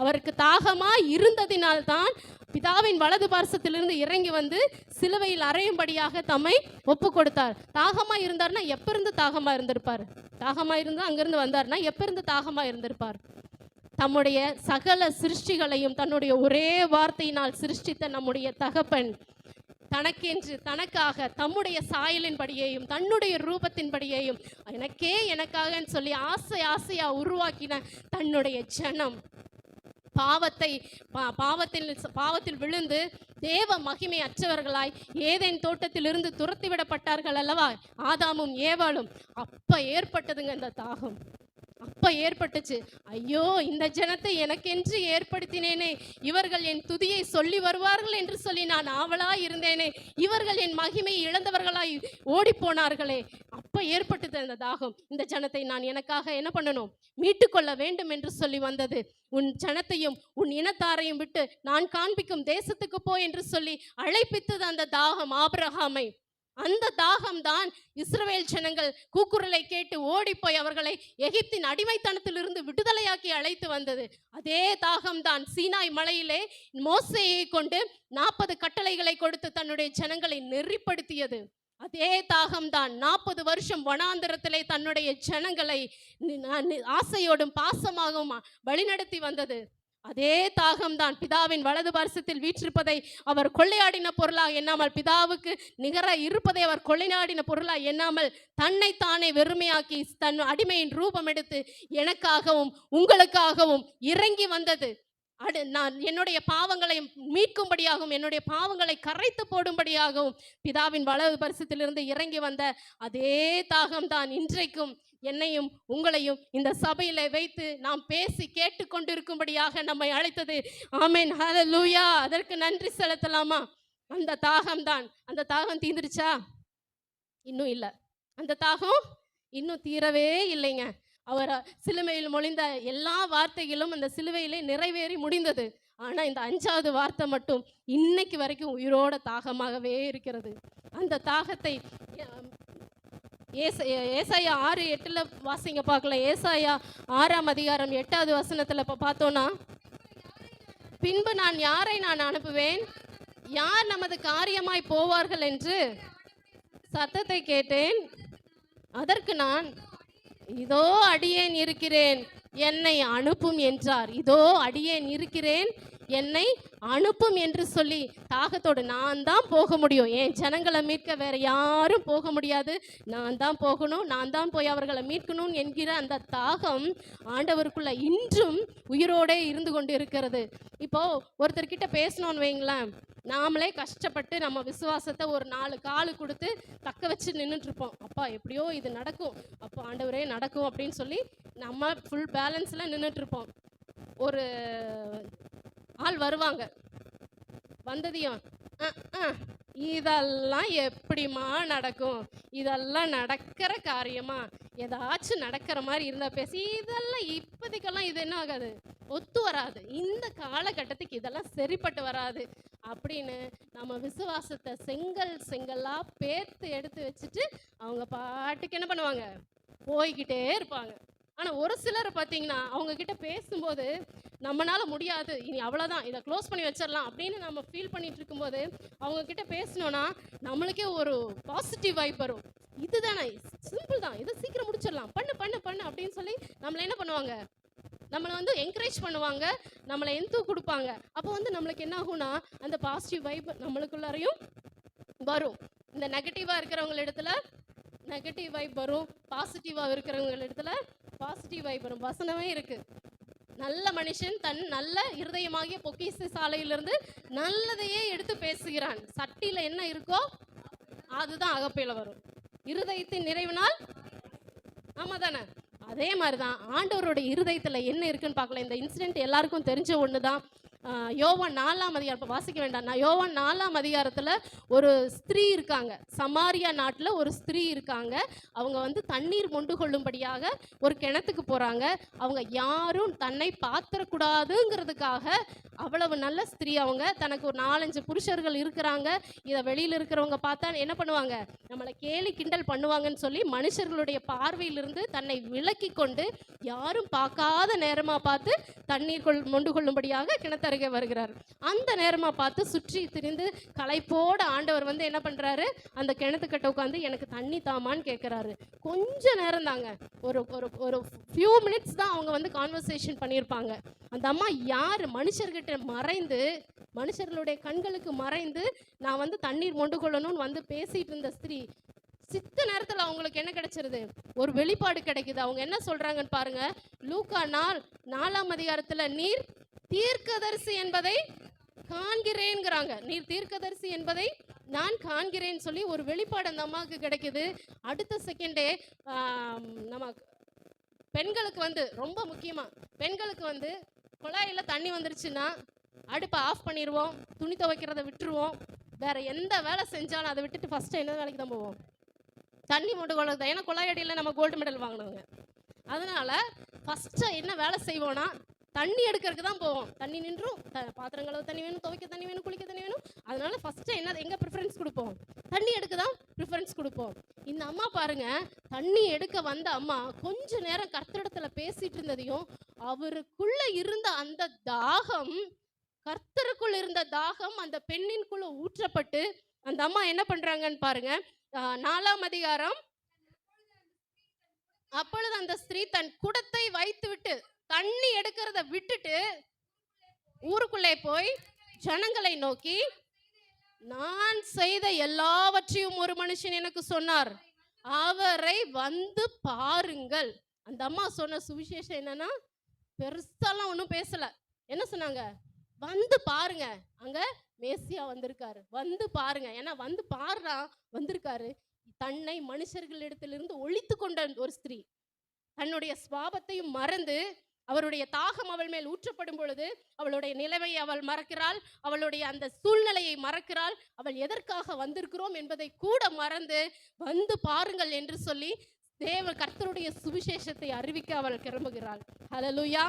Speaker 6: அவருக்கு தாகமா இருந்ததினால்தான் பிதாவின் வலது பார்சத்திலிருந்து இறங்கி வந்து சிலுவையில் அறையும்படியாக தம்மை ஒப்பு கொடுத்தார். தாகமா இருந்தார்னா எப்ப இருந்து தாகமா இருந்திருப்பார்? தாகமா இருந்தா அங்கிருந்து வந்தார்னா எப்ப இருந்து தாகமா இருந்திருப்பார்? தம்முடைய சகல சிருஷ்டிகளையும் தன்னுடைய ஒரே வார்த்தையினால் சிருஷ்டித்த நம்முடைய தகப்பன் தனக்கென்று தனக்காக தம்முடைய சாயலின்படியேயும் தன்னுடைய ரூபத்தின்படியேயும் எனக்காகன்னு சொல்லி ஆசையா உருவாக்கின தன்னுடைய ஜனம் பாவத்தில் விழுந்து தேவ மகிமை அற்றவர்களாய் ஏதேன் தோட்டத்திலிருந்து துரத்தி விடப்பட்டார்கள் அல்லவா, ஆதாமும் ஏவாளும். அப்ப ஏற்பட்டதுங்க இந்த தாகம். அப்ப ஏற்பட்டுச்சு, ஐயோ இந்த ஜனத்தை எனக்கென்று ஏற்படுத்தினேனே, இவர்கள் என் துதியை சொல்லி வருவார்கள் என்று சொல்லி நான் ஆவலாய் இருந்தேனே, இவர்கள் என் மகிமையை இழந்தவர்களாய் ஓடி போனார்களே. அப்ப ஏற்பட்டது அந்த தாகம். இந்த ஜனத்தை நான் எனக்காக என்ன பண்ணணும், மீட்டுக்கொள்ள வேண்டும் என்று சொல்லி வந்தது. உன் ஜனத்தையும் உன் இனத்தாரையும் விட்டு நான் காண்பிக்கும் தேசத்துக்கு போ என்று சொல்லி அழைப்பித்தது அந்த தாகம் ஆபிரகாமை. அந்த தாகம்தான் இஸ்ரவேல் ஜனங்கள் கூக்குரலை கேட்டு ஓடிப்போய் அவர்களை எகிப்தின் அடிமைத்தனத்திலிருந்து விடுதலையாக்கி அழைத்து வந்தது. அதே தாகம்தான் சீனாய் மலையிலே மோசேயை கொண்டு 40 கட்டளைகளை கொடுத்து தன்னுடைய ஜனங்களை நெறிப்படுத்தியது. அதே தாகம்தான் 40 வருஷம் வனாந்தரத்திலே தன்னுடைய ஜனங்களை ஆசையோடும் பாசமாகவும் வழிநடத்தி வந்தது. அதே தாகம்தான் பிதாவின் வலது பார்சத்தில் வீற்றிருப்பதை அவர் கொள்ளையாடின பொருளாக எண்ணாமல், பிதாவுக்கு நிகராக இருப்பதை அவர் கொள்ளையாடின பொருளாக எண்ணாமல், தன்னைத்தானே வெறுமையாக்கி தன் அடிமையின் ரூபம் எடுத்து எனக்காகவும் உங்களுக்காகவும் இறங்கி வந்தது. நான் என்னுடைய பாவங்களை மீட்கும்படியாகவும் என்னுடைய பாவங்களை கரைத்து போடும்படியாகவும் பிதாவின் வலது பரிசத்திலிருந்து இறங்கி வந்த அதே தாகம்தான் இன்றைக்கும் என்னையும் உங்களையும் இந்த சபையில வைத்து நாம் பேசி கேட்டுக்கொண்டிருக்கும்படியாக நம்மை அழைத்தது. ஆமென், ஹல்லேலூயா. அதற்கு நன்றி செலுத்தலாமா? அந்த தாகம்தான். அந்த தாகம் தீர்ந்துருச்சா? இன்னும் இல்லை. அந்த தாகம் இன்னும் தீரவே இல்லைங்க. அவர் சிலுவையில் மொழிந்த எல்லா வார்த்தைகளும் அந்த சிலுவையிலே நிறைவேறி முடிந்தது. ஆனால் இந்த 5வது வார்த்தை மட்டும் இன்னைக்கு வரைக்கும் உயிரோட தாகமாகவே இருக்கிறது. அந்த தாகத்தை ஏசாயா 6:8 வாசிங்க பார்க்கலாம். ஏசாயா 6ஆம் அதிகாரம் 8வது வசனத்தில் இப்போ பார்த்தோன்னா, பின்பு நான் யாரை நான் அனுப்புவேன், யார் நமது காரியமாய் போவார்கள் என்று சத்தத்தை கேட்டேன். அதற்கு நான், இதோ அடியேன் இருக்கிறேன், என்னை அனுப்பும் என்றார். இதோ அடியேன் இருக்கிறேன், என்னை அனுப்பும் என்று சொல்லி தாகத்தோடு நான் தான் போக முடியும். என் ஜனங்களை மீட்க வேற யாரும் போக முடியாது, நான் தான் போகணும், நான் தான் போய் அவர்களை மீட்கணும் என்கிற அந்த தாகம் ஆண்டவருக்குள்ள இன்றும் உயிரோடே இருந்து கொண்டு இருக்கிறது. இப்போ ஒருத்தர்கிட்ட பேசணும்னு வைங்களேன், நாமளே கஷ்டப்பட்டு நம்ம விசுவாசத்தை ஒரு 4 காலு கொடுத்து தக்க வச்சு நின்றுட்டு இருப்போம். அப்பா எப்படியோ இது நடக்கும், அப்போ ஆண்டவரே நடக்கும் அப்படின்னு சொல்லி நம்ம ஃபுல் பேலன்ஸில் நின்றுட்டு இருப்போம். ஒரு ஆள் வருவாங்க, வந்ததையும் இதெல்லாம் எப்படிமா நடக்கும், இதெல்லாம் நடக்கிற காரியமா, ஏதாச்சும் நடக்கிற மாதிரி இருந்தால் பேசி, இதெல்லாம் இப்போதைக்கெல்லாம் இது என்ன ஆகாது, ஒத்து வராது, இந்த காலகட்டத்துக்கு இதெல்லாம் சரிப்பட்டு வராது அப்படின்னு நம்ம விசுவாசத்தை செங்கல்லாக பேர்த்து எடுத்து வச்சுட்டு அவங்க பாட்டுக்கு என்ன பண்ணுவாங்க, போய்கிட்டே இருப்பாங்க. ஆனால் ஒரு சிலர் பார்த்தீங்கன்னா அவங்கக்கிட்ட பேசும்போது நம்மளால முடியாது, இனி அவ்வளோதான், இதை க்ளோஸ் பண்ணி வச்சிடலாம் அப்படின்னு நம்ம ஃபீல் பண்ணிட்டு இருக்கும்போது அவங்கக்கிட்ட பேசணுன்னா நம்மளுக்கே ஒரு பாசிட்டிவ் வைப் வரும். இதுதானே, சிம்பிள் தான், இதை சீக்கிரம் முடிச்சிடலாம், பண்ணு பண்ணு பண்ணு அப்படின்னு சொல்லி நம்மளை என்ன பண்ணுவாங்க, நம்மளை என்கரேஜ் பண்ணுவாங்க, நம்மளை எந்த கொடுப்பாங்க. அப்போ நம்மளுக்கு என்ன ஆகும்னா அந்த பாசிட்டிவ் வைப் நம்மளுக்குள்ளாரையும் வரும். இந்த நெகட்டிவாக இருக்கிறவங்க இடத்துல நெகட்டிவ் வைப் வரும், பாசிட்டிவாக இருக்கிறவங்க இடத்துல பாசிட்டிவ் வைப் வரும். வசனமே இருக்கு, நல்ல மனுஷன் தன் நல்ல இருதயமாகிய பொக்கிஷ சாலையிலிருந்து நல்லதையே எடுத்து பேசுகிறான். சட்டியில் என்ன இருக்கோ அதுதான் அகப்பையில் வரும். இருதயத்தின் நிறைவினால், ஆமா தானே? அதே மாதிரி தான் ஆண்டவருடைய இருதயத்தில் என்ன இருக்குன்னு பார்க்கலாம். இந்த இன்சிடென்ட் எல்லாருக்கும் தெரிஞ்ச ஒன்று தான். யோவான் 4ஆம் அதிகாரம், இப்போ வாசிக்க வேண்டாம், நான் யோவான் 4ஆம் அதிகாரத்தில் ஒரு ஸ்திரீ இருக்காங்க, சமாரியா நாட்டில் ஒரு ஸ்திரீ இருக்காங்க. அவங்க தண்ணீர் மொண்டு கொள்ளும்படியாக ஒரு கிணத்துக்கு போகிறாங்க. அவங்க யாரும் தன்னை பாத்திரக்கூடாதுங்கிறதுக்காக, அவ்வளவு நல்ல ஸ்திரீ அவங்க, தனக்கு ஒரு 4-5 புருஷர்கள் இருக்கிறாங்க. இதை வெளியில் இருக்கிறவங்க பார்த்தா என்ன பண்ணுவாங்க, நம்மளை கேலி கிண்டல் பண்ணுவாங்கன்னு சொல்லி மனுஷர்களுடைய பார்வையிலிருந்து தன்னை விலக்கி கொண்டு யாரும் பார்க்காத நேரமாக பார்த்து தண்ணீர் மொண்டு கொள்ளும்படியாக கிணத்தை அருகே வருகிறார். அந்த நேரமா பார்த்து சுற்றி திரிந்து களைப்போட ஆண்டவர் வந்து என்ன பண்றாரு, அந்த கிணத்துக்கிட்ட உட்காந்து எனக்கு தண்ணி தாமான்னு கேட்கிறாரு. கொஞ்ச நேரம் தாங்க, ஒரு ஒரு ஒரு ஃபியூ மினிட்ஸ் தான் அவங்க வந்து கான்வர்சேஷன் பண்ணியிருப்பாங்க. அந்த அம்மா யார், மனுஷர்கிட்ட மறைந்து, மனுஷர்களுடைய கண்களுக்கு மறைந்து நான் வந்து தண்ணீர் மொண்டு கொள்ளணும்னு வந்து பேசிட்டு இருந்த ஸ்திரீ, சித்த நேரத்தில் அவங்களுக்கு என்ன கிடைச்சிருது, ஒரு வெளிப்பாடு கிடைக்குது. அவங்க என்ன சொல்றாங்கன்னு பாருங்க. லூக்கா 4ஆம் அதிகாரத்துல, நீர் தீர்க்கதரிசி என்பதை காண்கிறேன்ங்கிறாங்க. நீர் தீர்க்கதரிசி என்பதை நான் காண்கிறேன்னு சொல்லி ஒரு வெளிப்பாடு அந்த அம்மாவுக்கு கிடைக்குது. அடுத்த செகண்டே நம்ம பெண்களுக்கு வந்து ரொம்ப முக்கியமா, பெண்களுக்கு வந்து குழாயில் தண்ணி வந்துருச்சுன்னா அடுப்பை ஆஃப் பண்ணிடுவோம், துணி துவைக்கிறத விட்டுருவோம், வேற எந்த வேலை செஞ்சாலும் அதை விட்டுட்டு ஃபர்ஸ்ட் என்ன வேலைக்கு தான் போவோம், தண்ணி மொண்டு கொள்ள தான். ஏன்னா குழாய் அடியில் நம்ம கோல்டு மெடல் வாங்கினவங்க. அதனால ஃபர்ஸ்ட் என்ன வேலை செய்வோம்னா தண்ணி எடுக்கிறதுக்கு தான் போவோம். தண்ணி நின்றும், பாத்திரம் கழுவ தண்ணி வேணும், துவைக்க தண்ணி வேணும், குளிக்க தண்ணி வேணும். அதனால ஃபர்ஸ்ட் என்ன எங்க ப்ரிஃபரன்ஸ் கொடுப்போம், தண்ணி எடுக்க தான் ப்ரிஃபரன்ஸ் கொடுப்போம். இந்த அம்மா பாருங்க, தண்ணி எடுக்க வந்த அம்மா கொஞ்ச நேரம் கர்த்தரிடத்துல பேசிட்டு இருந்ததையும், அவருக்குள்ள இருந்த அந்த தாகம், கர்த்தருக்குள் இருந்த தாகம் அந்த பெண்ணின்குள்ள ஊற்றப்பட்டு அந்த அம்மா என்ன பண்றாங்கன்னு பாருங்க. 4ஆம் அதிகாரம், அப்பொழுது அந்த ஸ்திரீ தன் குடத்தை வைத்து விட்டு தண்ணி எடுக்கிறத விட்டுட்டு ஊருக்குள்ளே போய் ஜனங்களை நோக்கி, நான் செய்த எல்லாவற்றையும் ஒரு மனுஷன் எனக்கு சொன்னார், அவரை வந்து பாருங்கள். அந்த அம்மா சொன்ன சுவிசேஷம் என்னன்னா, பெருசாலாம் ஒன்றும் பேசல. என்ன சொன்னாங்க, வந்து பாருங்க, அங்க மேசியா வந்திருக்காரு, வந்து பாருங்க. ஏன்னா வந்து பாருடா வந்திருக்காரு. தன்னை மனுஷர்களிடத்திலிருந்து ஒழித்து கொண்ட ஒரு ஸ்திரீ, தன்னுடைய சுவாபத்தையும் மறந்து, அவருடைய தாகம் அவள் மேல் ஊற்றப்படும் பொழுது அவளுடைய நிலைமையை அவள் மறக்கிறாள், அவளுடைய அந்த சூழ்நிலையை மறக்கிறாள், அவள் எதற்காக வந்திருக்கிறோம் என்பதை கூட மறந்து வந்து பாருங்கள் என்று சொல்லி தேவ கர்த்தருடைய சுவிசேஷத்தை அறிவிக்க அவள் கிளம்புகிறாள். ஹல்லேலூயா.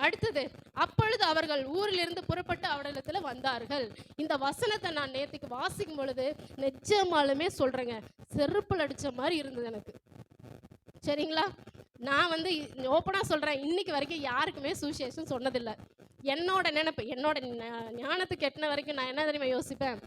Speaker 6: அடுத்தது, அப்பொழுது அவர்கள் ஊரிலிருந்து புறப்பட்டு அவரிடத்துல வந்தார்கள். இந்த வசனத்தை நான் நேற்றுக்கு வாசிக்கும் பொழுது நிஜமாலுமே சொல்றேங்க, செருப்புல அடிச்ச மாதிரி இருந்தது எனக்கு. சரிங்களா? நான் வந்து ஓப்பனா சொல்றேன், இன்னைக்கு வரைக்கும் யாருக்குமே சுவிசேஷம் சொன்னதில்லை. என்னோட நினைப்பு, என்னோட ஞானத்துக்கு எட்டின வரைக்கும் நான் என்ன தெரியுமா யோசிப்பேன்,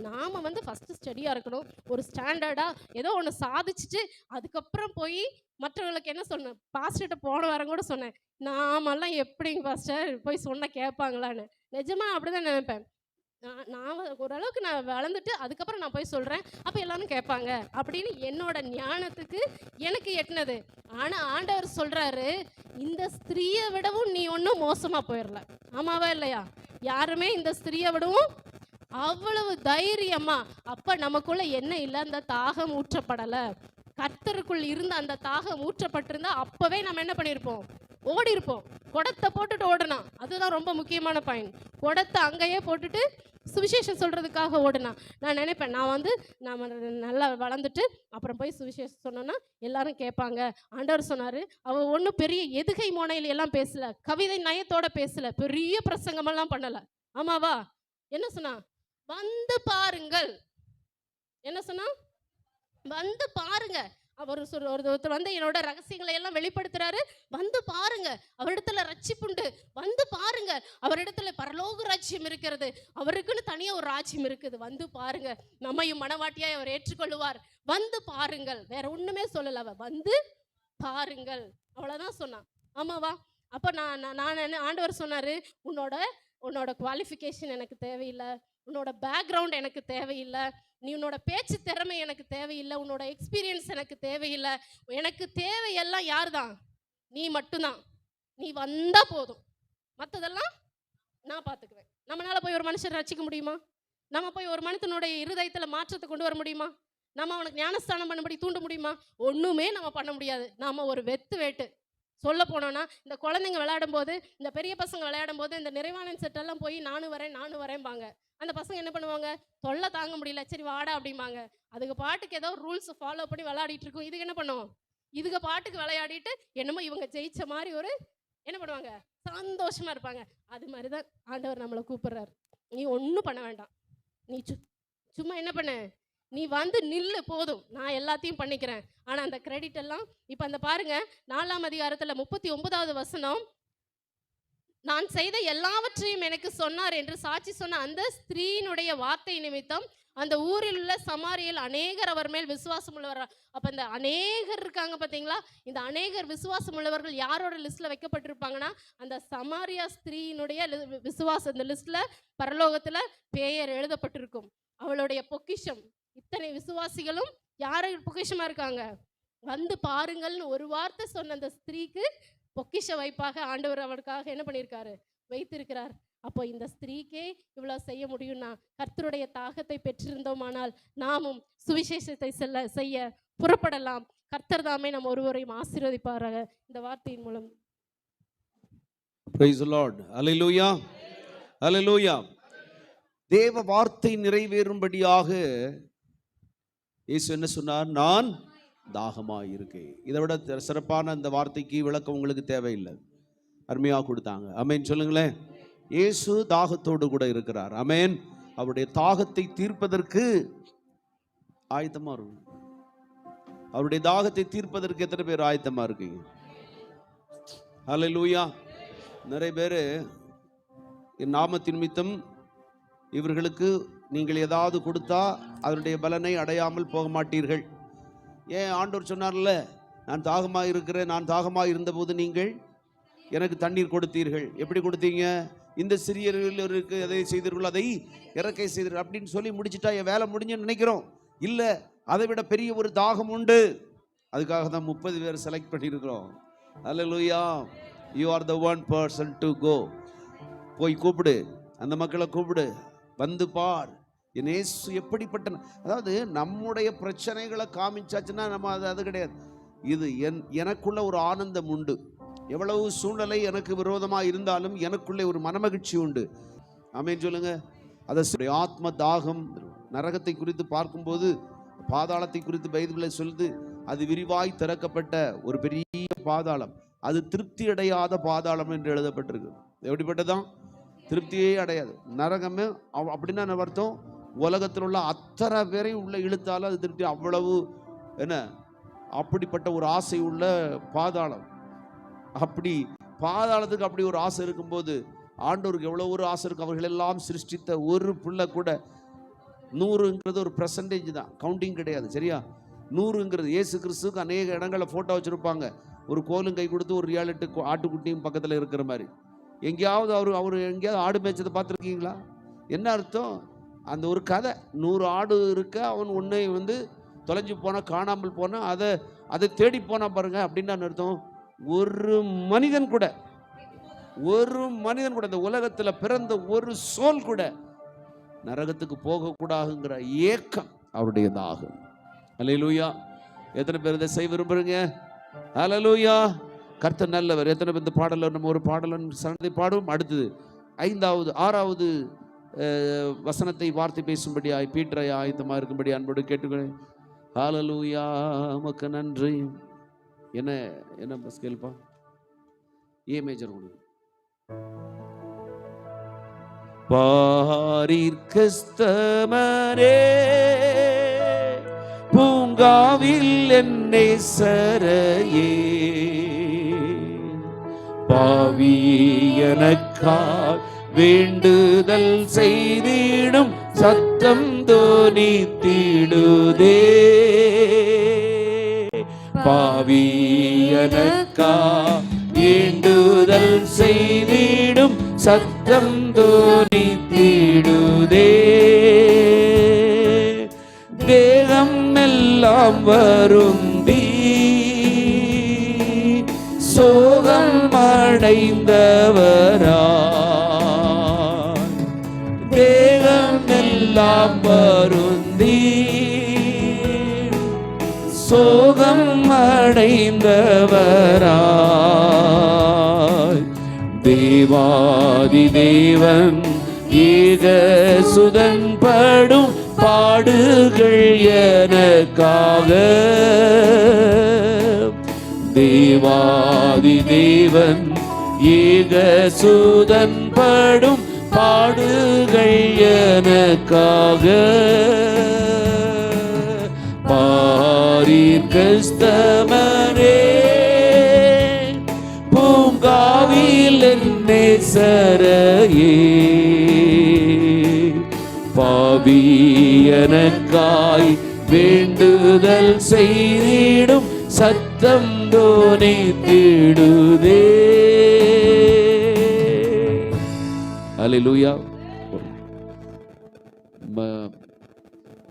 Speaker 6: நாம வந்து ஃபர்ஸ்ட் ஸ்டடியா இருக்கணும், ஒரு ஸ்டாண்டர்டா ஏதோ ஒன்று சாதிச்சுட்டு அதுக்கப்புறம் போய் மற்றவங்களுக்கு என்ன சொன்னேன், பாஸ்டர்கிட்ட போன வாரம் கூட சொன்னேன், நாமெல்லாம் எப்படிங்க பாஸ்டர் போய் சொன்ன கேட்பாங்களான்னு. நிஜமா அப்படிதான் நினைப்பேன். நான் ஓரளவுக்கு நான் வளர்ந்துட்டு அதுக்கப்புறம் நான் போய் சொல்கிறேன், அப்போ எல்லாரும் கேட்பாங்க அப்படின்னு என்னோட ஞானத்துக்கு எனக்கு எட்டினது. ஆனால் ஆண்டவர் சொல்கிறாரு, இந்த ஸ்திரீயை விடவும் நீ ஒன்றும் மோசமாக போயிடல. ஆமாவா இல்லையா? யாருமே இந்த ஸ்திரீயை விடவும் அவ்வளவு தைரியமா, அப்போ நமக்குள்ள என்ன இல்லை, அந்த தாகம் ஊற்றப்படலை. கர்த்தருக்குள் இருந்த அந்த தாகம் ஊற்றப்பட்டிருந்தா அப்போவே நம்ம என்ன பண்ணியிருப்போம், ஓடி இருப்போம். குடத்தை போட்டுட்டு ஓடனா, அதுதான் ரொம்ப முக்கியமான பாயிண்ட். குடத்தை அங்கேயே போட்டுட்டு சுவிசேஷம் சொல்கிறதுக்காக ஓடுனா. நான் நினைப்பேன், நான் வந்து நம்ம நல்லா வளர்ந்துட்டு அப்புறம் போய் சுவிசேஷம் சொன்னோன்னா எல்லாரும் கேட்பாங்க. ஆண்டவர் சொன்னார், அவள் ஒன்றும் பெரிய எதுகை மோனையில் எல்லாம் பேசலை, கவிதை நயத்தோட பேசலை, பெரிய பிரசங்கமெல்லாம் பண்ணலை. ஆமாவா? என்ன சொன்னா, வந்து பாருங்கள். என்ன சொன்னா, வந்து பாருங்க. அவர் ஒருத்தர் வந்து என்னோட ரகசியங்களை எல்லாம் வெளிப்படுத்துறாரு, வந்து பாருங்க, அவரிடத்துல ரட்சிப்புண்டு, வந்து பாருங்க, அவரிடத்துல பரலோக ராஜ்யம் இருக்கிறது, அவருக்குன்னு தனியா ஒரு ராஜ்யம் இருக்குது, வந்து பாருங்க, நம்மையும் மனவாட்டியாய் அவர் ஏற்றுக்கொள்ளுவார், வந்து பாருங்கள். வேற ஒண்ணுமே சொல்லல, அவ வந்து பாருங்கள், அவ்வளவுதான் சொன்னான். ஆமாவா? அப்ப நான் என்ன, ஆண்டவர் சொன்னாரு, உன்னோட குவாலிஃபிகேஷன் எனக்கு தேவையில்லை, உன்னோட பேக்ரவுண்ட் எனக்கு தேவையில்லை, நீ உன்னோட பேச்சு திறமை எனக்கு தேவையில்லை, உன்னோட எக்ஸ்பீரியன்ஸ் எனக்கு தேவையில்லை, எனக்கு தேவையெல்லாம் யார் தான், நீ மட்டும்தான். நீ வந்தா போதும், மற்றதெல்லாம் நான் பார்த்துக்குவேன். நம்மளால போய் ஒரு மனுஷன் ரசிக்க முடியுமா? நம்ம போய் ஒரு மனுஷனுடைய இருதயத்தில் மாற்றத்தை கொண்டு வர முடியுமா? நம்ம அவனுக்கு ஞானஸ்தானம் பண்ணும்படி தூண்ட முடியுமா? ஒன்றுமே நம்ம பண்ண முடியாது. நாம் ஒரு வேட்டு சொல்ல போனோன்னா, இந்த குழந்தைங்க விளையாடும் போது, இந்த பெரிய பசங்க விளையாடும் போது, இந்த நிறைவானன் செட்டெல்லாம் போய் நானும் வரேன்பாங்க. அந்த பசங்க என்ன பண்ணுவாங்க, தொல்லை தாங்க முடியல, சரி வாடா அப்படிம்பாங்க. அதுக்கு பாட்டுக்கு ஏதோ ரூல்ஸ் ஃபாலோ பண்ணி விளையாடிட்டு இருக்கும். இதுக்கு என்ன பண்ணுவோம், இதுக்கு பாட்டுக்கு விளையாடிட்டு என்னமோ இவங்க ஜெயிச்ச மாதிரி ஒரு என்ன பண்ணுவாங்க, சந்தோஷமா இருப்பாங்க. அது மாதிரி தான் ஆண்டவர் நம்மளை கூப்பிடுறாரு. நீ ஒன்றும் பண்ண வேண்டாம், நீ சும்மா என்ன பண்ண, நீ வந்து நில்லு போதும், நான் எல்லாத்தையும் பண்ணிக்கிறேன். ஆனால் அந்த கிரெடிட் எல்லாம் இப்போ அந்த பாருங்க, 4ஆம் அதிகாரத்தில் 39வது வசனம், நான் செய்த எல்லாவற்றையும் எனக்கு சொன்னார் என்று சாட்சி சொன்ன அந்த ஸ்திரீயினுடைய வார்த்தை நிமித்தம் அந்த ஊரில் உள்ள சமாரியில் அநேகர் அவர் மேல் விசுவாசம் உள்ளவர். அப்போ இந்த அநேகர் இருக்காங்க பார்த்தீங்களா, இந்த அநேகர் விசுவாசம் உள்ளவர்கள் யாரோட லிஸ்ட்டில் வைக்கப்பட்டிருப்பாங்கன்னா அந்த சமாரியா ஸ்திரீயினுடைய விசுவாசம் இந்த லிஸ்ட்டில் பரலோகத்தில் பெயர் எழுதப்பட்டிருக்கும். அவளுடைய பொக்கிஷம். இத்தனை விசுவாசிகளும் யாரு பொக்கிஷமாக இருக்காங்க, வந்து பாருங்கள்னு ஒரு வார்த்தை சொன்ன அந்த ஸ்திரீக்கு பொக்கிஷ வைப்பாக ஆண்டவர் அவளுக்காக என்ன பண்ணியிருக்காரு, வைத்திருக்கிறார். அப்போ இந்த ஸ்திரீக்கே இவ்வளோ செய்ய முடியும்னா கர்த்தருடைய தாகத்தை பெற்றிருந்தோமானால் நாமும் சுவிசேஷத்தை செய்ய புறப்படலாம். கர்த்தர் தாமே நம்ம ஒருவரையும் ஆசீர்வதிப்பாராக இந்த வார்த்தையின் மூலம்.
Speaker 1: Praise the Lord. Hallelujah. Hallelujah. தேவ வார்த்தை நிறைவேறும்படியாக இயேசு என்ன சொன்னார், நான் தாகமாக இருக்கேன். இதை விட சிறப்பான அந்த வார்த்தைக்கு விளக்கம் உங்களுக்கு தேவையில்லை, அருமையாக கொடுத்தாங்க. ஆமென் சொல்லுங்களேன். இயேசு தாகத்தோடு கூட இருக்கிறார். ஆமென். அவருடைய தாகத்தை தீர்ப்பதற்கு ஆயத்தமா இருக்கும். அவருடைய தாகத்தை தீர்ப்பதற்கு எத்தனை பேர் ஆயத்தமா இருக்கீங்க? ஹல்லேலூயா. நிறைய பேர் என் நாமத்தின் நிமித்தம் இவர்களுக்கு நீங்கள் ஏதாவது கொடுத்தா அதனுடைய பலனை அடையாமல் போக மாட்டீர்கள். ஏன் ஆண்டவர் சொன்னார்ல, நான் தாகமாக இருக்கிறேன், நான் தாகமாக இருந்தபோது நீங்கள் எனக்கு தண்ணீர் கொடுத்தீர்கள். எப்படி கொடுத்தீங்க? இந்த சிறியர்களுக்கு எதை செய்தீர்களோ அதை இறக்கை செய்தீர்கள் அப்படின்னு சொல்லி முடிச்சுட்டா என் வேலை முடிஞ்சுன்னு நினைக்கிறோம். இல்லை, அதை விட பெரிய ஒரு தாகம் உண்டு. அதுக்காக தான் 30 பேர் செலக்ட் பண்ணியிருக்கிறோம். ஹல்லேலூயா. You are the one person to go. போய் கூப்பிடு, அந்த மக்களை கூப்பிடு, வந்து பார் என் இயேசு எப்படிப்பட்ட. அதாவது நம்முடைய பிரச்சனைகளை காமிச்சாச்சுன்னா நம்ம அது கிடையாது. இது எனக்குள்ள ஒரு ஆனந்தம் உண்டு. எவ்வளவு சூழ்நிலை எனக்கு விரோதமாக இருந்தாலும் எனக்குள்ளே ஒரு மனமகிழ்ச்சி உண்டு. ஆமென் சொல்லுங்க. அதை ஆத்ம தாகம். நரகத்தை குறித்து பார்க்கும்போது, பாதாளத்தை குறித்து பைபிளில் சொல்லுது, அது விரிவாய் திறக்கப்பட்ட ஒரு பெரிய பாதாளம். அது திருப்தி அடையாத பாதாளம் என்று எழுதப்பட்டிருக்கு. எப்படிப்பட்டதான்? திருப்தியே அடையாது. நரகமே அப்படின்னா என்ன அர்த்தம்? உலகத்தில் உள்ள அத்தனை பேரையும் உள்ள இழுத்தாலும் அது திருப்தி. அவ்வளவு என்ன, அப்படிப்பட்ட ஒரு ஆசை உள்ள பாதாளம். அப்படி பாதாளத்துக்கு அப்படி ஒரு ஆசை இருக்கும்போது ஆண்டவருக்கு எவ்வளோ ஒரு ஆசை இருக்கும். அவர்கள் எல்லாம் சிருஷ்டித்த ஒரு பிள்ளை கூட 100ங்கிறது ஒரு பெர்சன்டேஜ் தான், கவுண்டிங் கிடையாது. சரியா? 100ங்கிறது இயேசு கிறிஸ்துக்கு அநேக இடங்களில் ஃபோட்டோ வச்சுருப்பாங்க. ஒரு கோலும் கை கொடுத்து ஒரு ரியாலிட்டி ஆட்டுக்குட்டியும் பக்கத்தில் இருக்கிற மாதிரி. எங்கேயாவது அவர் எங்கேயாவது ஆடு மேய்ச்சதை பார்த்துருக்கீங்களா? என்ன அர்த்தம்? அந்த ஒரு கதை. 100 ஆடு இருக்க, அவன் ஒன்றை தொலைஞ்சு போனால், காணாமல் போனால், அதை தேடி போனால் பாருங்க. அப்படின்னு அர்த்தம், ஒரு மனிதன் கூட இந்த உலகத்தில் பிறந்த ஒரு சோல் கூட நரகத்துக்கு போகக்கூடாதுங்கிற ஏக்கம் அவருடைய தாகம். ஹல்லேலூயா. எத்தனை பேர் இதை செய்ய விரும்புறீங்க? ஹல்லேலூயா. கர்த்தர் நல்லவர். எத்தனை பேர் இந்த பாடல நம்ம ஒரு பாடலன் சனதை பாடுவோம். அடுத்தது 6வது வசனத்தை வார்த்தை பேசும்படியாய் பீட்டரை ஆயத்தமாக இருக்கும்படி அன்போடு கேட்டுக்கிறேன். ஹல்லேலூயா. உமக்கு நன்றி. என்ன ஸ்கேல்ப்பா? ஏ மேஜர் ஒன்று. பாரிர்கஸ்தமரே பூங்காவில் என்னை சரையே பாவி எனக்காய் வேண்டுதல் செய்திடும் சத்தம் தோனித்திடுதே. பாவி எனக்காய் வேண்டுதல் செய்திடும் சத்தம் தோனித்திடுதே. தேகம் எல்லாம் வருந்தி சோகம் அடைந்தவரா, தேகம் எல்லாம் வருந்தி சோகம் அடைந்தவரா, தேவாதி தேவன் ஏக சுதன் படும் பாடுகள் எனக்காக, தேவாதி தேவன் ஏக சுதன் படும் பாடுகள் எனக்காக, பாரிர்கஸ்தமரே பூங்காவில் என்னை
Speaker 7: நேசரையே பாவி எனக்காய் வேண்டுதல் செய்திடும் சத்தம் தொனித்திடுதே. அல்லேலூயா.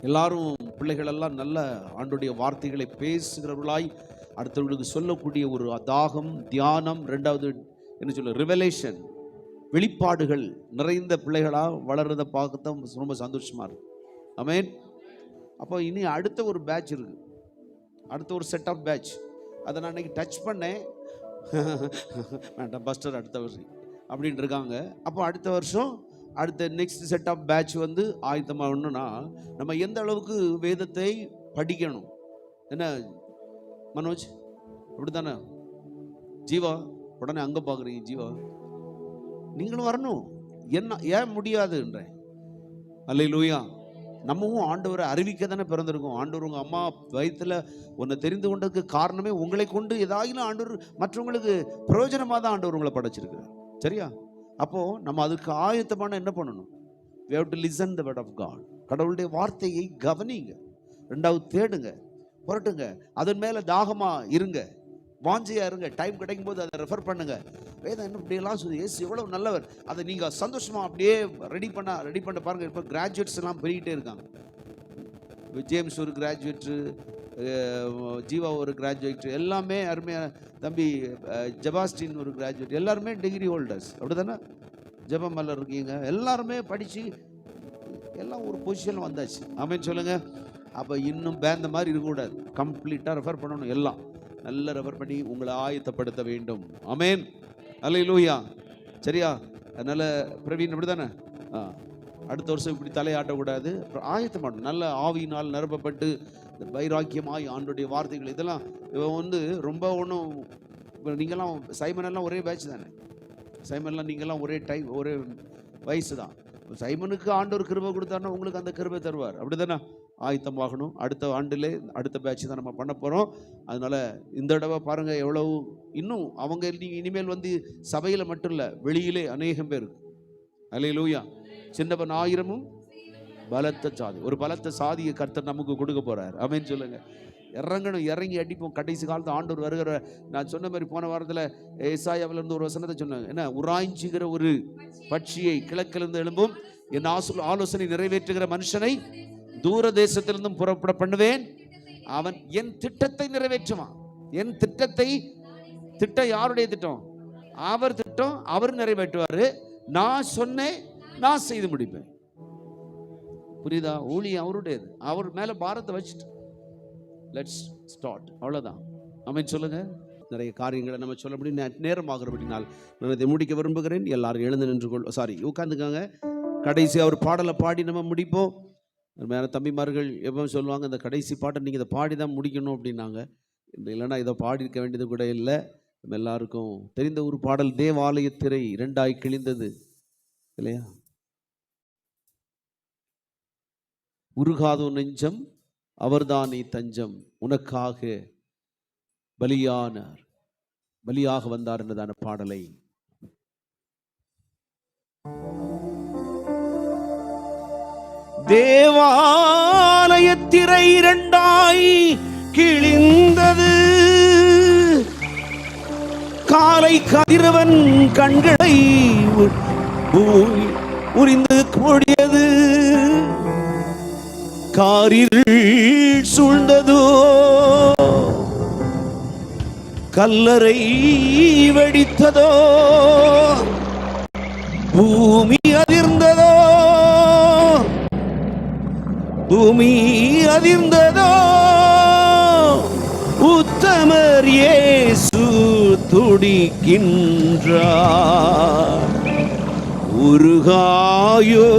Speaker 1: எல்லாரும் பிள்ளைகள் எல்லாம் நல்ல ஆண்டுடைய வார்த்தைகளை பேசுகிறவர்களாய் அடுத்தவர்களுக்கு சொல்லக்கூடிய ஒரு தாகம், தியானம், ரெண்டாவது என்ன சொல்ல ரிவலேஷன், வெளிப்பாடுகள் நிறைந்த பிள்ளைகளாக வளர்றதை பார்க்கத்தான் ரொம்ப சந்தோஷமா இருக்கு. ஆமென். அப்போ இனி அடுத்த ஒரு பேட்ச் இருக்கு, அடுத்த ஒரு செட் ஆஃப் பேட்ச். அதை நான் இன்னைக்கு டச் பண்ணேன். வேண்டாம் பஸ்டர் அடுத்த வருஷம் அப்படின்னு இருக்காங்க. அப்போ அடுத்த வருஷம் அடுத்த நெக்ஸ்ட் செட் ஆஃப் பேட்ச் வந்து ஆயத்தமாகணும்னா நம்ம எந்த அளவுக்கு வேதத்தை படிக்கணும். என்ன மனோஜ் அப்படித்தானே? ஜீவா உடனே அங்கே பார்க்குறீங்க. ஜீவா நீங்களும் வரணும். என்ன ஏன் முடியாதுன்ற? அல்லேலூயா. நம்மவும் ஆண்டவரை அறிவிக்க தானே பிறந்திருக்கோம். ஆண்டவர் உங்கள் அம்மா வயிற்றுல ஒன்று தெரிந்து கொண்டதுக்கு காரணமே உங்களை கொண்டு ஏதாயிலும் ஆண்டவர் மற்றவங்களுக்கு பிரயோஜனமாக தான் ஆண்டவர் உங்களை படைச்சிருக்கிறார். சரியா? அப்போது நம்ம அதுக்கு ஆயத்தமான என்ன பண்ணணும்? we have to listen the word of God. கடவுளுடைய வார்த்தையை கவனிங்க, ரெண்டாவது தேடுங்க, புரட்டுங்க, அதன் மேலே தாகமாக இருங்க, வாஞ்சியாக இருங்க. டைம் கிடைக்கும் போது அதை ரெஃபர் பண்ணுங்க. வேதம் என்ன இப்படியெல்லாம் சொல்லி இயேசு எவ்வளவு நல்லவர், அதை நீங்கள் சந்தோஷமாக அப்படியே ரெடி பண்ண பாருங்கள். இப்போ கிராஜுவேட்ஸ் எல்லாம் பெருகிட்டே இருக்காங்க. ஜேம்ஸ் ஒரு கிராஜுவேட்டு, ஜீவா ஒரு கிராஜுவேட், எல்லாமே அருமையான தம்பி ஜெபாஸ்டின் ஒரு கிராஜுவேட், எல்லாருமே டிகிரி ஹோல்டர்ஸ். அப்படி தானே? ஜெபம் மல்லர் இருக்கீங்க, எல்லாருமே படித்து எல்லாம் ஒரு பொசிஷன் வந்தாச்சு. ஆமென் சொல்லுங்க. அப்போ இன்னும் பேந்த மாதிரி இருக்கக்கூடாது, கம்ப்ளீட்டாக ரெஃபர் பண்ணணும். எல்லாம் நல்லா ரெஃபர் பண்ணி உங்களை ஆயத்தப்படுத்த வேண்டும். ஆமென். அல்லேலூயா. சரியா? அதனால் பிரவீன் அப்படி தானே? அடுத்த வருஷம் இப்படி தலையாட்டக்கூடாது, ஆயத்தமாடணும். நல்ல ஆவியினால் நிரப்பப்பட்டு வைராக்கியமாய் ஆண்டுடைய வார்த்தைகள் இதெல்லாம் வந்து ரொம்ப ஒன்றும். நீங்கள்லாம் சைமனெல்லாம் ஒரே பேட்ச் தானே? சைமன்லாம் நீங்கள்லாம் ஒரே டைம் ஒரே வயசு தான். சைமனுக்கு ஆண்டவர் கிருபை கொடுத்தாருன்னா உங்களுக்கு அந்த கிருபை தருவார். அப்படி தானே? ஆயத்தமாகணும். அடுத்த ஆண்டிலே அடுத்த பேட்ச் தான் நம்ம பண்ண போகிறோம். அதனால் இந்த தடவை பாருங்கள் எவ்வளவு இன்னும் அவங்க இனிமேல் வந்து சபையில் மட்டும் இல்லை, வெளியிலே அநேகம் பேர். அல்லேலூயா. சின்னவன் 1000 பலத்த சாதி, ஒரு பலத்த சாதியை கர்த்தர் நமக்கு கொடுக்க போறார். ஆமென் சொல்லுங்க. இறங்கணும், இறங்கி அடிப்போம். கடைசி காலத்து ஆண்டவர் வருகிற, நான் சொன்ன மாதிரி போன வாரத்தில் ஏசாயாவில் இருந்து ஒரு வசனத்தை சொன்னாங்க. என்ன? உராய்ஞ்சுகிற ஒரு பட்சியை கிழக்கிலிருந்து எழும்பும், என் ஆலோசனை நிறைவேற்றுகிற மனுஷனை தூர தேசத்திலிருந்தும் புறப்பட பண்ணுவேன், அவன் என் திட்டத்தை நிறைவேற்றுவான். என் திட்டம் யாருடைய திட்டம்? அவர் திட்டம், அவர் நிறைவேற்றுவாரு. நான் சொன்னேன், நான் செய்து முடிப்பேன். புரியுதா? ஊழியம் அவருடையது, அவர் மேல பாரத்தை வச்சுட்டு லெட்ஸ் ஸ்டார்ட், அவ்வளவுதான். ஆமென் சொல்லுங்க. நிறைய காரியங்களை நம்ம சொல்ல முடியும், நேரம் ஆகிறபடினால் நான் இதை முடிக்க விரும்புகிறேன். எல்லாரும் எழுந்து நின்று உட்காந்துக்காங்க. கடைசி அவர் பாடலை பாடி நம்ம முடிப்போம். மேலே தம்பிமார்கள் எப்போ சொல்லுவாங்க, இந்த கடைசி பாட்டை நீங்கள் இதை பாடி தான் முடிக்கணும் அப்படின்னாங்க. இல்லைன்னா இதை பாடியிருக்க வேண்டியது கூட இல்லை. நம்ம எல்லாருக்கும் தெரிந்த ஒரு பாடல், தேவாலய திரை 2 கிழிந்தது இல்லையா? உருகாதோ நெஞ்சம் அவர்தானே தஞ்சம், உனக்காக பலியாக வந்தார் என்றதான பாடலை தேவாலய திரை 2 கிழிந்தது, காலை கதிரவன் கண்களை உரிந்து கூடியது, காரில் சூழ்ந்ததோ, கல்லறை வெடித்ததோ, பூமி அதிர்ந்ததோ, உத்தமர் இயேசு துடிக்கின்றார். உருகாயோ